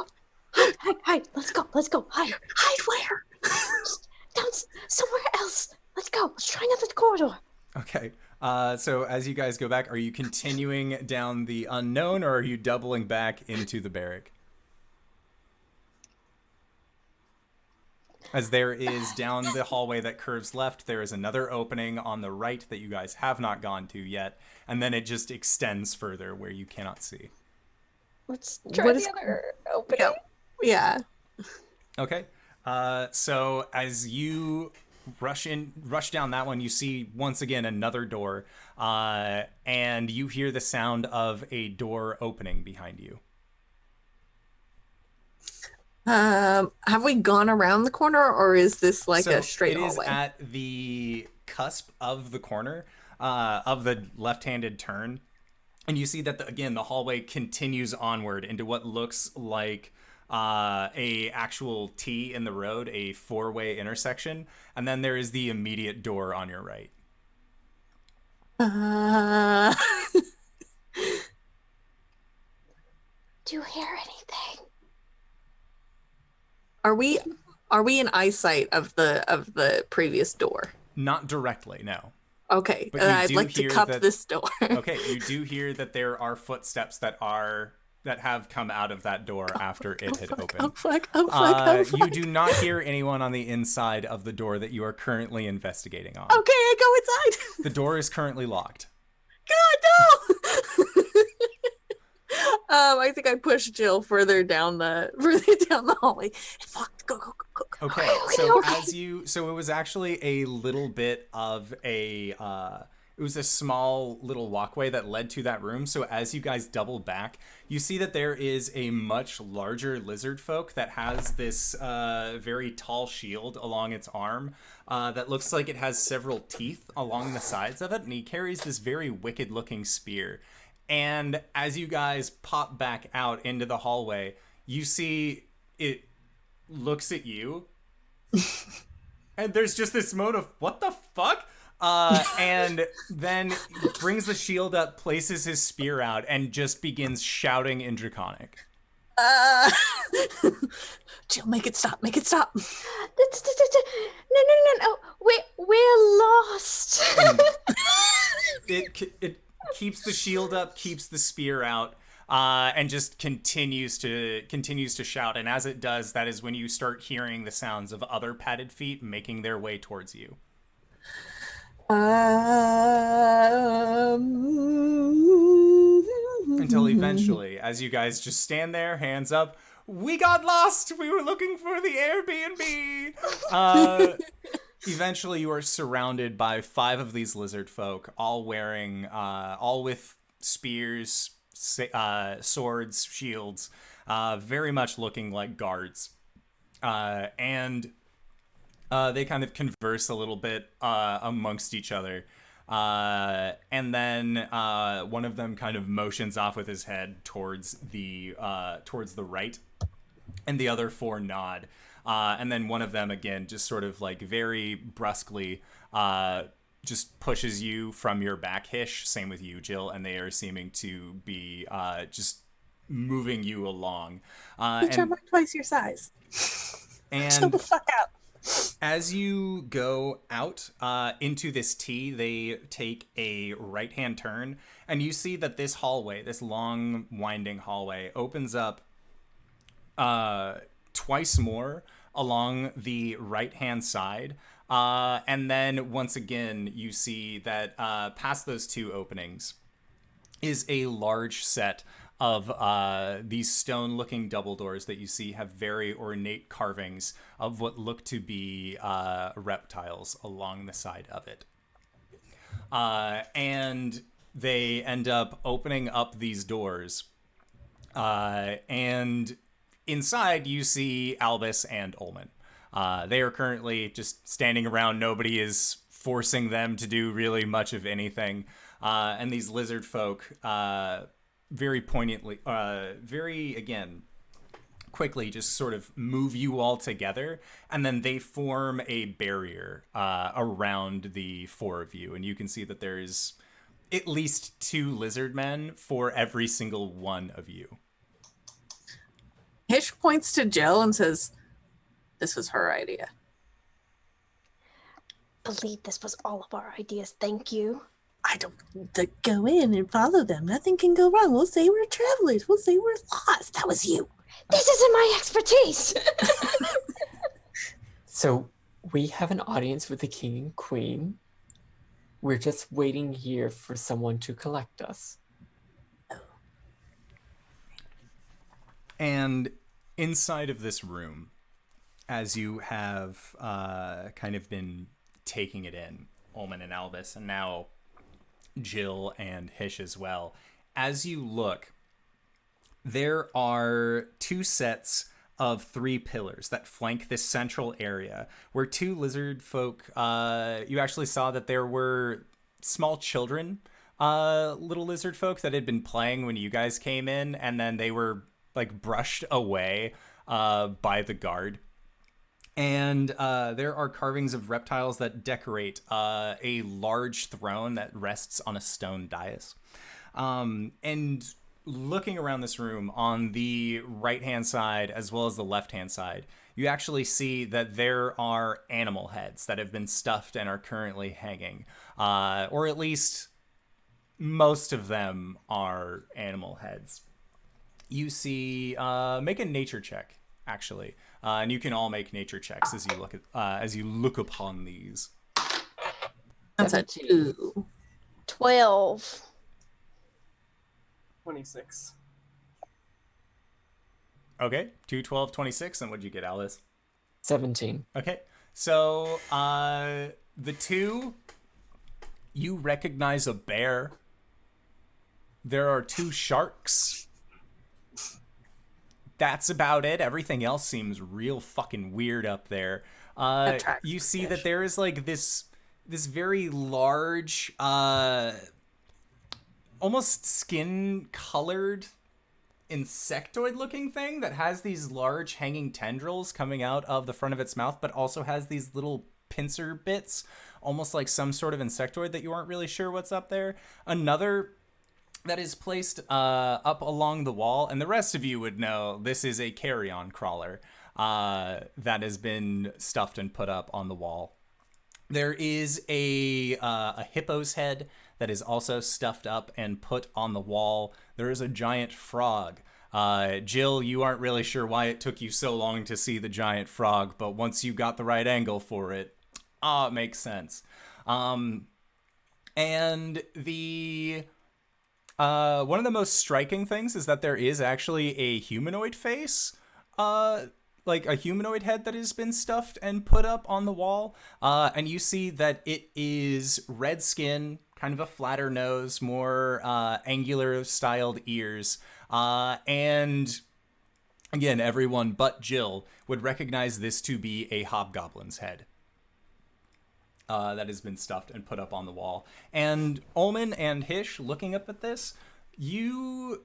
Hide, let's go, hide. Hide where? Down somewhere else. Let's go, let's try another corridor. Okay. So as you guys go back, are you continuing down the unknown, or are you doubling back into the barrack? As there is down the hallway that curves left, there is another opening on the right that you guys have not gone to yet, and then it just extends further where you cannot see. Let's try What the is- other opening. Yeah. Okay. So as you rush down that one, you see once again another door, and you hear the sound of a door opening behind you. Have we gone around the corner, or is this like a straight hallway? It is at the cusp of the corner, of the left-handed turn, and you see that the hallway continues onward into what looks like a actual T in the road, a 4-way intersection, and then there is the immediate door on your right. Do you hear anything? Are we in eyesight of the previous door? Not directly, no. Okay, But you I'd do like to hear cup that- this door. Okay, you do hear that there are footsteps that have come out of that door after it had Oh opened. fuck! Oh fuck! You do not hear anyone on the inside of the door that you are currently investigating on. Okay, I go inside. The door is currently locked. God no! I think I pushed Jill further down the hallway. It's locked. Go. Okay, so it was actually a little bit of a it was a small little walkway that led to that room. So as you guys double back, you see that there is a much larger lizardfolk that has this very tall shield along its arm that looks like it has several teeth along the sides of it, and he carries this very wicked looking spear. And as you guys pop back out into the hallway, you see it looks at you, and there's just this moment of, what the fuck? And then brings the shield up, places his spear out, and just begins shouting in Draconic. Jill, make it stop. Make it stop. No. We're lost. And it keeps the shield up, keeps the spear out, and just continues to shout. And as it does, that is when you start hearing the sounds of other padded feet making their way towards you. Until eventually, as you guys just stand there, hands up, we got lost! We were looking for the Airbnb! Eventually, you are surrounded by 5 of these lizard folk, all wearing, all with spears, swords, shields, very much looking like guards. And they kind of converse a little bit amongst each other. And then one of them kind of motions off with his head towards the right, and the other 4 nod. And then one of them, again, just sort of like very brusquely just pushes you from your back, Hish. Same with you, Jill, and they are seeming to be just moving you along. Bitch, I'm like twice your size. Chill And the fuck out. as you go out into this T, they take a right-hand turn, and you see that this hallway, this long, winding hallway, opens up twice more along the right-hand side. And then, once again, you see that past those 2 openings is a large set of these stone-looking double doors that you see have very ornate carvings of what look to be reptiles along the side of it. And they end up opening up these doors. And inside you see Albus and Ulman. They are currently just standing around. Nobody is forcing them to do really much of anything. And these lizard folk, very poignantly, quickly just sort of move you all together, and then they form a barrier around the four of you. And you can see that there's at least 2 lizard men for every single one of you. Hish points to Jill and says, "This was her idea." Believe this was all of our ideas. Thank you. I don't need to go in and follow them. Nothing can go wrong. We'll say we're travelers. We'll say we're lost. That was you. This isn't my expertise. So we have an audience with the king and queen. We're just waiting here for someone to collect us. And inside of this room, as you have kind of been taking it in, Ulman and Albus, and now Jill and Hish as well, as you look, there are 2 sets of 3 pillars that flank this central area where 2 lizard folk, you actually saw that there were small children, little lizard folk that had been playing when you guys came in, and then they were like brushed away by the guard. And there are carvings of reptiles that decorate a large throne that rests on a stone dais. And looking around this room on the right-hand side as well as the left-hand side, you actually see that there are animal heads that have been stuffed and are currently hanging. Or at least most of them are animal heads. You see, make a nature check, actually. And you can all make nature checks as you look upon these. That's a 2. 12. 26. Okay, 2, 12, 26. And what'd you get, Alice? 17. Okay, so the 2, you recognize a bear. There are 2 sharks. That's about it. Everything else seems real fucking weird up there. You see that there is like this very large, almost skin-colored insectoid-looking thing that has these large hanging tendrils coming out of the front of its mouth, but also has these little pincer bits, almost like some sort of insectoid that you aren't really sure what's up there. Another that is placed up along the wall, and the rest of you would know this is a carrion crawler that has been stuffed and put up on the wall. There is a hippo's head that is also stuffed up and put on the wall. There is a giant frog. Jill, you aren't really sure why it took you so long to see the giant frog, but once you got the right angle for it, it makes sense. And the one of the most striking things is that there is actually a humanoid face, like a humanoid head that has been stuffed and put up on the wall. And you see that it is red skin, kind of a flatter nose, more angular styled ears. And again, everyone but Jill would recognize this to be a hobgoblin's head. That has been stuffed and put up on the wall. And Ulman and Hish, looking up at this, you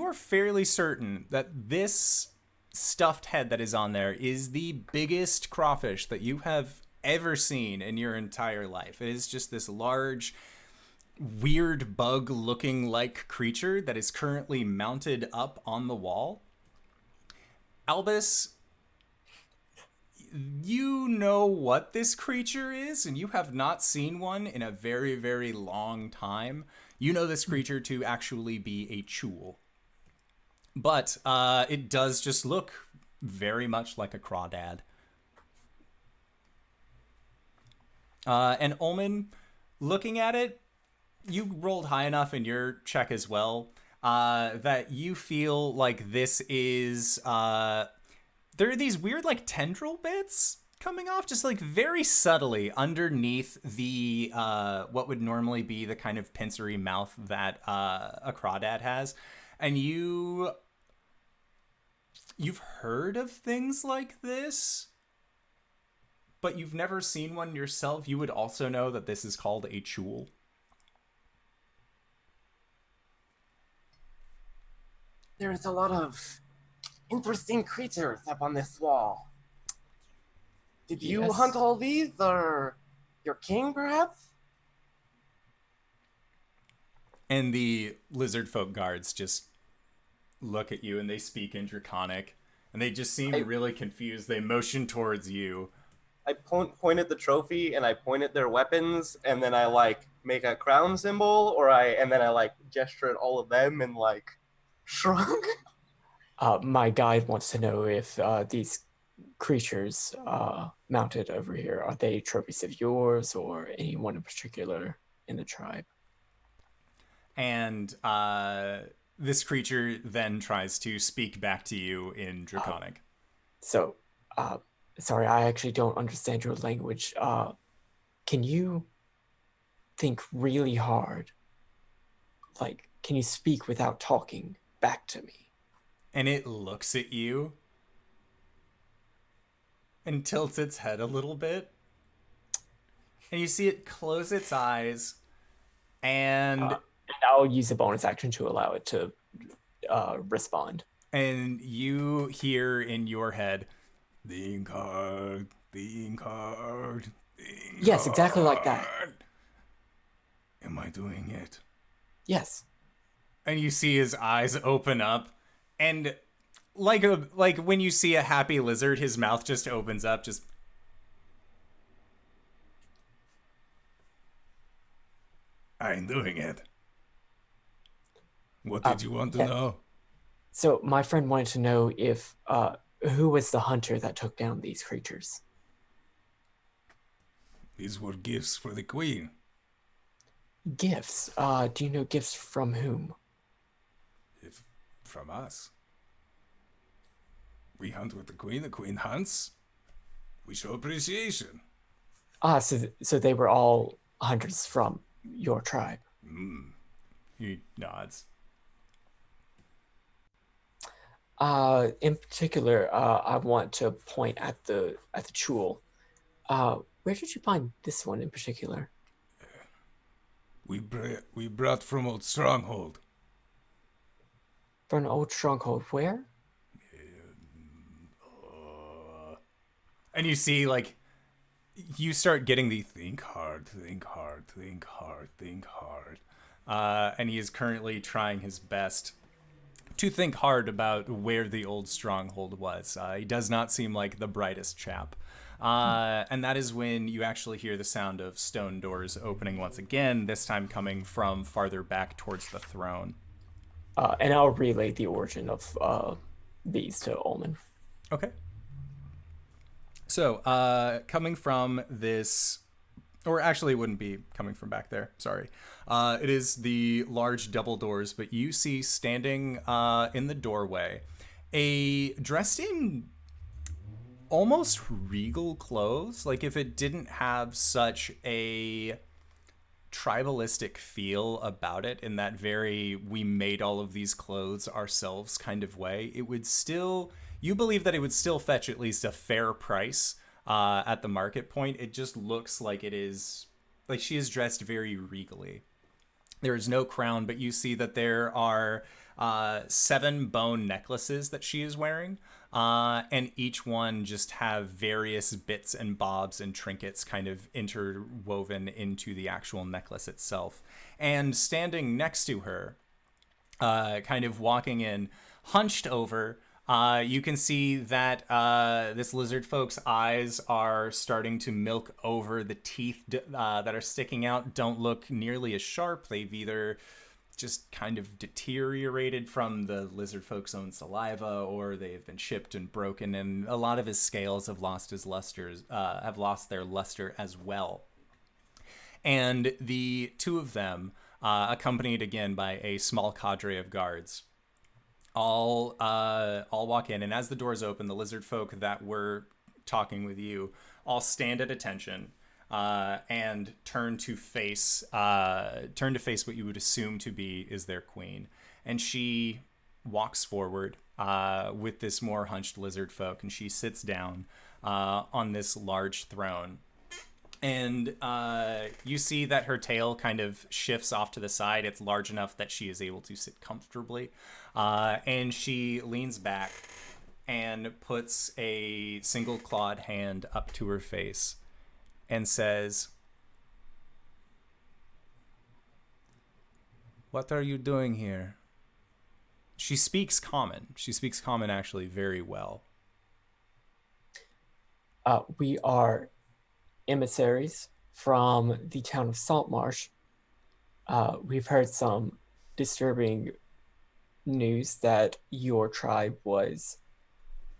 are fairly certain that this stuffed head that is on there is the biggest crawfish that you have ever seen in your entire life. It is just this large, weird bug-looking like creature that is currently mounted up on the wall. Albus, you know what this creature is, and you have not seen one in a very, very long time. You know this creature to actually be a chul. But it does just look very much like a crawdad. And Ulman, looking at it, you rolled high enough in your check as well that you feel like this is... there are these weird like tendril bits coming off, just like very subtly underneath the what would normally be the kind of pincery mouth that a crawdad has. And you've heard of things like this, but you've never seen one yourself. You would also know that this is called a chul. There's a lot of interesting creatures up on this wall. Did you Yes. hunt all these, or your king, perhaps? And the Lizardfolk guards just look at you and they speak in Draconic. And they just seem really confused. They motion towards you. I point at the trophy, and I point at their weapons, and then I, like, make a crown symbol, and then I, like, gesture at all of them and, like, shrug. My guide wants to know if these creatures mounted over here, are they trophies of yours or anyone in particular in the tribe? And this creature then tries to speak back to you in Draconic. Sorry, I actually don't understand your language. Can you think really hard? Like, can you speak without talking back to me? And it looks at you and tilts its head a little bit. And you see it close its eyes. And I'll use a bonus action to allow it to respond. And you hear in your head, think hard, think hard, think Yes, exactly like that. hard. Am I doing it? Yes. And you see his eyes open up, and like when you see a happy lizard, his mouth just opens up, just. I'm doing it. What did you want to know? So my friend wanted to know if who was the hunter that took down these creatures? These were gifts for the queen. Gifts. Do you know gifts from whom? If from us. We hunt with the queen hunts. We show appreciation. So they were all hunters from your tribe. He nods. In particular, I want to point at the chul. Where did you find this one in particular? We brought from old stronghold. From an old stronghold. Where? And you see, like, you start getting the think hard, think hard, think hard, think hard. And he is currently trying his best to think hard about where the old stronghold was. He does not seem like the brightest chap. And that is when you actually hear the sound of stone doors opening once again, this time coming from farther back towards the throne. And I'll relay the origin of these to Ulman. Okay. So, coming from this, or actually it wouldn't be coming from back there, sorry. It is the large double doors, but you see standing in the doorway, dressed in almost regal clothes. Like if it didn't have such a tribalistic feel about it, in that very, we made all of these clothes ourselves kind of way, it would still... You believe that it would still fetch at least a fair price at the market point. It just looks like it is, like she is dressed very regally. There is no crown, but you see that there are 7 bone necklaces that she is wearing, and each one just have various bits and bobs and trinkets kind of interwoven into the actual necklace itself. And standing next to her, kind of walking in, hunched over, you can see that this lizard folk's eyes are starting to milk over. The teeth that are sticking out don't look nearly as sharp. They've either just kind of deteriorated from the lizard folk's own saliva, or they've been chipped and broken, and a lot of his scales have lost his lusters, have lost their luster as well. And the two of them, accompanied again by a small cadre of guards, all walk in, and as the doors open, the lizard folk that were talking with you all stand at attention and turn to face what you would assume to be is their queen. And she walks forward with this more hunched lizard folk, and she sits down on this large throne. And you see that her tail kind of shifts off to the side. It's large enough that she is able to sit comfortably. And she leans back and puts a single clawed hand up to her face and says, "What are you doing here?" She speaks common. She speaks common actually very well. We are emissaries from the town of Saltmarsh. We've heard some disturbing news that your tribe was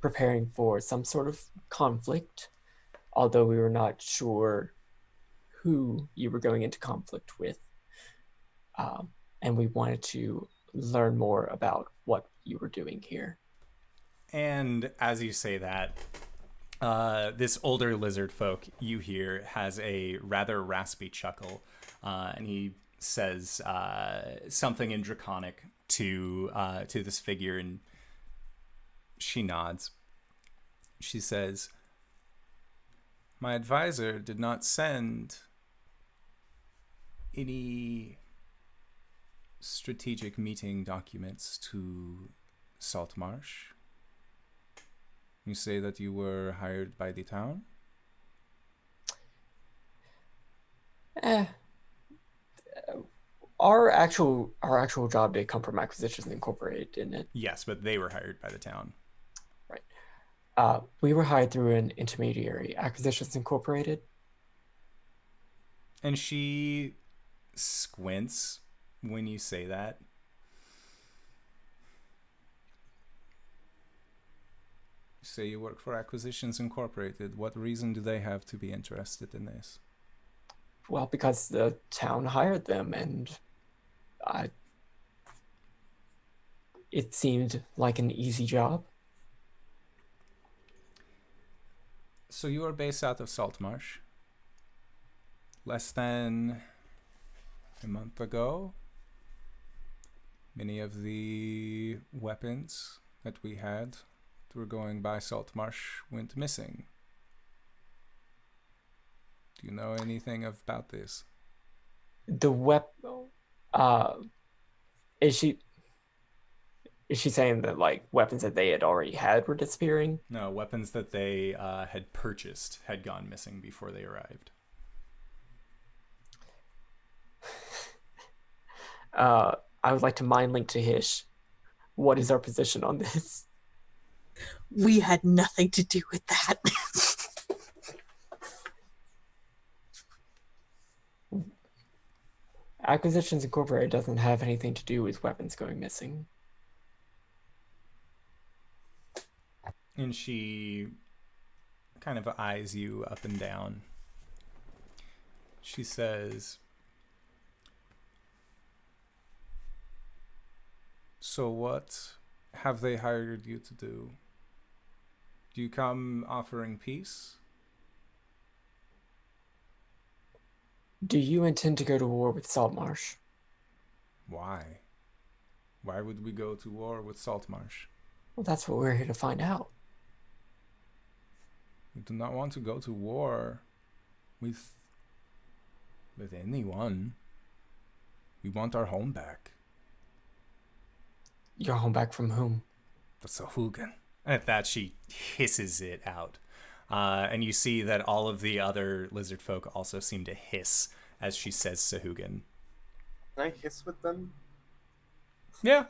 preparing for some sort of conflict, although we were not sure who you were going into conflict with. And we wanted to learn more about what you were doing here. And as you say that, this older lizard folk you hear has a rather raspy chuckle, and he says something in Draconic to this figure, and she nods. She says, "My advisor did not send any strategic meeting documents to Saltmarsh. You say that you were hired by the town?" Our actual job did come from Acquisitions Incorporated, didn't it? Yes, but they were hired by the town. Right. We were hired through an intermediary, Acquisitions Incorporated. And she squints when you say that. You say you work for Acquisitions Incorporated. What reason do they have to be interested in this? Well, because the town hired them, and it seemed like an easy job. So you are based out of Saltmarsh. Less than a month ago, many of the weapons that we had that were going by Saltmarsh went missing. Do you know anything about this? The is she saying that like weapons that they had already had were disappearing? No, weapons that they had purchased had gone missing before they arrived. I would like to mind link to Hish. What is our position on this? We had nothing to do with that. Acquisitions Incorporated doesn't have anything to do with weapons going missing. And she kind of eyes you up and down. She says, "So what have they hired you to do? Do you come offering peace?" Do you intend to go to war with Saltmarsh? Why? Why would we go to war with Saltmarsh? Well, that's what we're here to find out. We do not want to go to war with anyone. We want our home back. Your home back from whom? The Sahugan. And at that, she hisses it out. And you see that all of the other lizard folk also seem to hiss as she says Sahugan. Can I hiss with them? Yeah.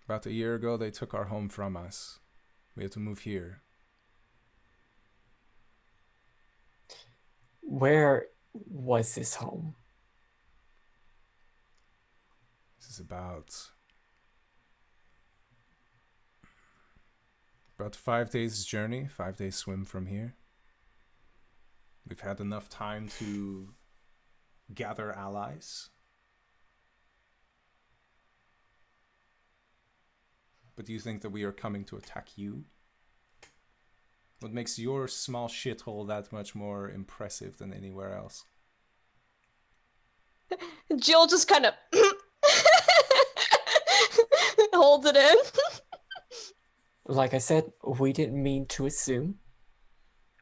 About a year ago, they took our home from us. We had to move here. Where was this home? This is about 5 days journey, 5 days swim from here. We've had enough time to gather allies. But do you think that we are coming to attack you? What makes your small shithole that much more impressive than anywhere else? Jill just kind of holds it in. Like I said, we didn't mean to assume.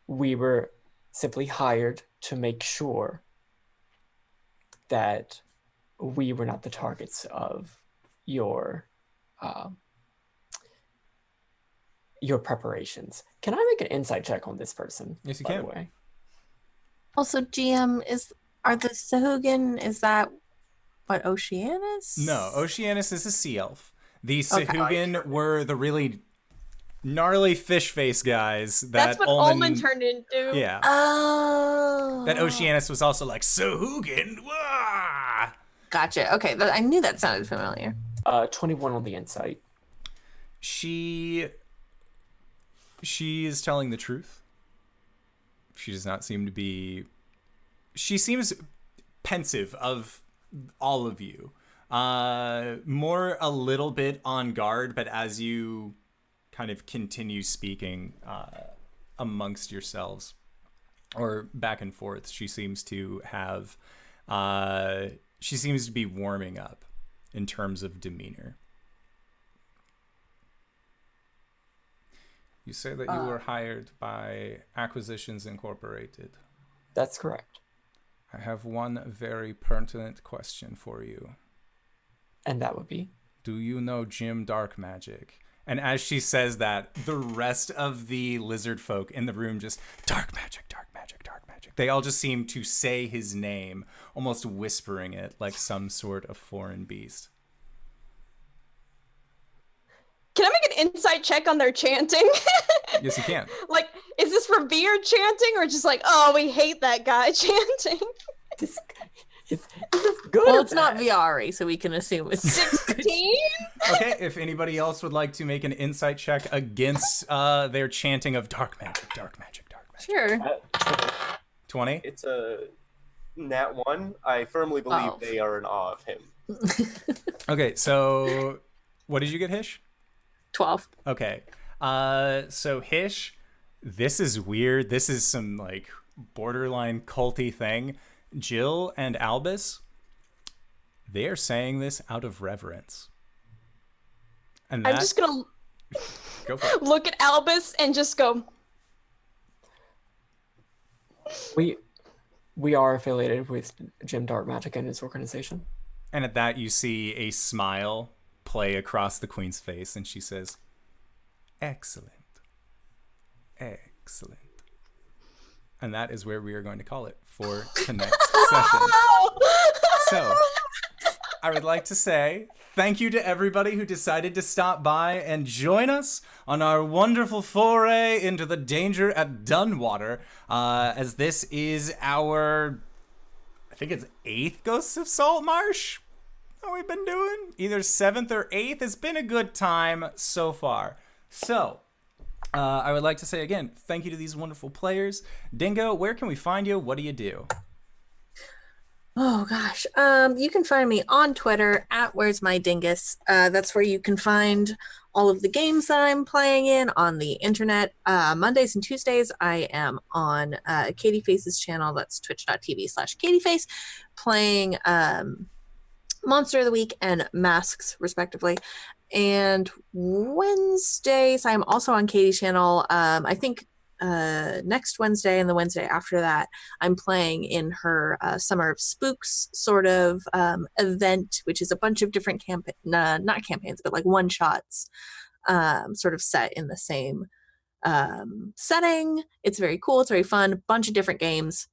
We were simply hired to make sure that we were not the targets of your preparations. Can I make an insight check on this person? Yes, you by can. the way? Also, GM, are the Sahuagin, is that what Oceanus? No, Oceanus is a sea elf. The Okay. Sahuagin were the really gnarly fish face guys that That's what Ulman turned into. Yeah. Oh. That Oceanus was also like, Sahuagin, wah! Gotcha. Okay, I knew that sounded familiar. 21 on the insight. She is telling the truth. She does not seem to be... She seems pensive of all of you. More a little bit on guard, but as you kind of continue speaking amongst yourselves or back and forth, she seems to have... she seems to be warming up in terms of demeanor. You say that you were hired by Acquisitions Incorporated. That's correct. I have one very pertinent question for you. And that would be? Do you know Jim Dark Magic? And as she says that, the rest of the lizard folk in the room just, Dark Magic, Dark Magic, Dark Magic. They all just seem to say his name, almost whispering it like some sort of foreign beast. Can I make an insight check on their chanting? Yes, you can. Like, is this revered chanting or just like, oh, we hate that guy chanting? Is this good? Well, or it's not bad? VR, so we can assume it's 16? Okay, if anybody else would like to make an insight check against their chanting of Dark Magic, Dark Magic, Dark Magic. Sure. 20? It's a nat 1. I firmly believe 12. they are in awe of him. Okay, so what did you get, Hish? 12. Okay. So Hish, this is weird. This is some like borderline culty thing. Jill and Albus, they are saying this out of reverence. And I'm just gonna go for it. look at Albus and just go, We are affiliated with Jim Dark Magic and his organization. And at that, you see a smile play across the queen's face, and she says, "Excellent. Excellent." And that is where we are going to call it for tonight's session. So, I would like to say thank you to everybody who decided to stop by and join us on our wonderful foray into the danger at Dunwater, as this is our, I think it's 8th Ghosts of Saltmarsh that we've been doing. Either 7th or 8th. It's been a good time so far. So, I would like to say again, thank you to these wonderful players. Dingo, where can we find you? What do you do? Oh gosh. You can find me on Twitter at WheresMyDingus. That's where you can find all of the games that I'm playing in on the internet. Mondays and Tuesdays, I am on Katie Face's channel. That's twitch.tv/KatieFace, playing Monster of the Week and Masks, respectively. And Wednesdays, I'm also on Katie's channel. I think next Wednesday and the Wednesday after that, I'm playing in her Summer of Spooks sort of event, which is a bunch of different not campaigns, but like one-shots sort of set in the same setting. It's very cool. It's very fun. Bunch of different games.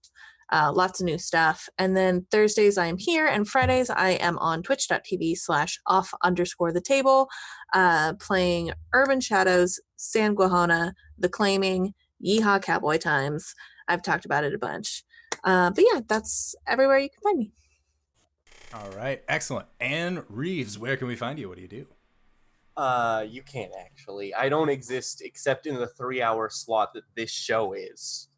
Lots of new stuff. And then Thursdays I am here, and Fridays I am on twitch.tv/off_the-table, playing Urban Shadows, Sanguahona, The Claiming, Yeehaw Cowboy Times. I've talked about it a bunch. But yeah, that's everywhere you can find me. All right, excellent. Anne Reeves, where can we find you? What do you do? You can't actually. I don't exist except in the 3-hour slot that this show is.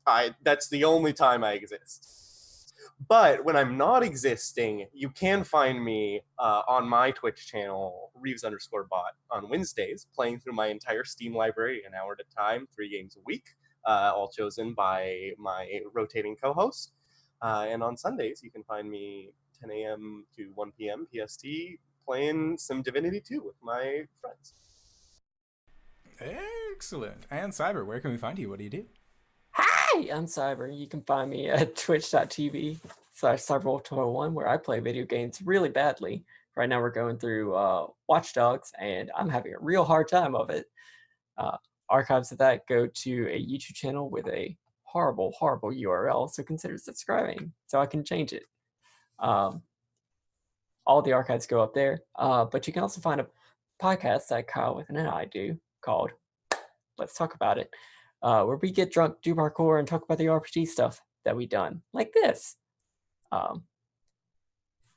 That's the only time I exist. But when I'm not existing, you can find me on my Twitch channel, Reeves_bot, on Wednesdays, playing through my entire Steam library an hour at a time, 3 games a week, all chosen by my rotating co-host. And on Sundays, you can find me 10 a.m. to 1 p.m. PST playing some Divinity 2 with my friends. Excellent. And Cyber, where can we find you? What do you do? Hi, I'm Cyber. You can find me at twitch.tv/Cyberwolf201, where I play video games really badly. Right now we're going through Watch Dogs, and I'm having a real hard time of it. Archives of that go to a YouTube channel with a horrible, horrible URL, so consider subscribing so I can change it. All the archives go up there, but you can also find a podcast that KyleWithAnN and I do called Let's Talk About It, where we get drunk, do parkour, and talk about the RPG stuff that we've done, like this.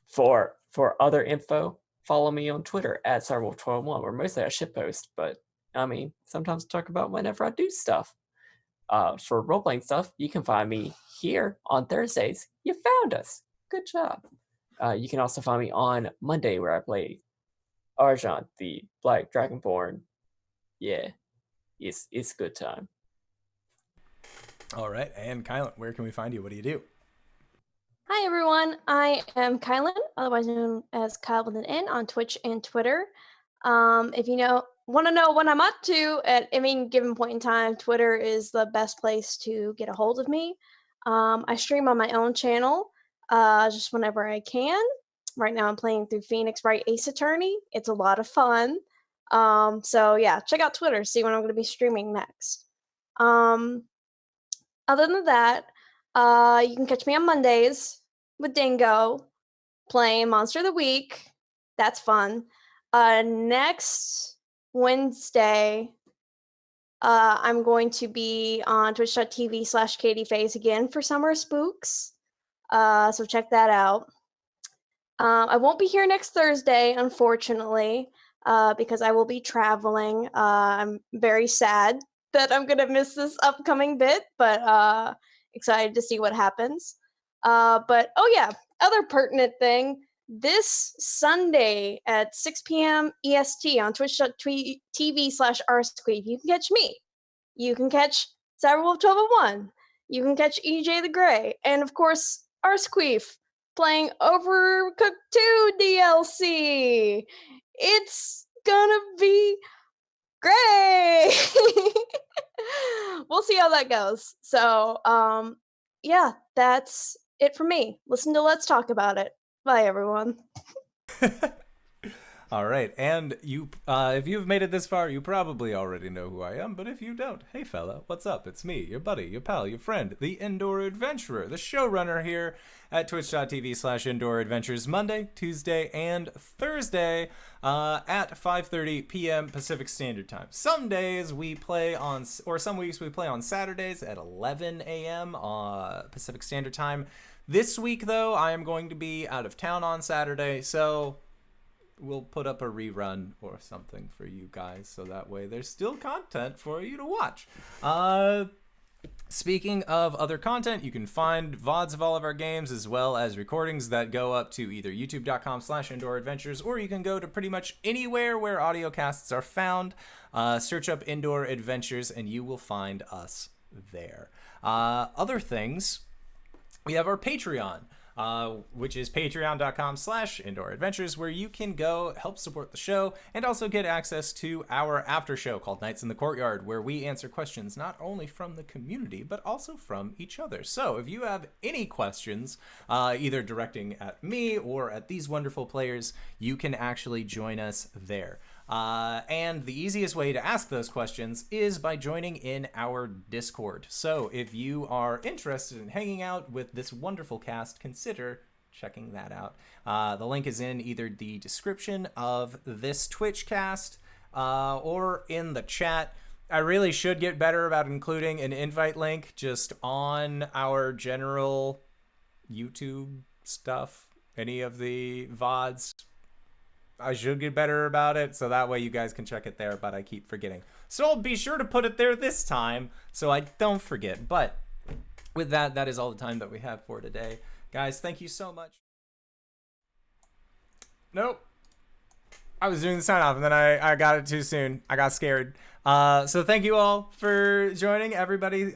For other info, follow me on Twitter at Cyberwolf201, where mostly I shitpost, but I mean, sometimes talk about whenever I do stuff. For role-playing stuff, you can find me here on Thursdays. You found us. Good job. You can also find me on Monday, where I play Argent, the Black Dragonborn. Yeah, it's a good time. All right, and Kylan, where can we find you? What do you do? Hi everyone, I am KyleWithAnN, otherwise known as KyleWithAnN on Twitch and Twitter. If you want to know what I'm up to at any given point in time, Twitter is the best place to get a hold of me. I stream on my own channel just whenever I can. Right now I'm playing through Phoenix Wright Ace Attorney. It's a lot of fun. So yeah, check out Twitter, see when I'm going to be streaming next. Other than that, you can catch me on Mondays with Dingo playing Monster of the Week. That's fun. Next Wednesday, I'm going to be on twitch.tv/KatieFaze again for Summer Spooks. So check that out. I won't be here next Thursday, unfortunately, because I will be traveling. I'm very sad that I'm going to miss this upcoming bit, but excited to see what happens. But oh yeah, other pertinent thing, this Sunday at 6 p.m. EST on twitch.tv/rsqueef, you can catch me. You can catch Cyberwolf1201. You can catch EJ the Grey. And of course, Arsqueef playing Overcooked 2 DLC. It's gonna be great. We'll see how that goes. So, yeah, that's it for me. Listen to Let's Talk About It. Bye, everyone. All right, and you, if you've made it this far, you probably already know who I am, but if you don't, hey fella, what's up? It's me, your buddy, your pal, your friend, the Indoor Adventurer, the showrunner here at twitch.tv/Indoor Adventures, Monday, Tuesday, and Thursday at 5:30 p.m. Pacific Standard Time. Some days we play on, or some weeks we play on Saturdays at 11 a.m. Pacific Standard Time. This week, though, I am going to be out of town on Saturday, so we'll put up a rerun or something for you guys, so that way there's still content for you to watch. Speaking of other content, you can find VODs of all of our games, as well as recordings that go up to either youtube.com/Indoor Adventures, or you can go to pretty much anywhere where audio casts are found. Search up Indoor Adventures, and you will find us there. Other things, we have our Patreon, which is patreon.com/Indoor Adventures, where you can go help support the show and also get access to our after show called Nights in the Courtyard, where we answer questions not only from the community but also from each other. So if you have any questions, either directing at me or at these wonderful players, you can actually join us there. And the easiest way to ask those questions is by joining in our Discord. So if you are interested in hanging out with this wonderful cast, consider checking that out. The link is in either the description of this Twitch cast or in the chat. I really should get better about including an invite link just on our general YouTube stuff, any of the VODs. I should get better about it, so that way you guys can check it there, but I keep forgetting. So I'll be sure to put it there this time, so I don't forget. But with that, that is all the time that we have for today. Guys, thank you so much. Nope. I was doing the sign off and then I got it too soon. I got scared. So thank you all for joining, everybody.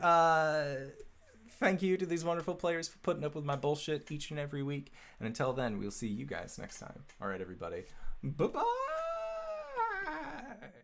Thank you to these wonderful players for putting up with my bullshit each and every week. And until then, we'll see you guys next time. All right, everybody. Bye-bye.